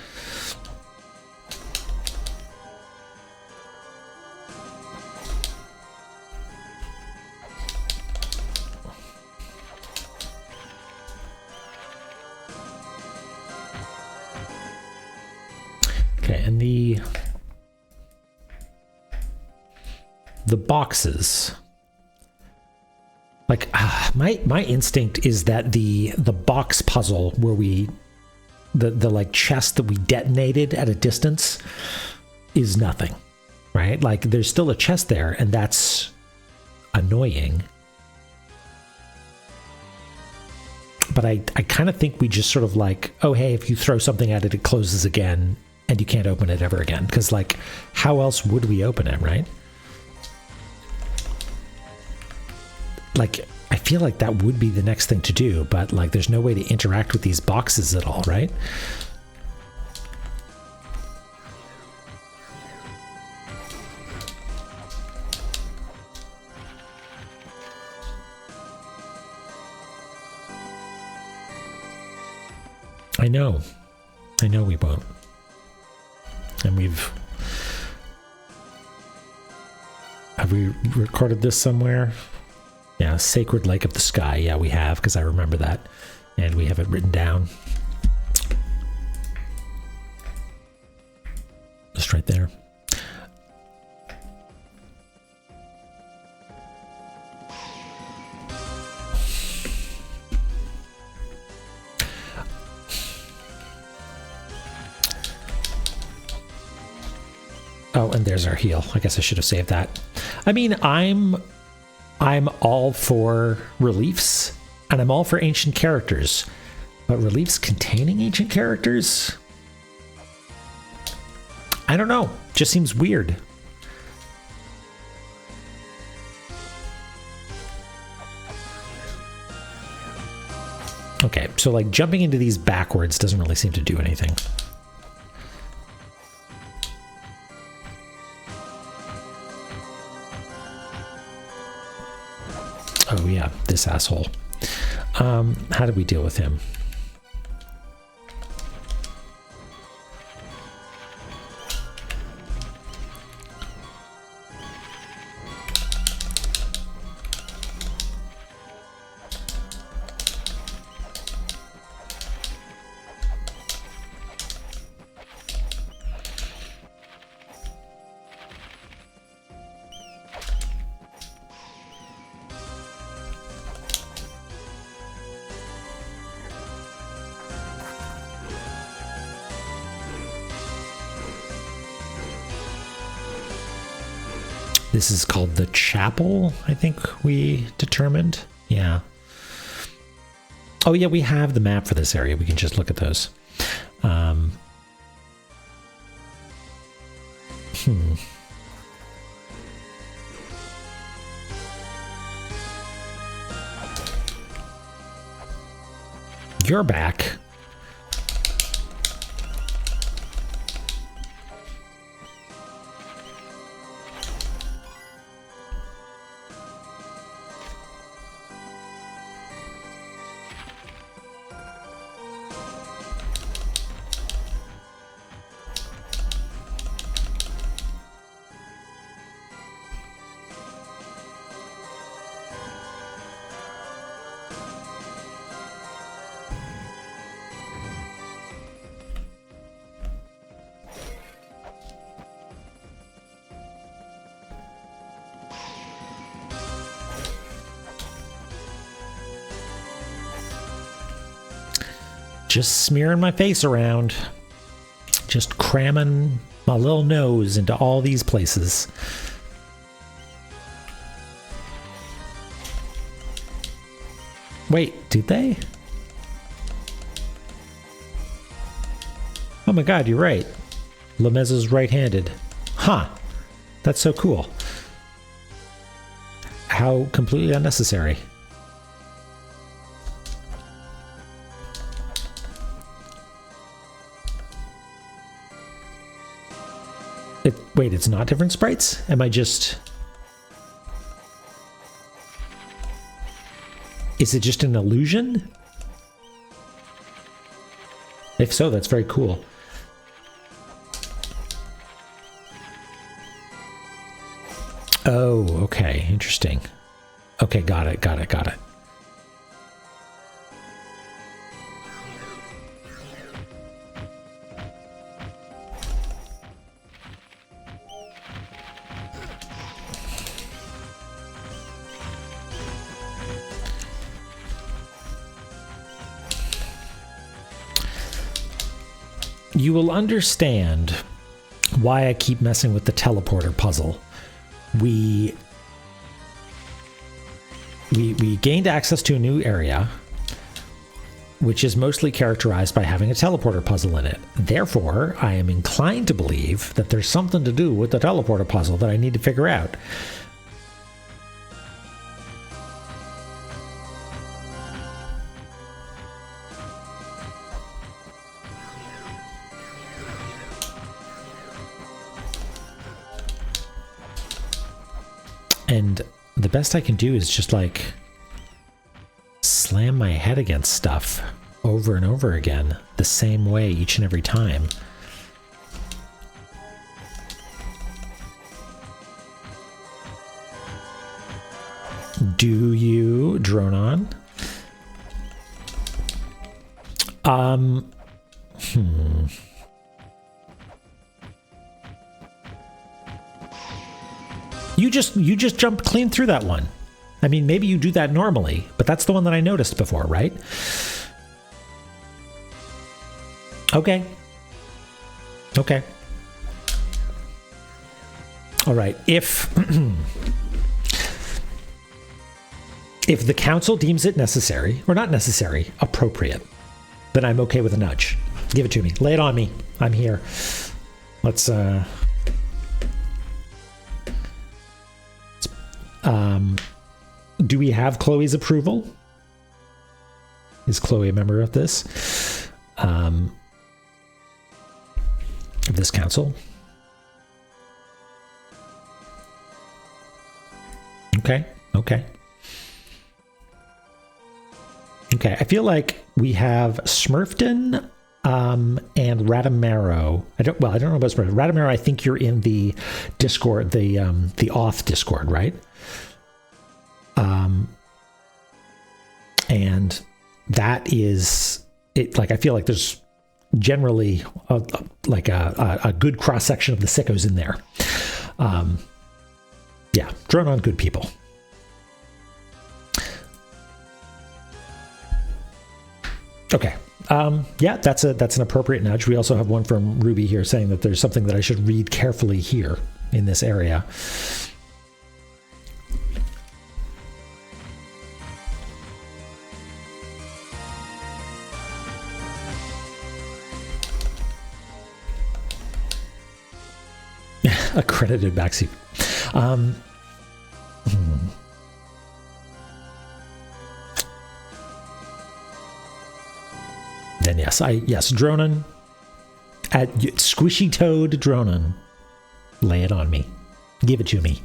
Okay, and the boxes. Like my instinct is that the box puzzle where the like chest that we detonated at a distance is nothing, right? Like there's still a chest there, and that's annoying. But I kind of think we just sort of like, oh, hey, if you throw something at it, it closes again and you can't open it ever again. Because like, how else would we open it, right? Like, I feel like that would be the next thing to do, but like, there's no way to interact with these boxes at all, right? I know we won't. And have we recorded this somewhere? Yeah, Sacred Lake of the Sky. Yeah, we have, because I remember that. And we have it written down. Just right there. Oh, and there's our heal. I guess I should have saved that. I mean, I'm all for reliefs, and I'm all for ancient characters. But reliefs containing ancient characters? I don't know. Just seems weird. Okay, so like jumping into these backwards doesn't really seem to do anything. Oh yeah, this asshole. How do we deal with him? This is called the chapel, I think we determined. Yeah. Oh yeah, we have the map for this area. We can just look at those. You're back. Just smearing my face around. Just cramming my little nose into all these places. Wait, did they? Oh my god, you're right. Lemez's right-handed. Huh. That's so cool. How completely unnecessary. Wait, it's not different sprites? Am I just... Is it just an illusion? If so, that's very cool. Oh, okay. Interesting. Okay, got it. You will understand why I keep messing with the teleporter puzzle. We gained access to a new area, which is mostly characterized by having a teleporter puzzle in it. Therefore, I am inclined to believe that there's something to do with the teleporter puzzle that I need to figure out. And the best I can do is just like slam my head against stuff over and over again, the same way each and every time. Do you, Dronon? You just jumped clean through that one. I mean, maybe you do that normally, but that's the one that I noticed before, right? Okay. Okay. All right. If if the council deems it necessary, or not necessary, appropriate, then I'm okay with a nudge. Give it to me. Lay it on me. I'm here. Let's do we have Chloe's approval? Is Chloe a member of this? Of this council? Okay, okay. Okay, I feel like we have Smurfton and Radamaro. I don't know about Smurfton. Radamaro, I think you're in the Discord, the auth Discord, right? And that is it. Like, I feel like there's generally a good cross section of the sickos in there. Yeah, drawn on good people. Okay. Yeah, that's an appropriate nudge. We also have one from Ruby here saying that there's something that I should read carefully here in this area. Accredited backseat. Then yes, Dronon. At Squishy Toad Dronon. Lay it on me. Give it to me.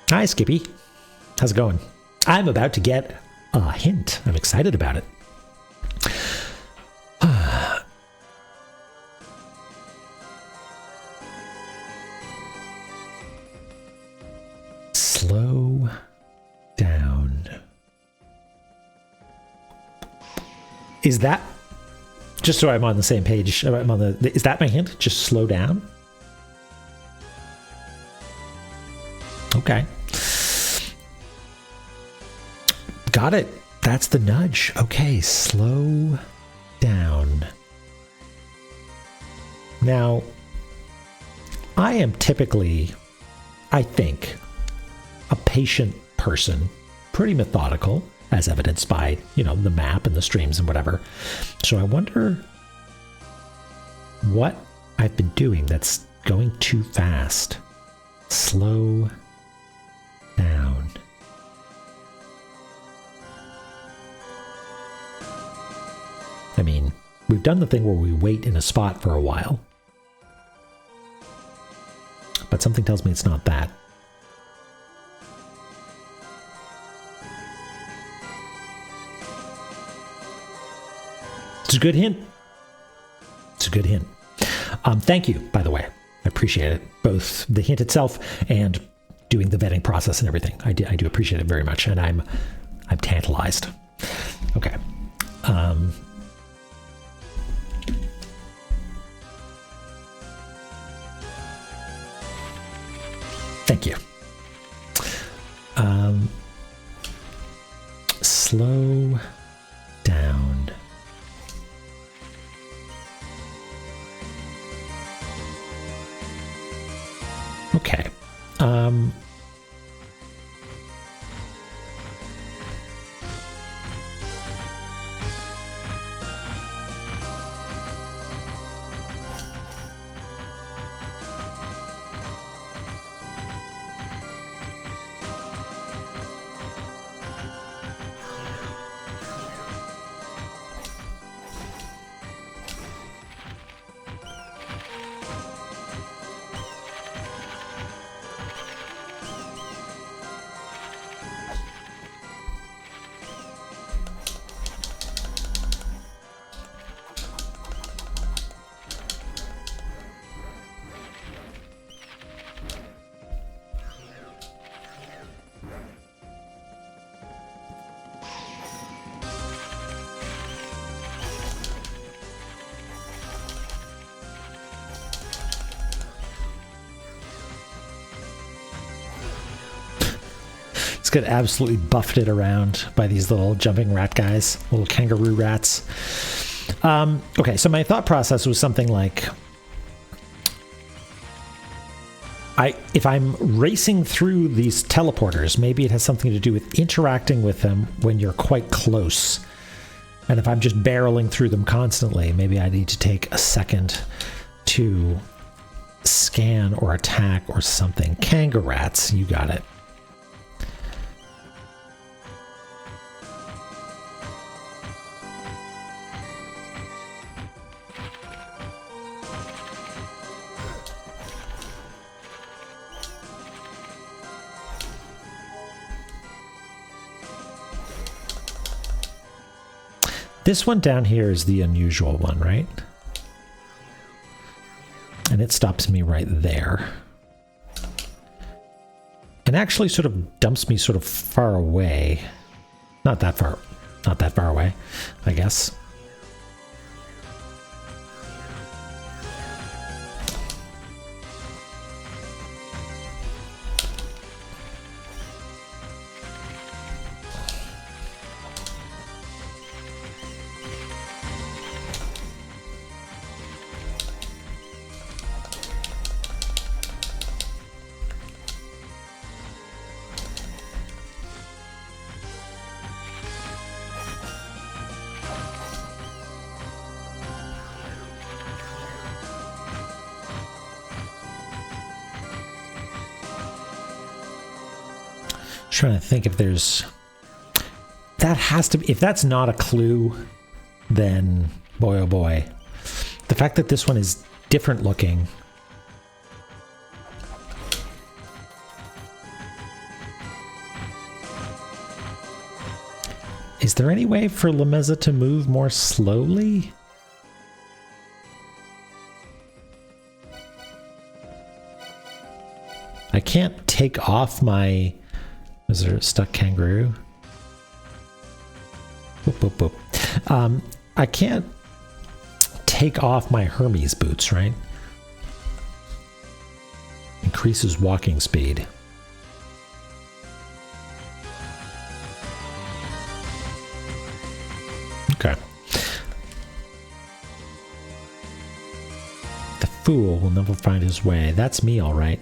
Hi, Skippy. How's it going? I'm about to get a hint. I'm excited about it. Slow down. Is that, just so I'm on the same page, is that my hint? Just slow down? Okay. Got it. That's the nudge. Okay, slow down. Now, I am typically, I think, a patient person, pretty methodical, as evidenced by, the map and the streams and whatever. So I wonder what I've been doing that's going too fast. Slow down. I mean, we've done the thing where we wait in a spot for a while. But something tells me it's not that. It's a good hint. It's a good hint. Thank you, by the way. I appreciate it. Both the hint itself and doing the vetting process and everything. I do appreciate it very much, and I'm tantalized. Okay. Thank you. Slow down. Okay. Just get absolutely buffeted around by these little jumping rat guys, little kangaroo rats. Okay, so my thought process was something like, if I'm racing through these teleporters, maybe it has something to do with interacting with them when you're quite close. And if I'm just barreling through them constantly, maybe I need to take a second to scan or attack or something. Kangaroo rats, you got it. This one down here is the unusual one, right? And it stops me right there. And actually sort of dumps me sort of far away. Not that far away, I guess. Trying to think if there's, that has to be, if that's not a clue, then boy oh boy. The fact that this one is different looking. Is there any way for Lameza to move more slowly? I can't take off my... Is there a stuck kangaroo? Boop, boop, boop. I can't take off my Hermes boots, right? Increases walking speed. Okay. The fool will never find his way. That's me, all right.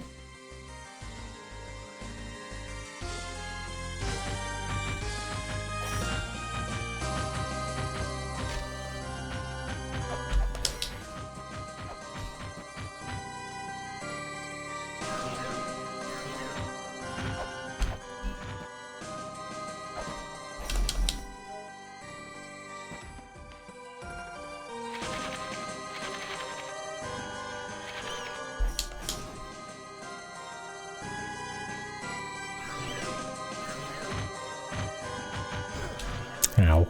Ow.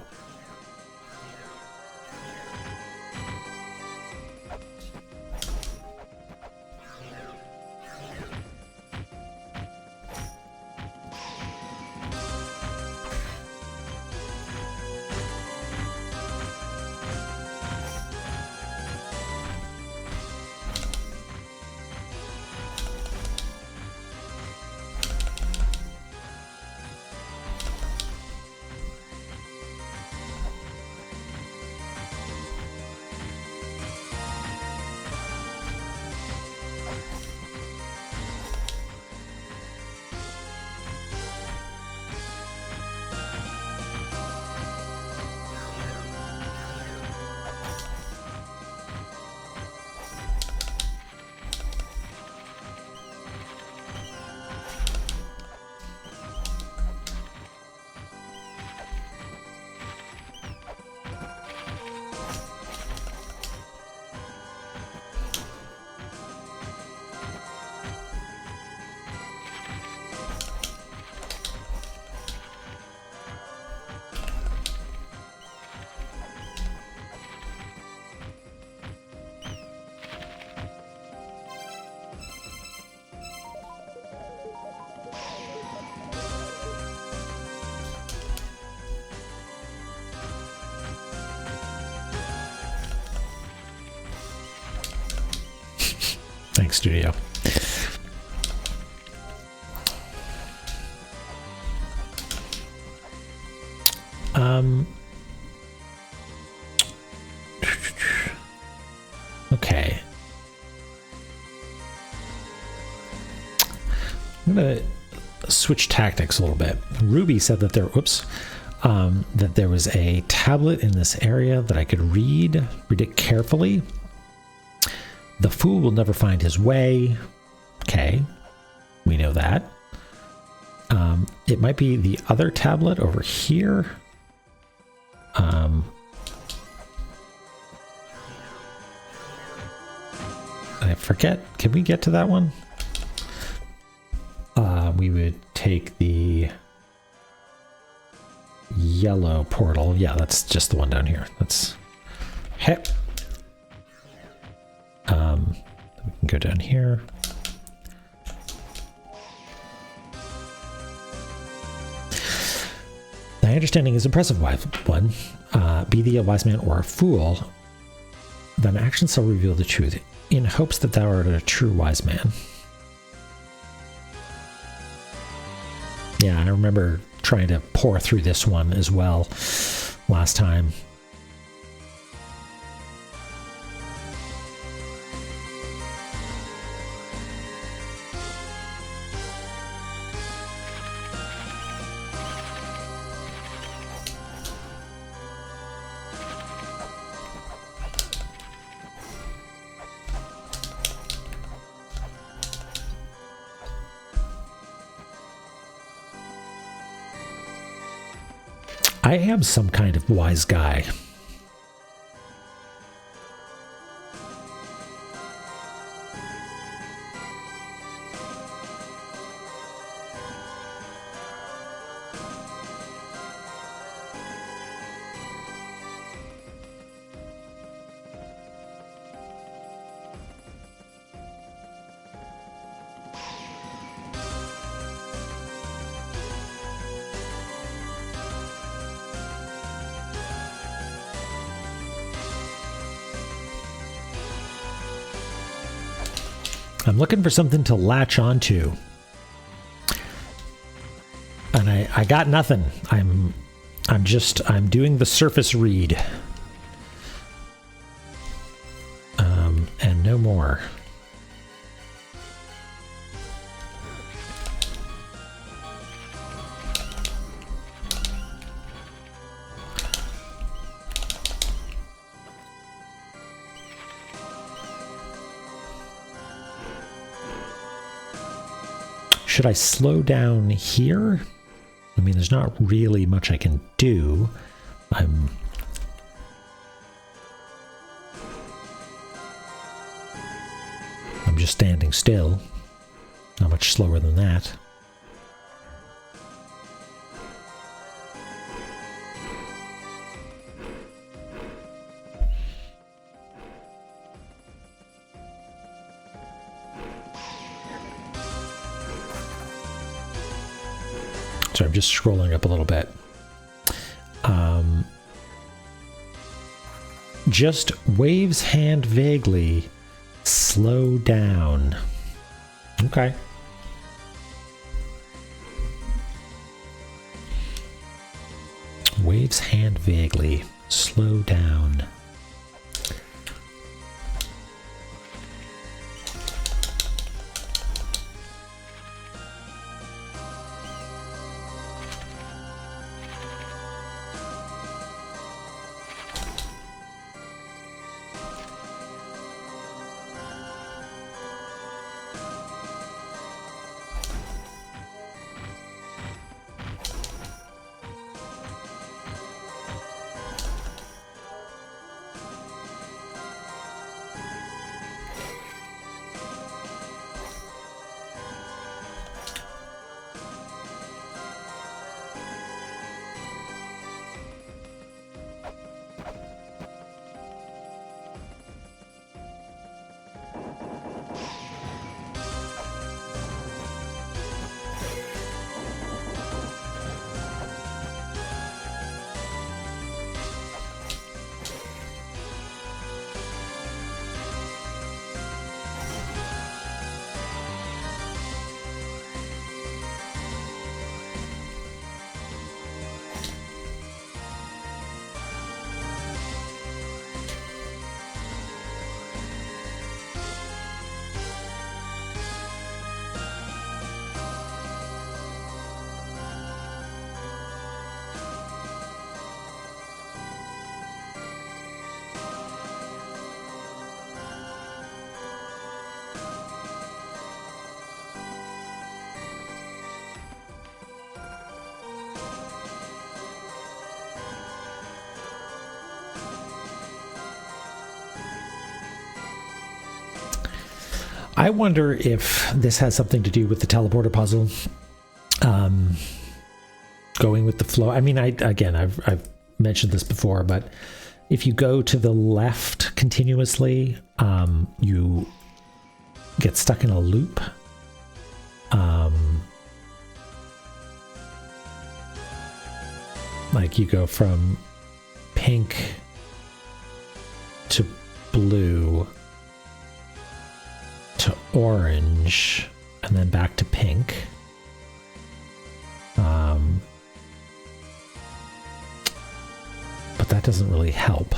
Thanks, Studio. Okay. I'm going to switch tactics a little bit. Ruby said that that there was a tablet in this area that I could read it carefully. The fool will never find his way. Okay, we know that. It might be the other tablet over here. I forget. Can we get to that one? We would take the yellow portal. Yeah, that's just the one down here. That's heck. We can go down here. My understanding is impressive, one. Be thee a wise man or a fool, thine actions shall reveal the truth, in hopes that thou art a true wise man. Yeah, I remember trying to pour through this one as well last time. I am some kind of wise guy. I'm looking for something to latch onto. And I got nothing. I'm doing the surface read. And no more. Should I slow down here? I mean, there's not really much I can do. I'm just standing still. Not much slower than that. So I'm just scrolling up a little bit. Just waves hand vaguely. Slow down. Okay. Waves hand vaguely. Slow down. I wonder if this has something to do with the teleporter puzzle. Going with the flow. I mean, I've mentioned this before, but if you go to the left continuously, you get stuck in a loop. Like you go from pink to blue to orange and then back to pink. But that doesn't really help.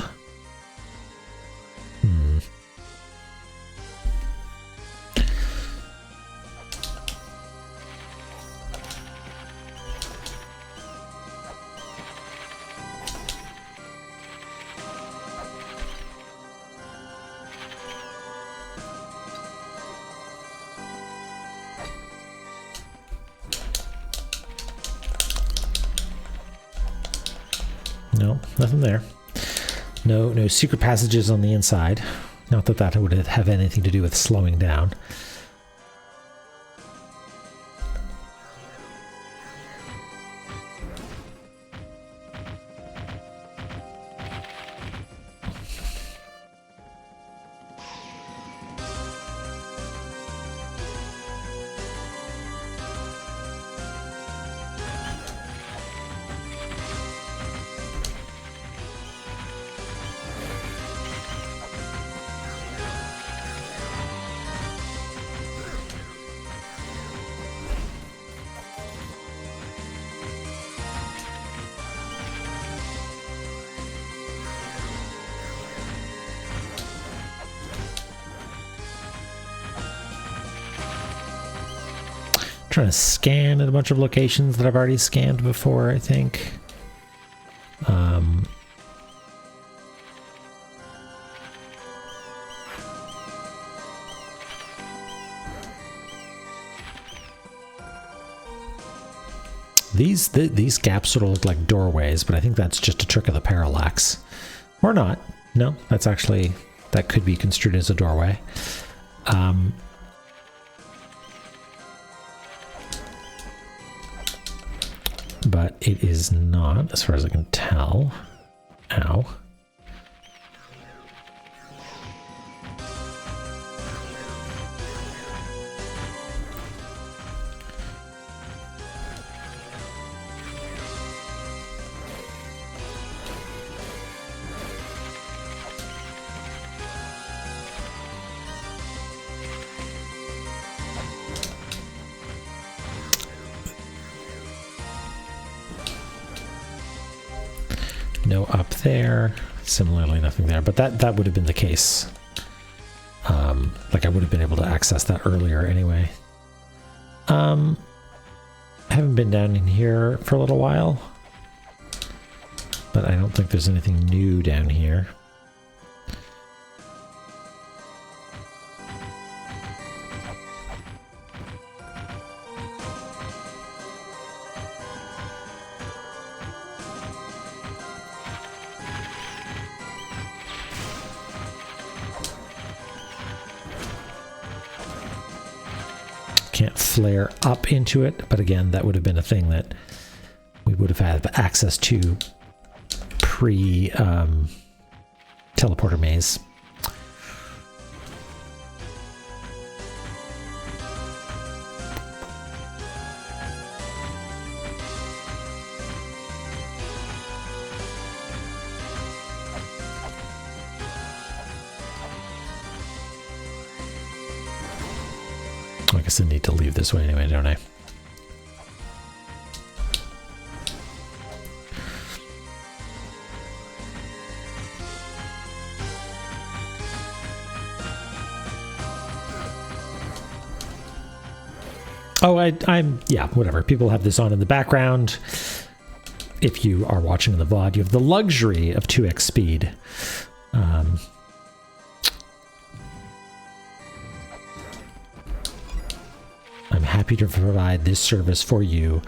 No, nothing there. No secret passages on the inside. Not that that would have anything to do with slowing down. Trying to scan at a bunch of locations that I've already scanned before, I think. These gaps sort of look like doorways, but I think that's just a trick of the parallax. Or not. No, that's actually, that could be construed as a doorway. But it is not, as far as I can tell. Ow. No up there. Similarly, nothing there. But that would have been the case. Like I would have been able to access that earlier anyway. I haven't been down in here for a little while. But I don't think there's anything new down here. Can't flare up into it, but again, that would have been a thing that we would have had access to pre teleporter maze. I guess I need to leave this way anyway, don't I? Oh, I'm yeah, whatever. People have this on in the background. If you are watching the VOD, you have the luxury of 2x speed. I'm happy to provide this service for you.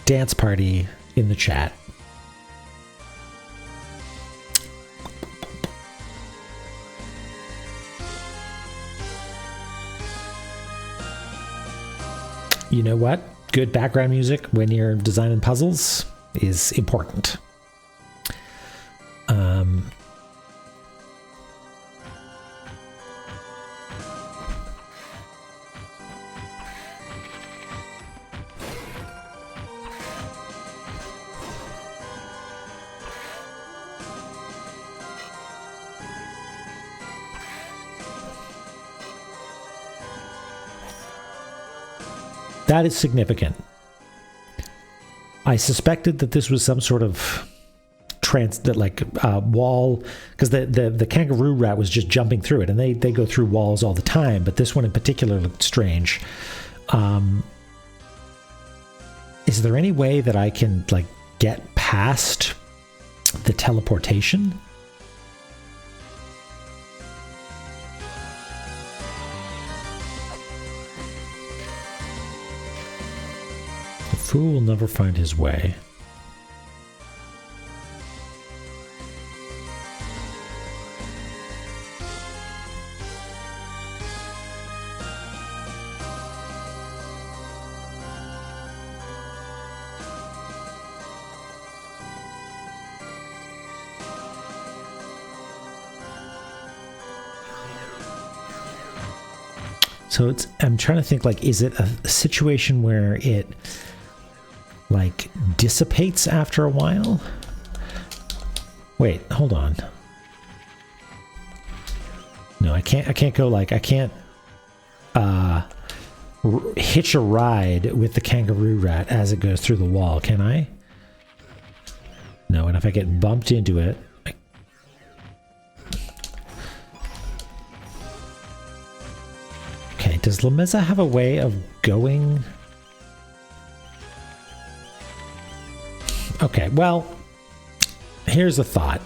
dance party in the chat. You know what? Good background music when you're designing puzzles is important. That is significant. I suspected that this was some sort of wall, because the kangaroo rat was just jumping through it, and they go through walls all the time, but this one in particular looked strange. Is there any way that I can like get past the teleportation? The fool will never find his way. So I'm trying to think, like, is it a situation where it like dissipates after a while? Wait, hold on. No, I can't go like, I can't hitch a ride with the kangaroo rat as it goes through the wall, can I? No, and if I get bumped into it, okay, does Lameza have a way of going? Okay, well, here's a thought.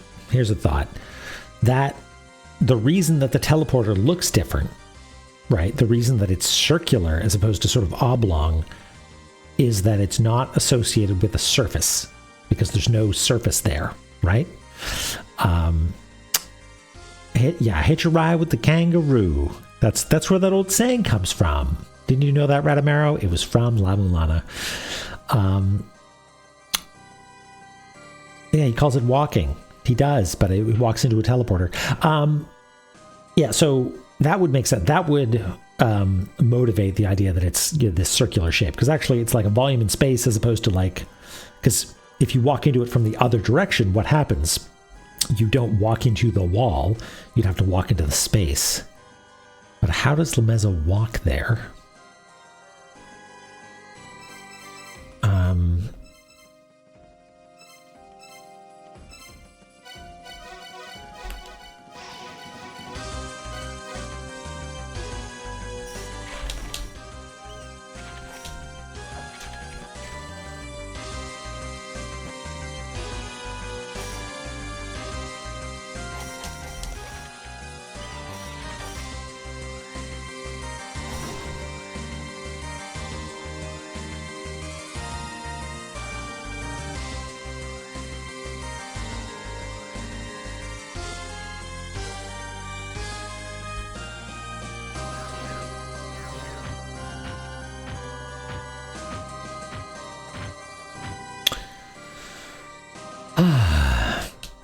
That the reason that the teleporter looks different, right? The reason that it's circular as opposed to sort of oblong is that it's not associated with a surface, because there's no surface there, right? Hitch a ride with the kangaroo. That's where that old saying comes from. Didn't you know that, Radamaro? It was from La Mulana. Yeah, he calls it walking. He does, but he walks into a teleporter. Yeah, so that would make sense. That would motivate the idea that it's, you know, this circular shape, because actually it's like a volume in space as opposed to like, because if you walk into it from the other direction, what happens? You don't walk into the wall. You'd have to walk into the space. But how does Lameza walk there?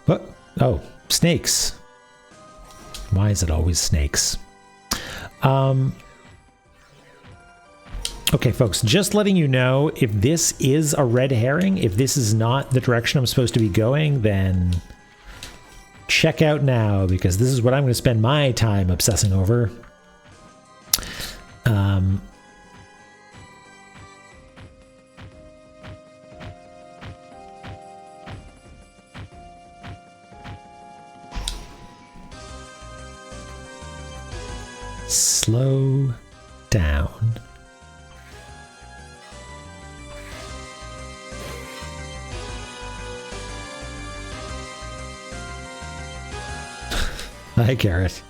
What? Oh, snakes. Why is it always snakes? Okay, folks, just letting you know, if this is a red herring, if this is not the direction I'm supposed to be going, then check out now, because this is what I'm going to spend my time obsessing over. Slow down. Hi, Garrett.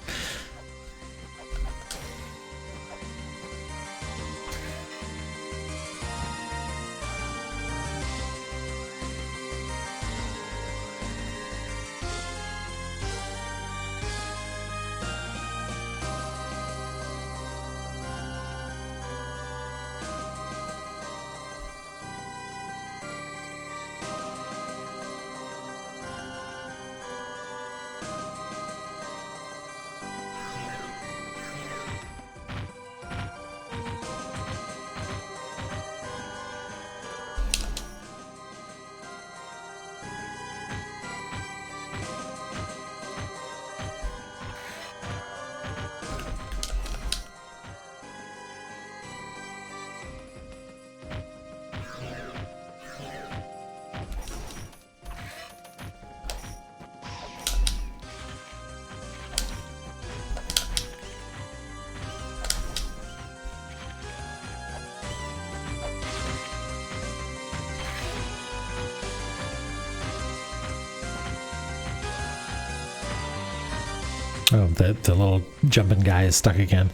Oh, the little jumping guy is stuck again.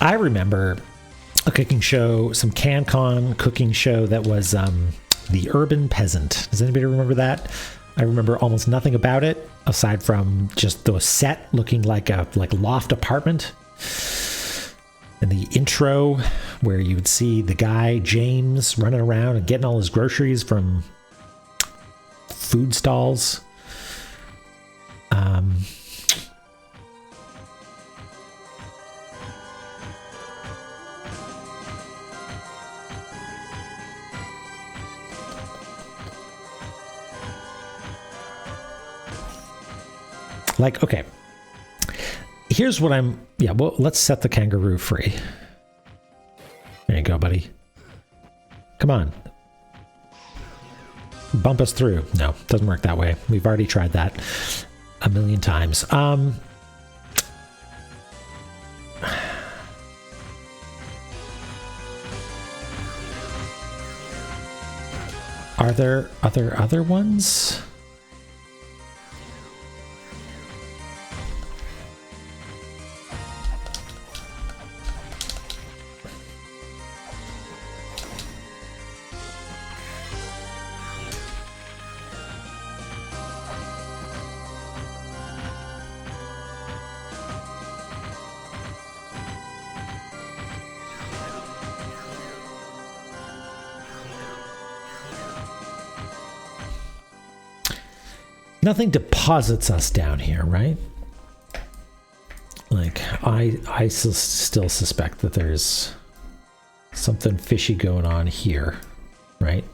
I remember a cooking show, some CanCon cooking show that was The Urban Peasant. Does anybody remember that? I remember almost nothing about it aside from just the set looking like a loft apartment. And the intro where you would see the guy, James, running around and getting all his groceries from food stalls. Like, okay, here's what well, let's set the kangaroo free. There you go, buddy. Come on. Bump us through. No, doesn't work that way. We've already tried that a million times. Are there other ones? Nothing deposits us down here, right? Like, I still suspect that there's something fishy going on here, right?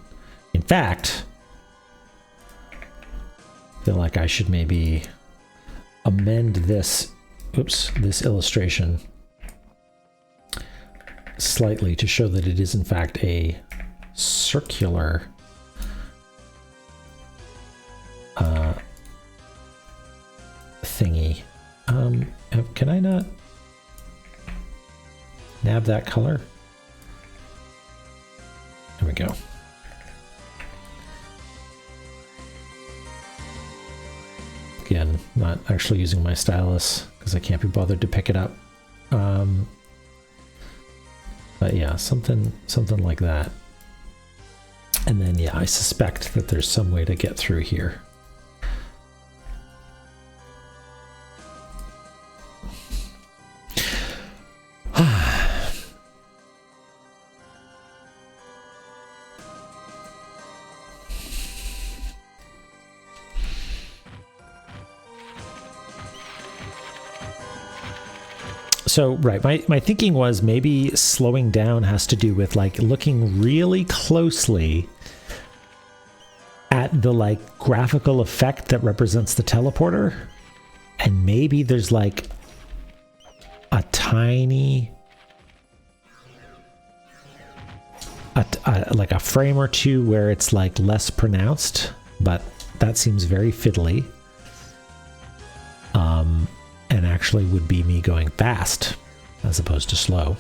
In fact, I feel like I should maybe amend this illustration slightly to show that it is in fact a circular thingy. Can I not nab that color? There we go. Again, not actually using my stylus because I can't be bothered to pick it up. But yeah, something like that. And then yeah, I suspect that there's some way to get through here. So, right, my thinking was maybe slowing down has to do with like looking really closely at the like graphical effect that represents the teleporter. And maybe there's like a tiny, like a frame or two where it's like less pronounced, but that seems very fiddly. And actually would be me going fast as opposed to slow.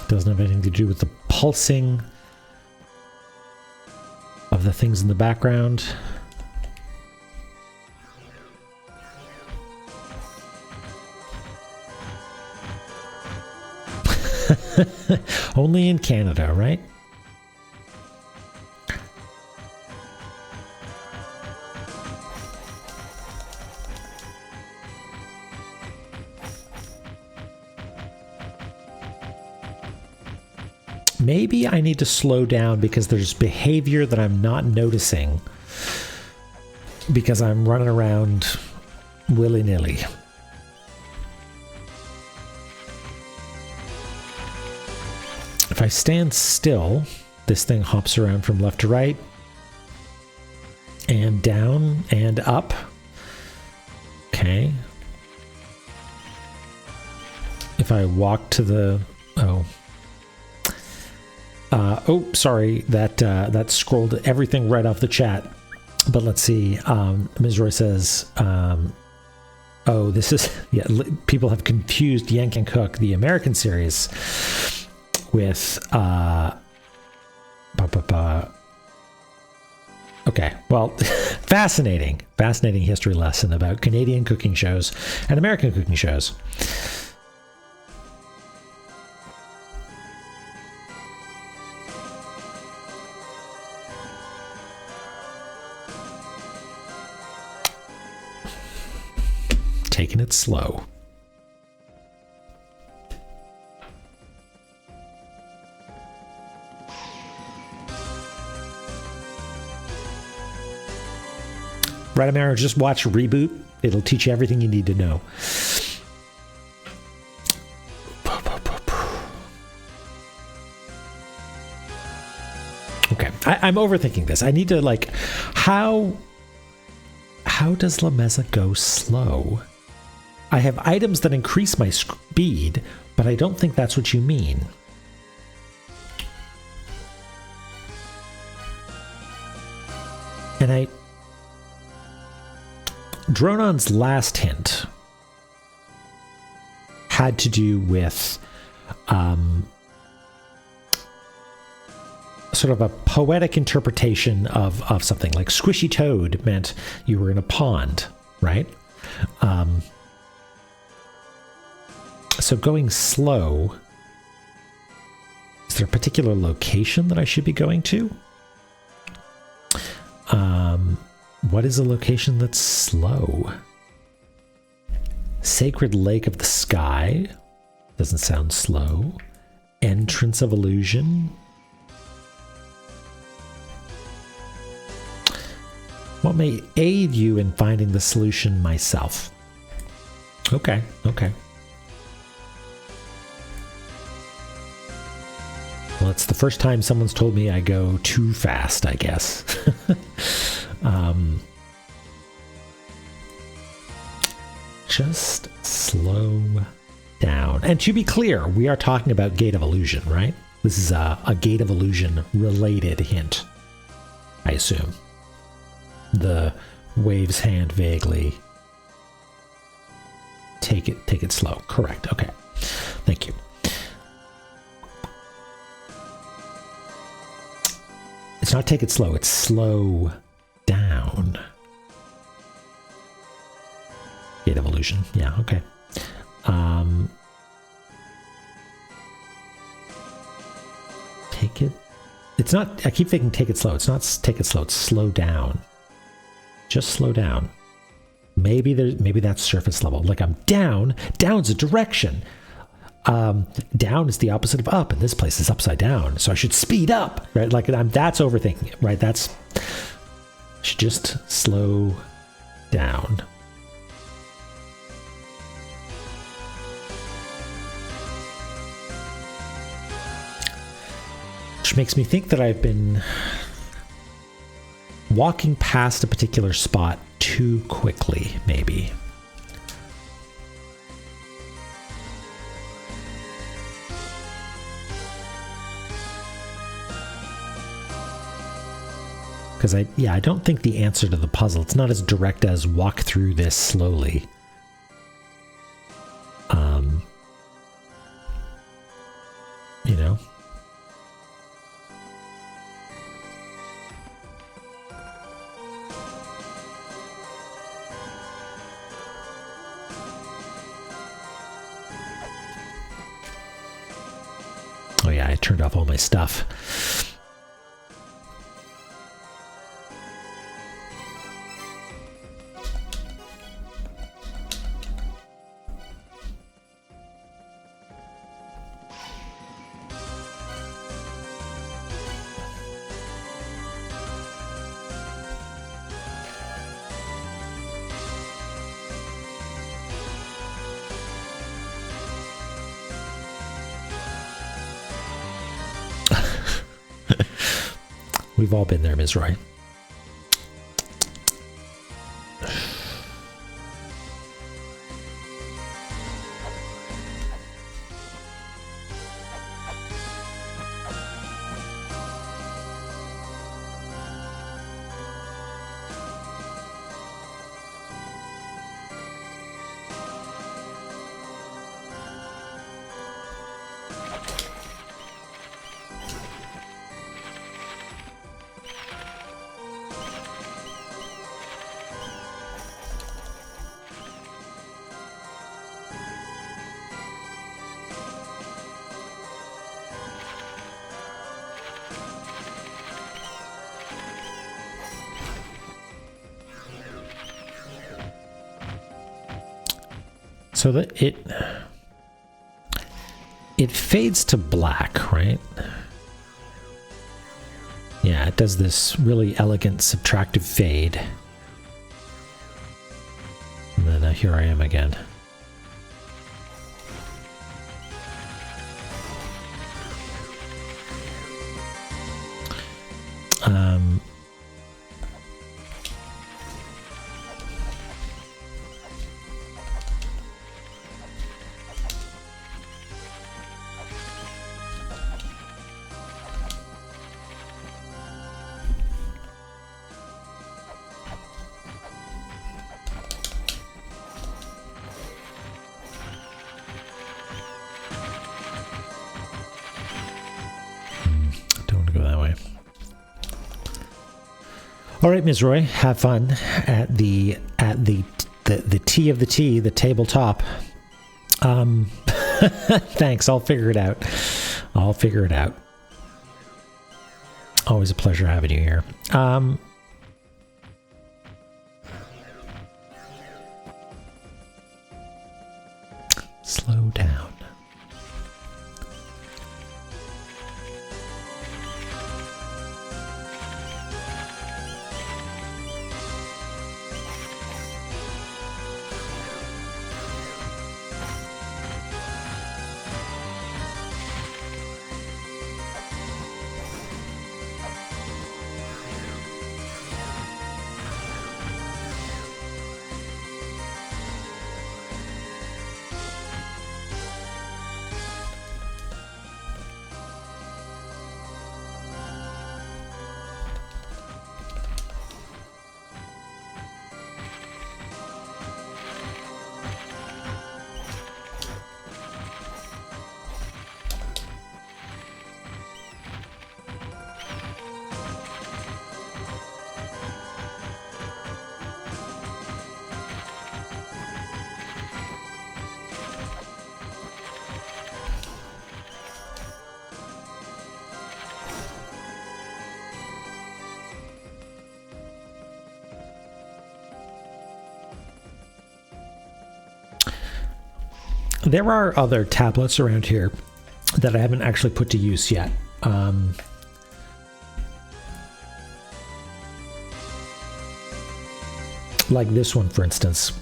Doesn't have anything to do with the pulsing of the things in the background. Only in Canada, right? Maybe I need to slow down because there's behavior that I'm not noticing because I'm running around willy-nilly. If I stand still, this thing hops around from left to right and down and up. Okay. If I walk to the... sorry, that scrolled everything right off the chat. But let's see. Ms. Roy says, this is... Yeah, people have confused Yank and Cook, the American series, with... Okay, well, fascinating history lesson about Canadian cooking shows and American cooking shows. Taking it slow. Right, Amaro, just watch Reboot. It'll teach you everything you need to know. Okay, I'm overthinking this. I need to, like, how does La Mesa go slow? I have items that increase my speed, but I don't think that's what you mean. And Dronon's last hint had to do with sort of a poetic interpretation of something. Like squishy toad meant you were in a pond, right? So going slow, is there a particular location that I should be going to? What is a location that's slow? Sacred Lake of the Sky doesn't sound slow. Entrance of Illusion. What may aid you in finding the solution myself? Okay. Well, it's the first time someone's told me I go too fast, I guess. Just slow down. And to be clear, we are talking about Gate of Illusion, right? This is a Gate of Illusion related hint, I assume. The waves hand vaguely. Take it slow. Correct. Okay. Thank you. It's not take it slow, it's slow down. Gate of Illusion. Yeah, okay. Take it. It's not, I keep thinking take it slow. It's not take it slow, it's slow down. Just slow down. Maybe that's surface level. Like I'm down. Down's a direction. Down is the opposite of up, and this place is upside down. So I should speed up, right? Like that's overthinking it, right? I should just slow down. Which makes me think that I've been walking past a particular spot too quickly, maybe. Because I don't think the answer to the puzzle, it's not as direct as walk through this slowly. You know? Oh yeah, I turned off all my stuff. We've all been there, Ms. Roy. So that it fades to black, right? Yeah, it does this really elegant subtractive fade. And then here I am again. All right, Ms. Roy, have fun at the tea of the tea, the tabletop. Thanks. I'll figure it out. I'll figure it out. Always a pleasure having you here. Slow down. There are other tablets around here that I haven't actually put to use yet. Like this one, for instance.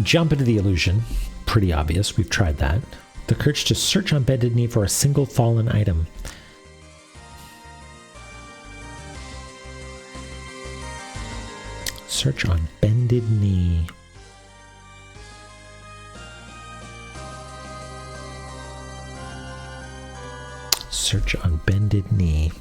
Jump into the illusion. Pretty obvious. We've tried that. The courage to search on bended knee for a single fallen item. Search on bended knee. Search on bended knee.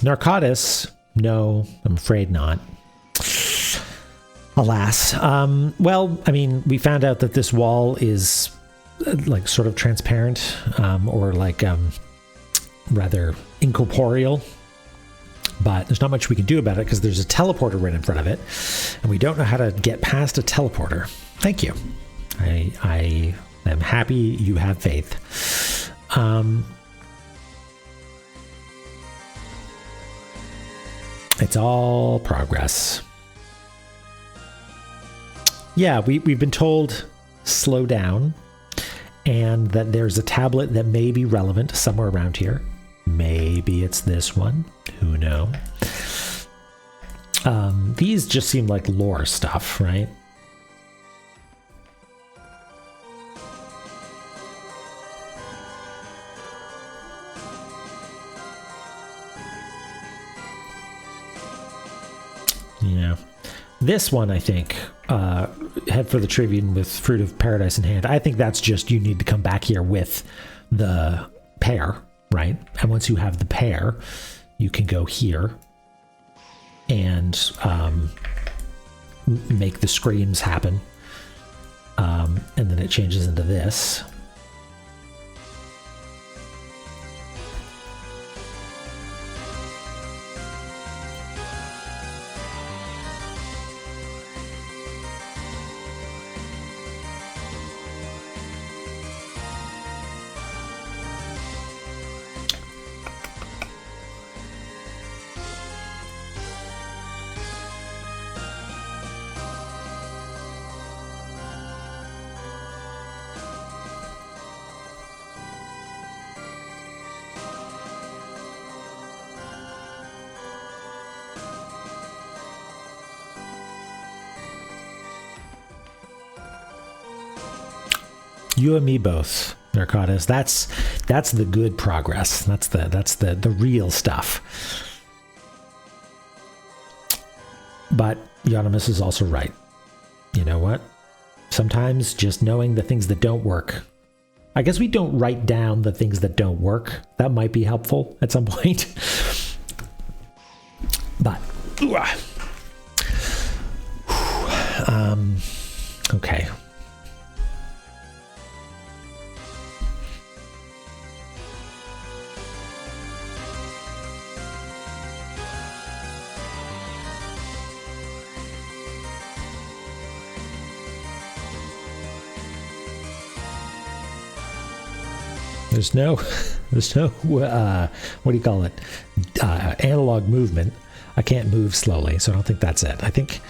Narcotis? No, I'm afraid not. Alas. Well, I mean, we found out that this wall is like sort of transparent, or like rather incorporeal, but there's not much we can do about it because there's a teleporter right in front of it, and we don't know how to get past a teleporter. Thank you. I am happy you have faith. It's all progress. Yeah, we've been told slow down, and that there's a tablet that may be relevant somewhere around here. Maybe it's this one. Who knows? These just seem like lore stuff, right? Yeah. This one, I think, head for the Tribune with Fruit of Paradise in hand. I think that's just you need to come back here with the pair, right? And once you have the pair, you can go here and make the screams happen. And then it changes into this. You and me both, Narcotis. That's the good progress. That's the real stuff. But Euronymous is also right. You know what? Sometimes just knowing the things that don't work. I guess we don't write down the things that don't work. That might be helpful at some point. But okay. There's no, what do you call it? Analog movement. I can't move slowly, so I don't think that's it. I think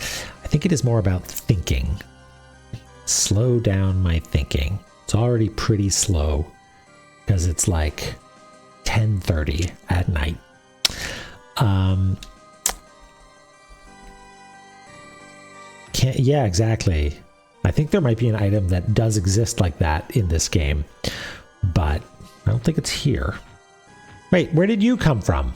it is more about thinking. Slow down my thinking. It's already pretty slow because it's like 10:30 at night. Yeah, exactly. I think there might be an item that does exist like that in this game, but I don't think it's here. Wait, where did you come from?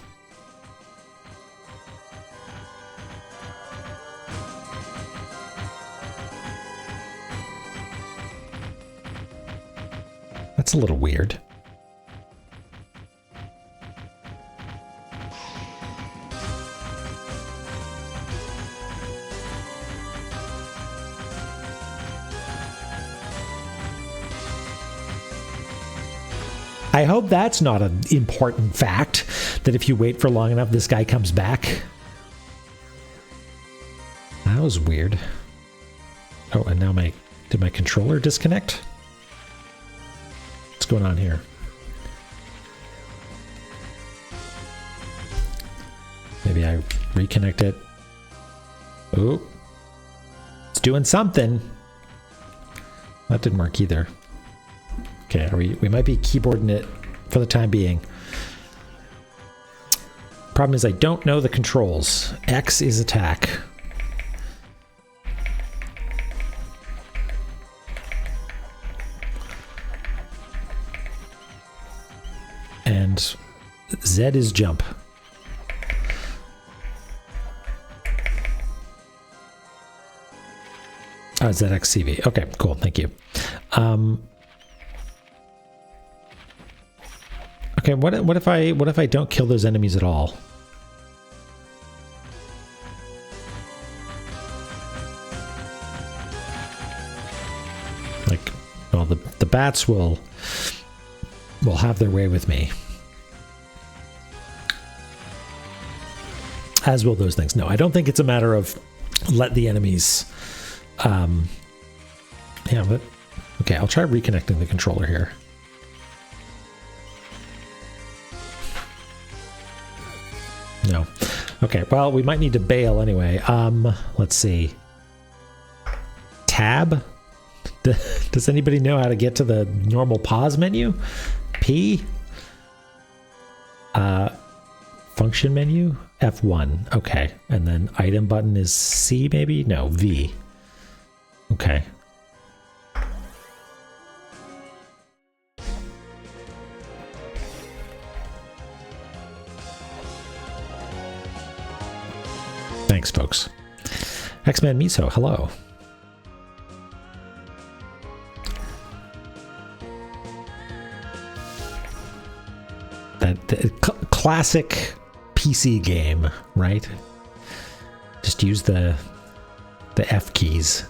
That's a little weird. I hope that's not an important fact, that if you wait for long enough, this guy comes back. That was weird. Oh, and now did my controller disconnect? What's going on here? Maybe I reconnect it. Oh, it's doing something. That didn't work either. Okay, we might be keyboarding it for the time being. Problem is I don't know the controls. X is attack. And Z is jump. Oh, ZXCV. Okay, cool, thank you. Okay, what if I don't kill those enemies at all? Like, well, the bats will have their way with me. As will those things. No, I don't think it's a matter of let the enemies. Yeah, but okay, I'll try reconnecting the controller here. No. Okay, well, we might need to bail anyway. Let's see. Tab? Does anybody know how to get to the normal pause menu? P? Function menu? F1. Okay. And then item button is C maybe? No, V. Okay. Thanks, folks. X-Man Miso, hello. classic PC game, right? Just use the F keys.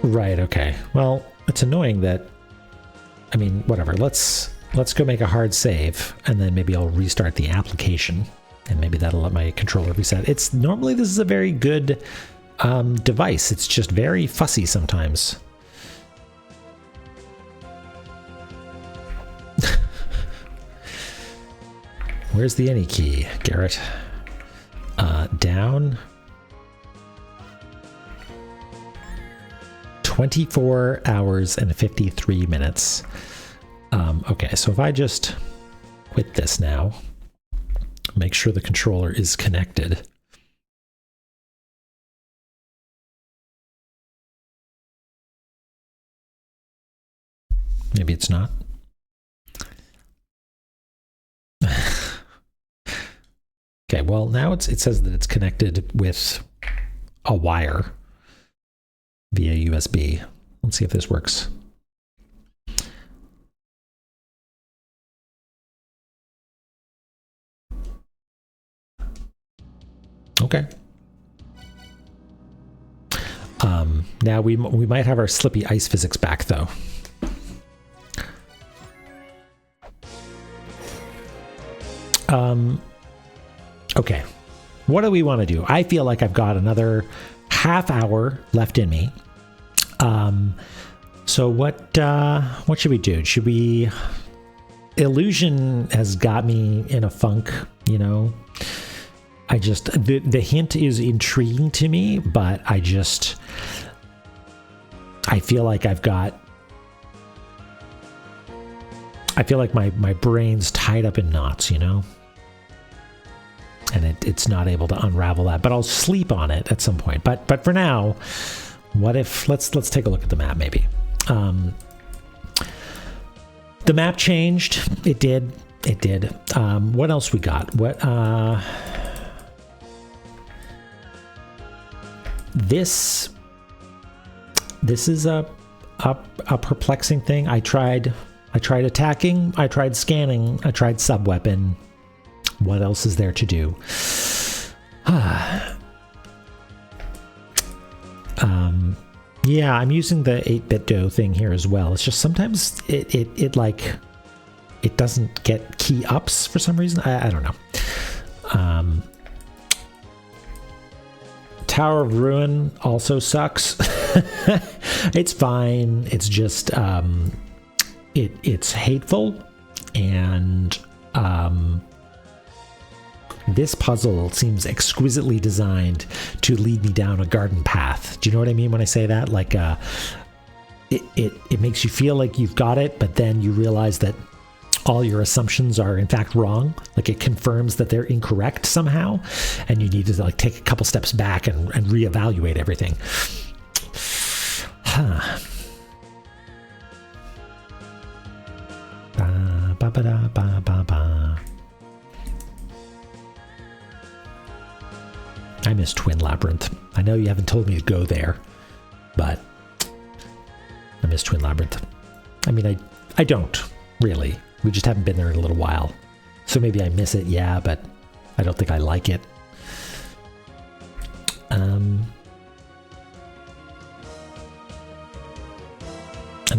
Right, okay. Well, it's annoying that, I mean, whatever. Let's go make a hard save, and then maybe I'll restart the application, and maybe that'll let my controller reset. It's normally this is a very good device. It's just very fussy sometimes. Where's the any key, Garrett? Down. 24 hours and 53 minutes. Okay, so if I just quit this now, make sure the controller is connected. Maybe it's not. Okay, well, now it says that it's connected with a wire via USB. Let's see if this works. Okay. Now we might have our slippy ice physics back, though. Okay. What do we want to do? I feel like I've got another half hour left in me. So what should we do? Should we... Illusion has got me in a funk, you know? I just... The hint is intriguing to me, but I feel like I've got... I feel like my brain's tied up in knots, you know? And it's not able to unravel that, but I'll sleep on it at some point. But for now, what if... Let's take a look at the map, maybe. The map changed. It did. What else we got? This is a perplexing thing. I tried attacking, I tried scanning, I tried sub-weapon. What else is there to do? Yeah, I'm using the 8-bit dough thing here as well. It's just sometimes it doesn't get key ups for some reason. I don't know. Tower of Ruin also sucks. It's fine. It's just it's hateful, and this puzzle seems exquisitely designed to lead me down a garden path. Do you know what I mean when I say that? Like, it makes you feel like you've got it, but then you realize that all your assumptions are in fact wrong. Like, it confirms that they're incorrect somehow, and you need to like take a couple steps back and reevaluate everything. Ba, ba, ba, da, ba, ba, ba. I miss Twin Labyrinth. I know you haven't told me to go there, but I miss Twin Labyrinth. I mean, I don't really. We just haven't been there in a little while. So maybe I miss it, yeah, but I don't think I like it. And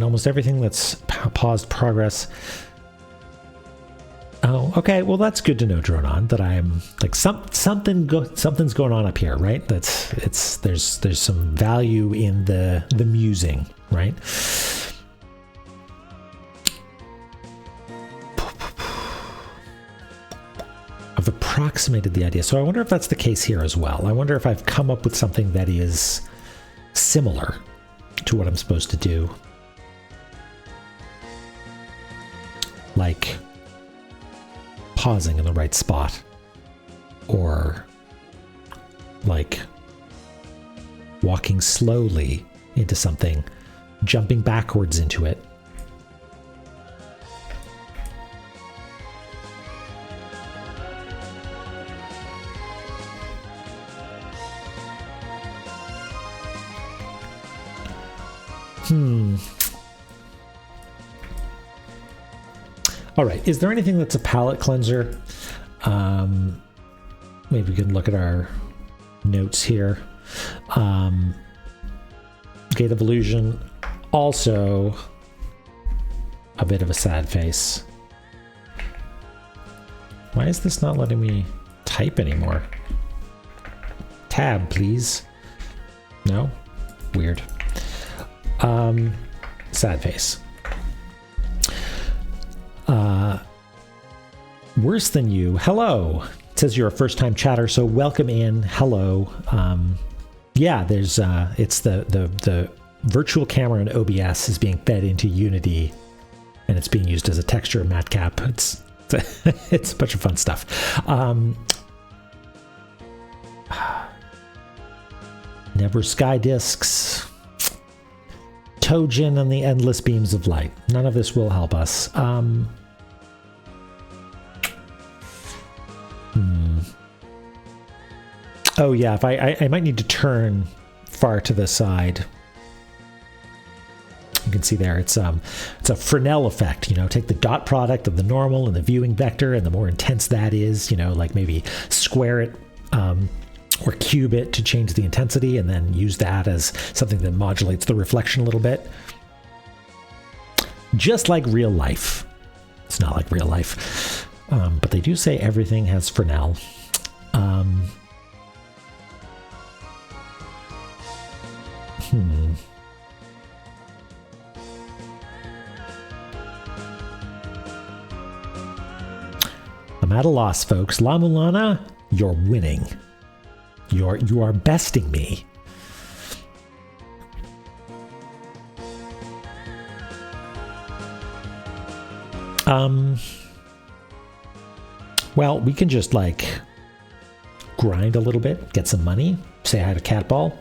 almost everything that's paused progress. Oh, okay. Well, that's good to know, Dronon, that I'm like something's going on up here, right? There's some value in the musing, right? I've approximated the idea, so I wonder if that's the case here as well. I wonder if I've come up with something that is similar to what I'm supposed to do, like pausing in the right spot, or like walking slowly into something, jumping backwards into it. All right, is there anything that's a palette cleanser? Maybe we can look at our notes here. Gate of Illusion, also a bit of a sad face. Why is this not letting me type anymore? Tab, please. No? Weird. Sad face. Worse Than You. Hello. It says you're a first-time chatter, so welcome in. Hello. Yeah, there's it's the virtual camera in OBS is being fed into Unity, and it's being used as a texture matcap. It's a bunch of fun stuff. Never Sky Discs, Tojin and the Endless Beams of Light. None of this will help us. Oh yeah, if I might need to turn far to the side. You can see there, it's a Fresnel effect, you know, take the dot product of the normal and the viewing vector, and the more intense that is, you know, like maybe square it or cube it to change the intensity, and then use that as something that modulates the reflection a little bit. Just like real life. It's not like real life. But they do say everything has Fresnel. I'm at a loss, folks. La Mulana, you're winning. You are besting me. Well, we can just like grind a little bit, get some money, say hi to Catball.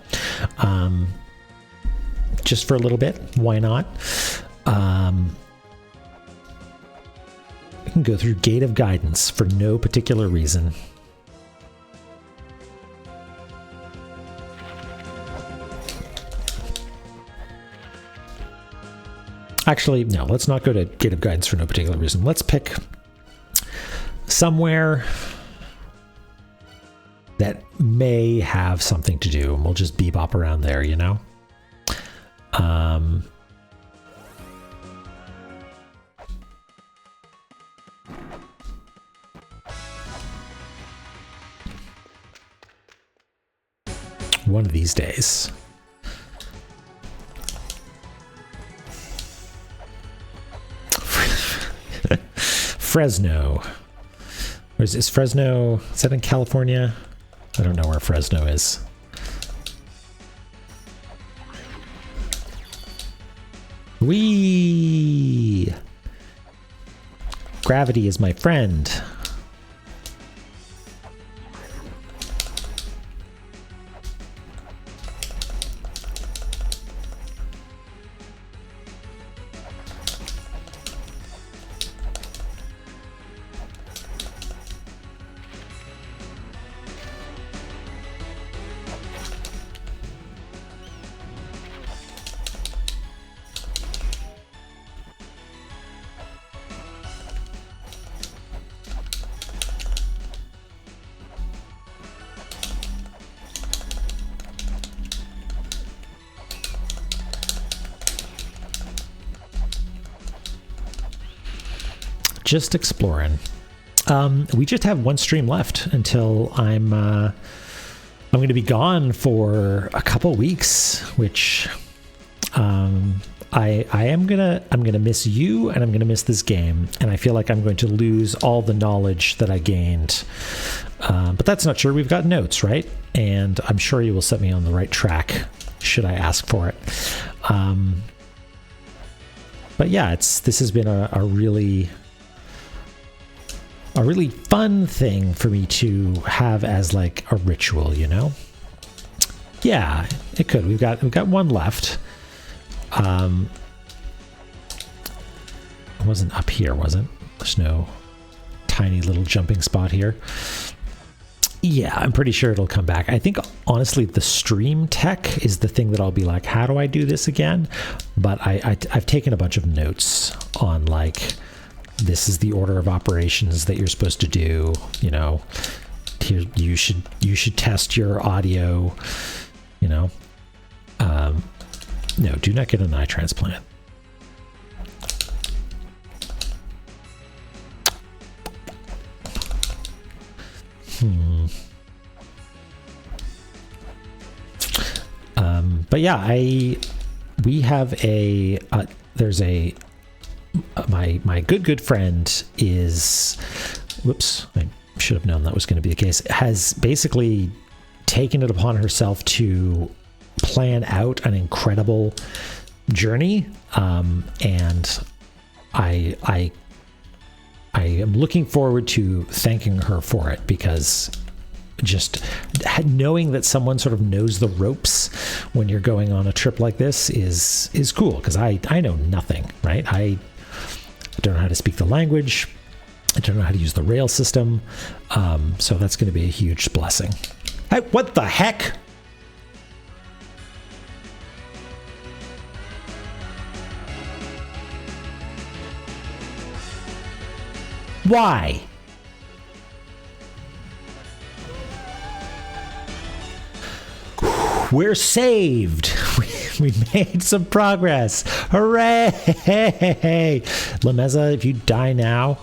Just for a little bit, why not? We can go through Gate of Guidance for no particular reason. Actually, no, let's not go to Gate of Guidance for no particular reason. Let's pick somewhere that may have something to do, and we'll just bebop around there, you know? One of these days. Fresno. Is Fresno, is that in California? I don't know where Fresno is. Whee! Gravity is my friend. Just exploring. We just have one stream left until I'm going to be gone for a couple weeks, which I'm gonna miss you, and I'm gonna miss this game, and I feel like I'm going to lose all the knowledge that I gained. But that's not sure. We've got notes, right? And I'm sure you will set me on the right track should I ask for it. But yeah, this has been a really fun thing for me to have as like a ritual, you know? Yeah, it could. We've got one left. It wasn't up here, was it? There's no tiny little jumping spot here. Yeah, I'm pretty sure it'll come back. I think, honestly, the stream tech is the thing that I'll be like, how do I do this again? But I've taken a bunch of notes on, like, this is the order of operations that you're supposed to do. You know, here, you should test your audio. You know, no, do not get an eye transplant. But yeah, we have there's my good friend is, whoops, I should have known that was going to be the case, has basically taken it upon herself to plan out an incredible journey. And I am looking forward to thanking her for it, because just knowing that someone sort of knows the ropes when you're going on a trip like this is cool, because I know nothing, right? I don't know how to speak the language. I don't know how to use the rail system. So that's going to be a huge blessing. Hey, what the heck? Why? We're saved. We made some progress. Hooray! Lameza, if you die now.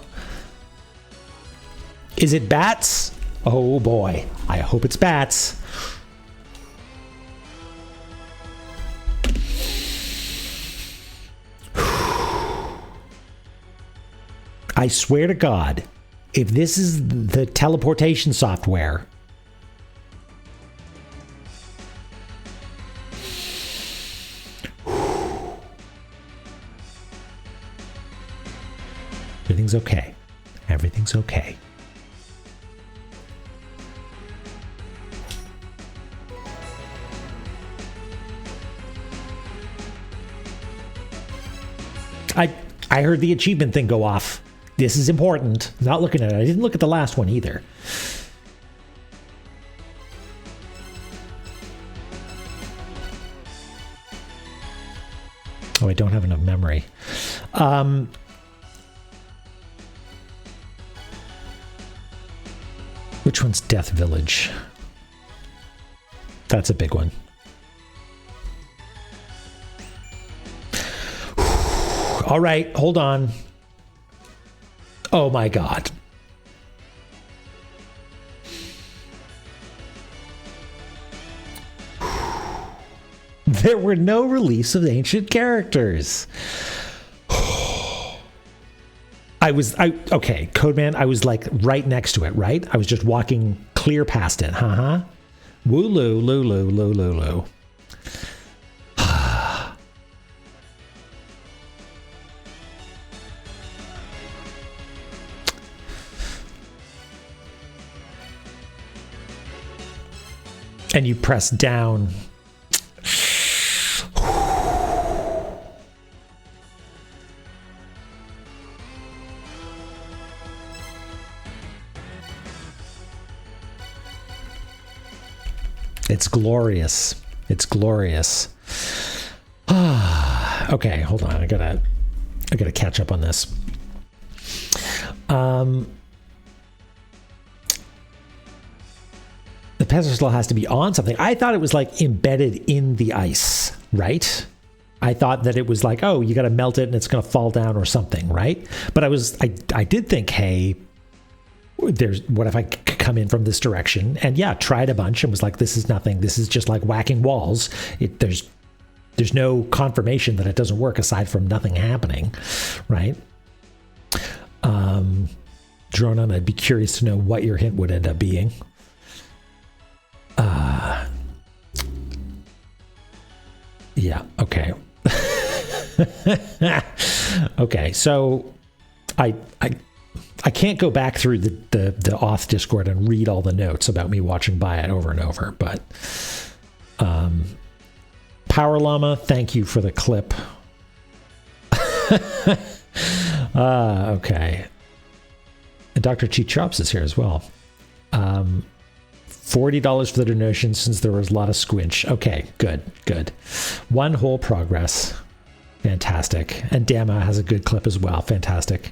Is it bats? Oh boy. I hope it's bats. I swear to God, if this is the teleportation software, everything's okay. Everything's okay. I heard the achievement thing go off. This is important. Not looking at it. I didn't look at the last one either. Oh, I don't have enough memory. Which one's Death Village? That's a big one. All right, hold on. Oh my God. There were no release of ancient characters. Okay, Codeman, I was like right next to it, right? I was just walking clear past it. Wooloo, loo, loo. And you press down. It's glorious. It's glorious. Okay, hold on. I gotta catch up on this. The pedestal has to be on something. I thought it was like embedded in the ice, right? I thought that it was like, oh, you got to melt it and it's going to fall down or something, right? But I did think, hey, what if I come in from this direction? And yeah, tried a bunch and was like, this is nothing. This is just like whacking walls. There's no confirmation that it doesn't work aside from nothing happening, right? Dronon, I'd be curious to know what your hint would end up being. Yeah, okay. Okay, so I can't go back through the auth Discord and read all the notes about me watching by it over and over, but Power Llama, thank you for the clip. Okay. And Dr. Cheat Chops is here as well. $40 for the donation since there was a lot of squinch. Okay, good. One whole progress. Fantastic. And Dama has a good clip as well. Fantastic.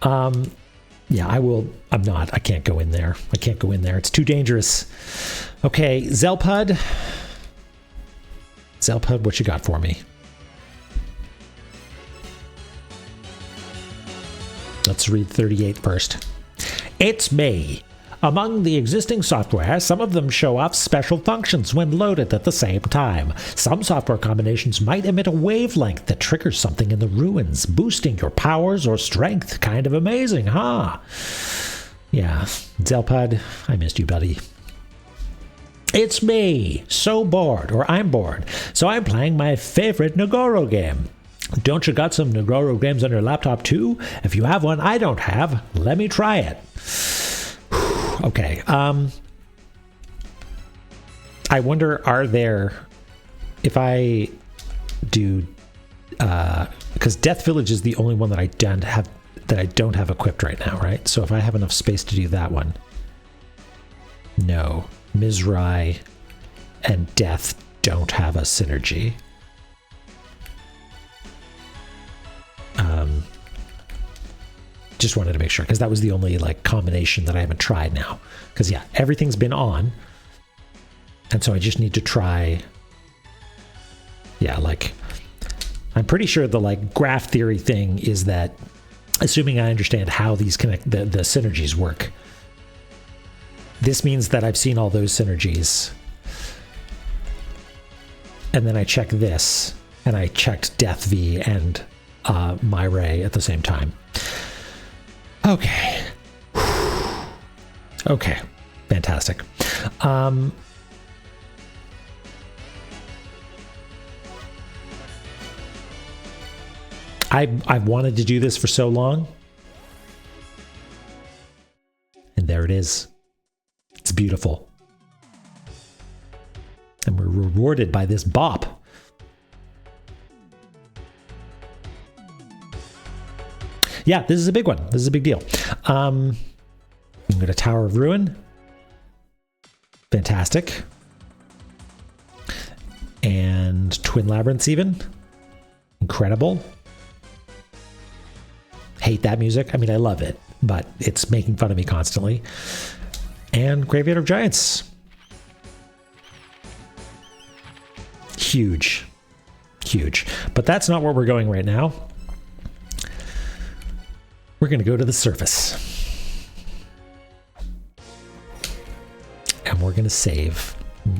Yeah, I can't go in there. I can't go in there. It's too dangerous. Okay, Zelpud. Zelpud, what you got for me? Let's read 38 first. It's me. Among the existing software, some of them show off special functions when loaded at the same time. Some software combinations might emit a wavelength that triggers something in the ruins, boosting your powers or strength. Kind of amazing, huh? Yeah, Zelpud, I missed you, buddy. It's me, so bored, or I'm bored, so I'm playing my favorite Nagoro game. Don't you got some Nagoro games on your laptop too? If you have one I don't have, let me try it. Okay, I wonder, are there, if I do, because Death Village is the only one that I don't have equipped right now, right? So if I have enough space to do that one, no, Mizrai and Death don't have a synergy. Just wanted to make sure, because that was the only like combination that I haven't tried now. Because yeah, everything's been on, and so I just need to try. Yeah, like I'm pretty sure the like graph theory thing is that, assuming I understand how these the synergies work. This means that I've seen all those synergies, and then I check this, and I checked Death V and Myray at the same time. Okay. Okay. Fantastic. I've wanted to do this for so long. And there it is. It's beautiful. And we're rewarded by this bop. Yeah, this is a big one. This is a big deal. I'm going to Tower of Ruin. Fantastic. And Twin Labyrinths even. Incredible. Hate that music. I mean, I love it, but it's making fun of me constantly. And Graveyard of Giants. Huge. Huge. But that's not where we're going right now. We're going to go to the surface. And we're going to save.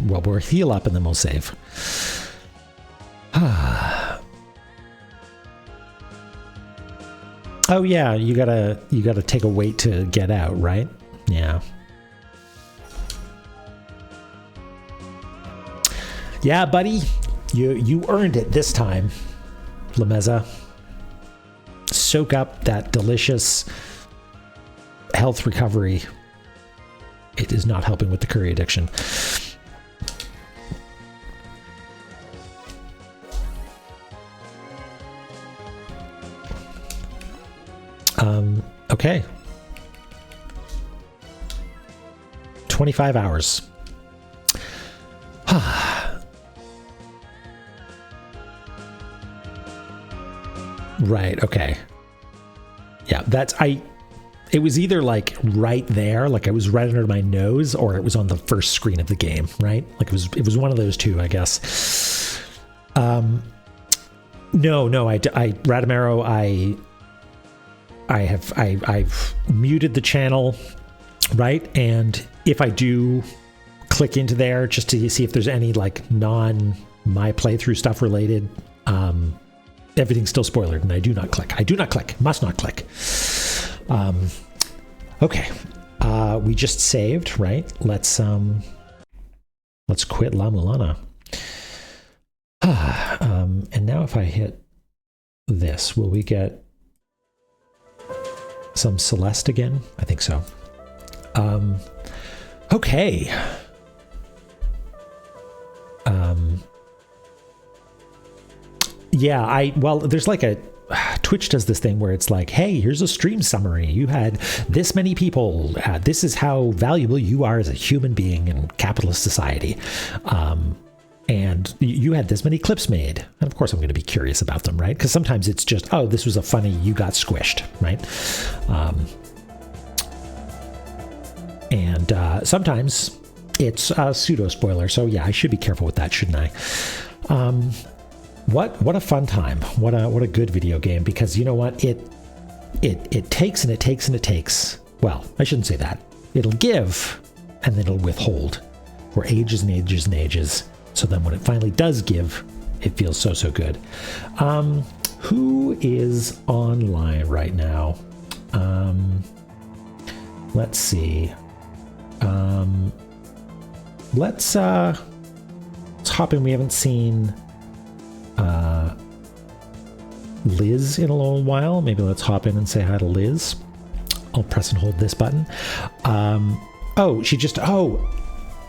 Well, we'll heal up and then we'll save. Oh yeah, you gotta take a wait to get out, right? Yeah. Yeah, buddy. You earned it this time, Lameza. Soak up that delicious health recovery. It is not helping with the curry addiction. Okay. 25 hours. Right, okay. Yeah, it was either like right there, like I was right under my nose, or it was on the first screen of the game, right? Like it was one of those two, I guess. No, Radamero, I've muted the channel, right? And if I do click into there just to see if there's any like my playthrough stuff related, everything's still spoilered, and I do not click. Must not click. Okay. We just saved, right? Let's quit La Mulana. And now if I hit this, will we get some Celeste again? I think so. Okay. Yeah, well, there's like Twitch does this thing where it's like, hey, here's a stream summary. You had this many people. This is how valuable you are as a human being in capitalist society. and you had this many clips made. And of course, I'm going to be curious about them, right? Because sometimes it's just, oh, this was a funny, you got squished, right? And sometimes it's a pseudo spoiler. So yeah, I should be careful with that, shouldn't I? What a fun time. What a good video game, because you know what? It takes and it takes and it takes. Well, I shouldn't say that. It'll give and then it'll withhold for ages and ages and ages. So then when it finally does give, it feels so, so good. Who is online right now? Let's see. Let's hop in. We haven't seen Liz in a little while. Maybe let's hop in and say hi to Liz. I'll press and hold this button.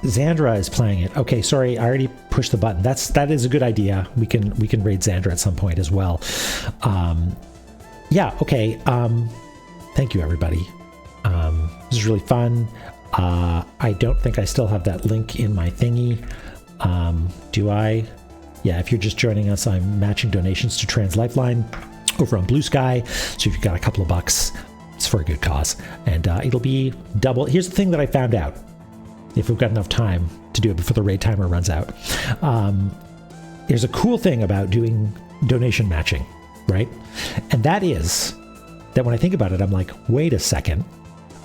Xandra is playing it. Okay, sorry, I already pushed the button. That is a good idea. We can raid Xandra at some point as well. Yeah, okay. Thank you, everybody. This is really fun. I don't think I still have that link in my thingy. Do I? Yeah, if you're just joining us, I'm matching donations to Trans Lifeline over on Blue Sky. So if you've got a couple of bucks, it's for a good cause. And it'll be double. Here's the thing that I found out. If we've got enough time to do it before the raid timer runs out. There's a cool thing about doing donation matching, right? And that is that when I think about it, I'm like, wait a second.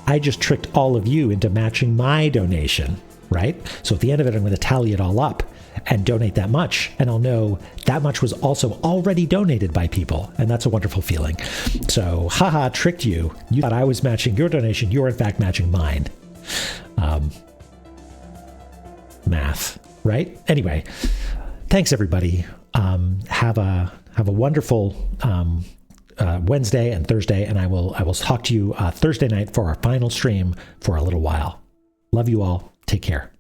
I just tricked all of you into matching my donation, right? So at the end of it, I'm going to tally it all up and donate that much. And I'll know that much was also already donated by people. And that's a wonderful feeling. So, haha, tricked you. You thought I was matching your donation. You're in fact matching mine. Math, right? Anyway, thanks everybody. Have a wonderful Wednesday and Thursday, and I will talk to you Thursday night for our final stream for a little while. Love you all. Take care.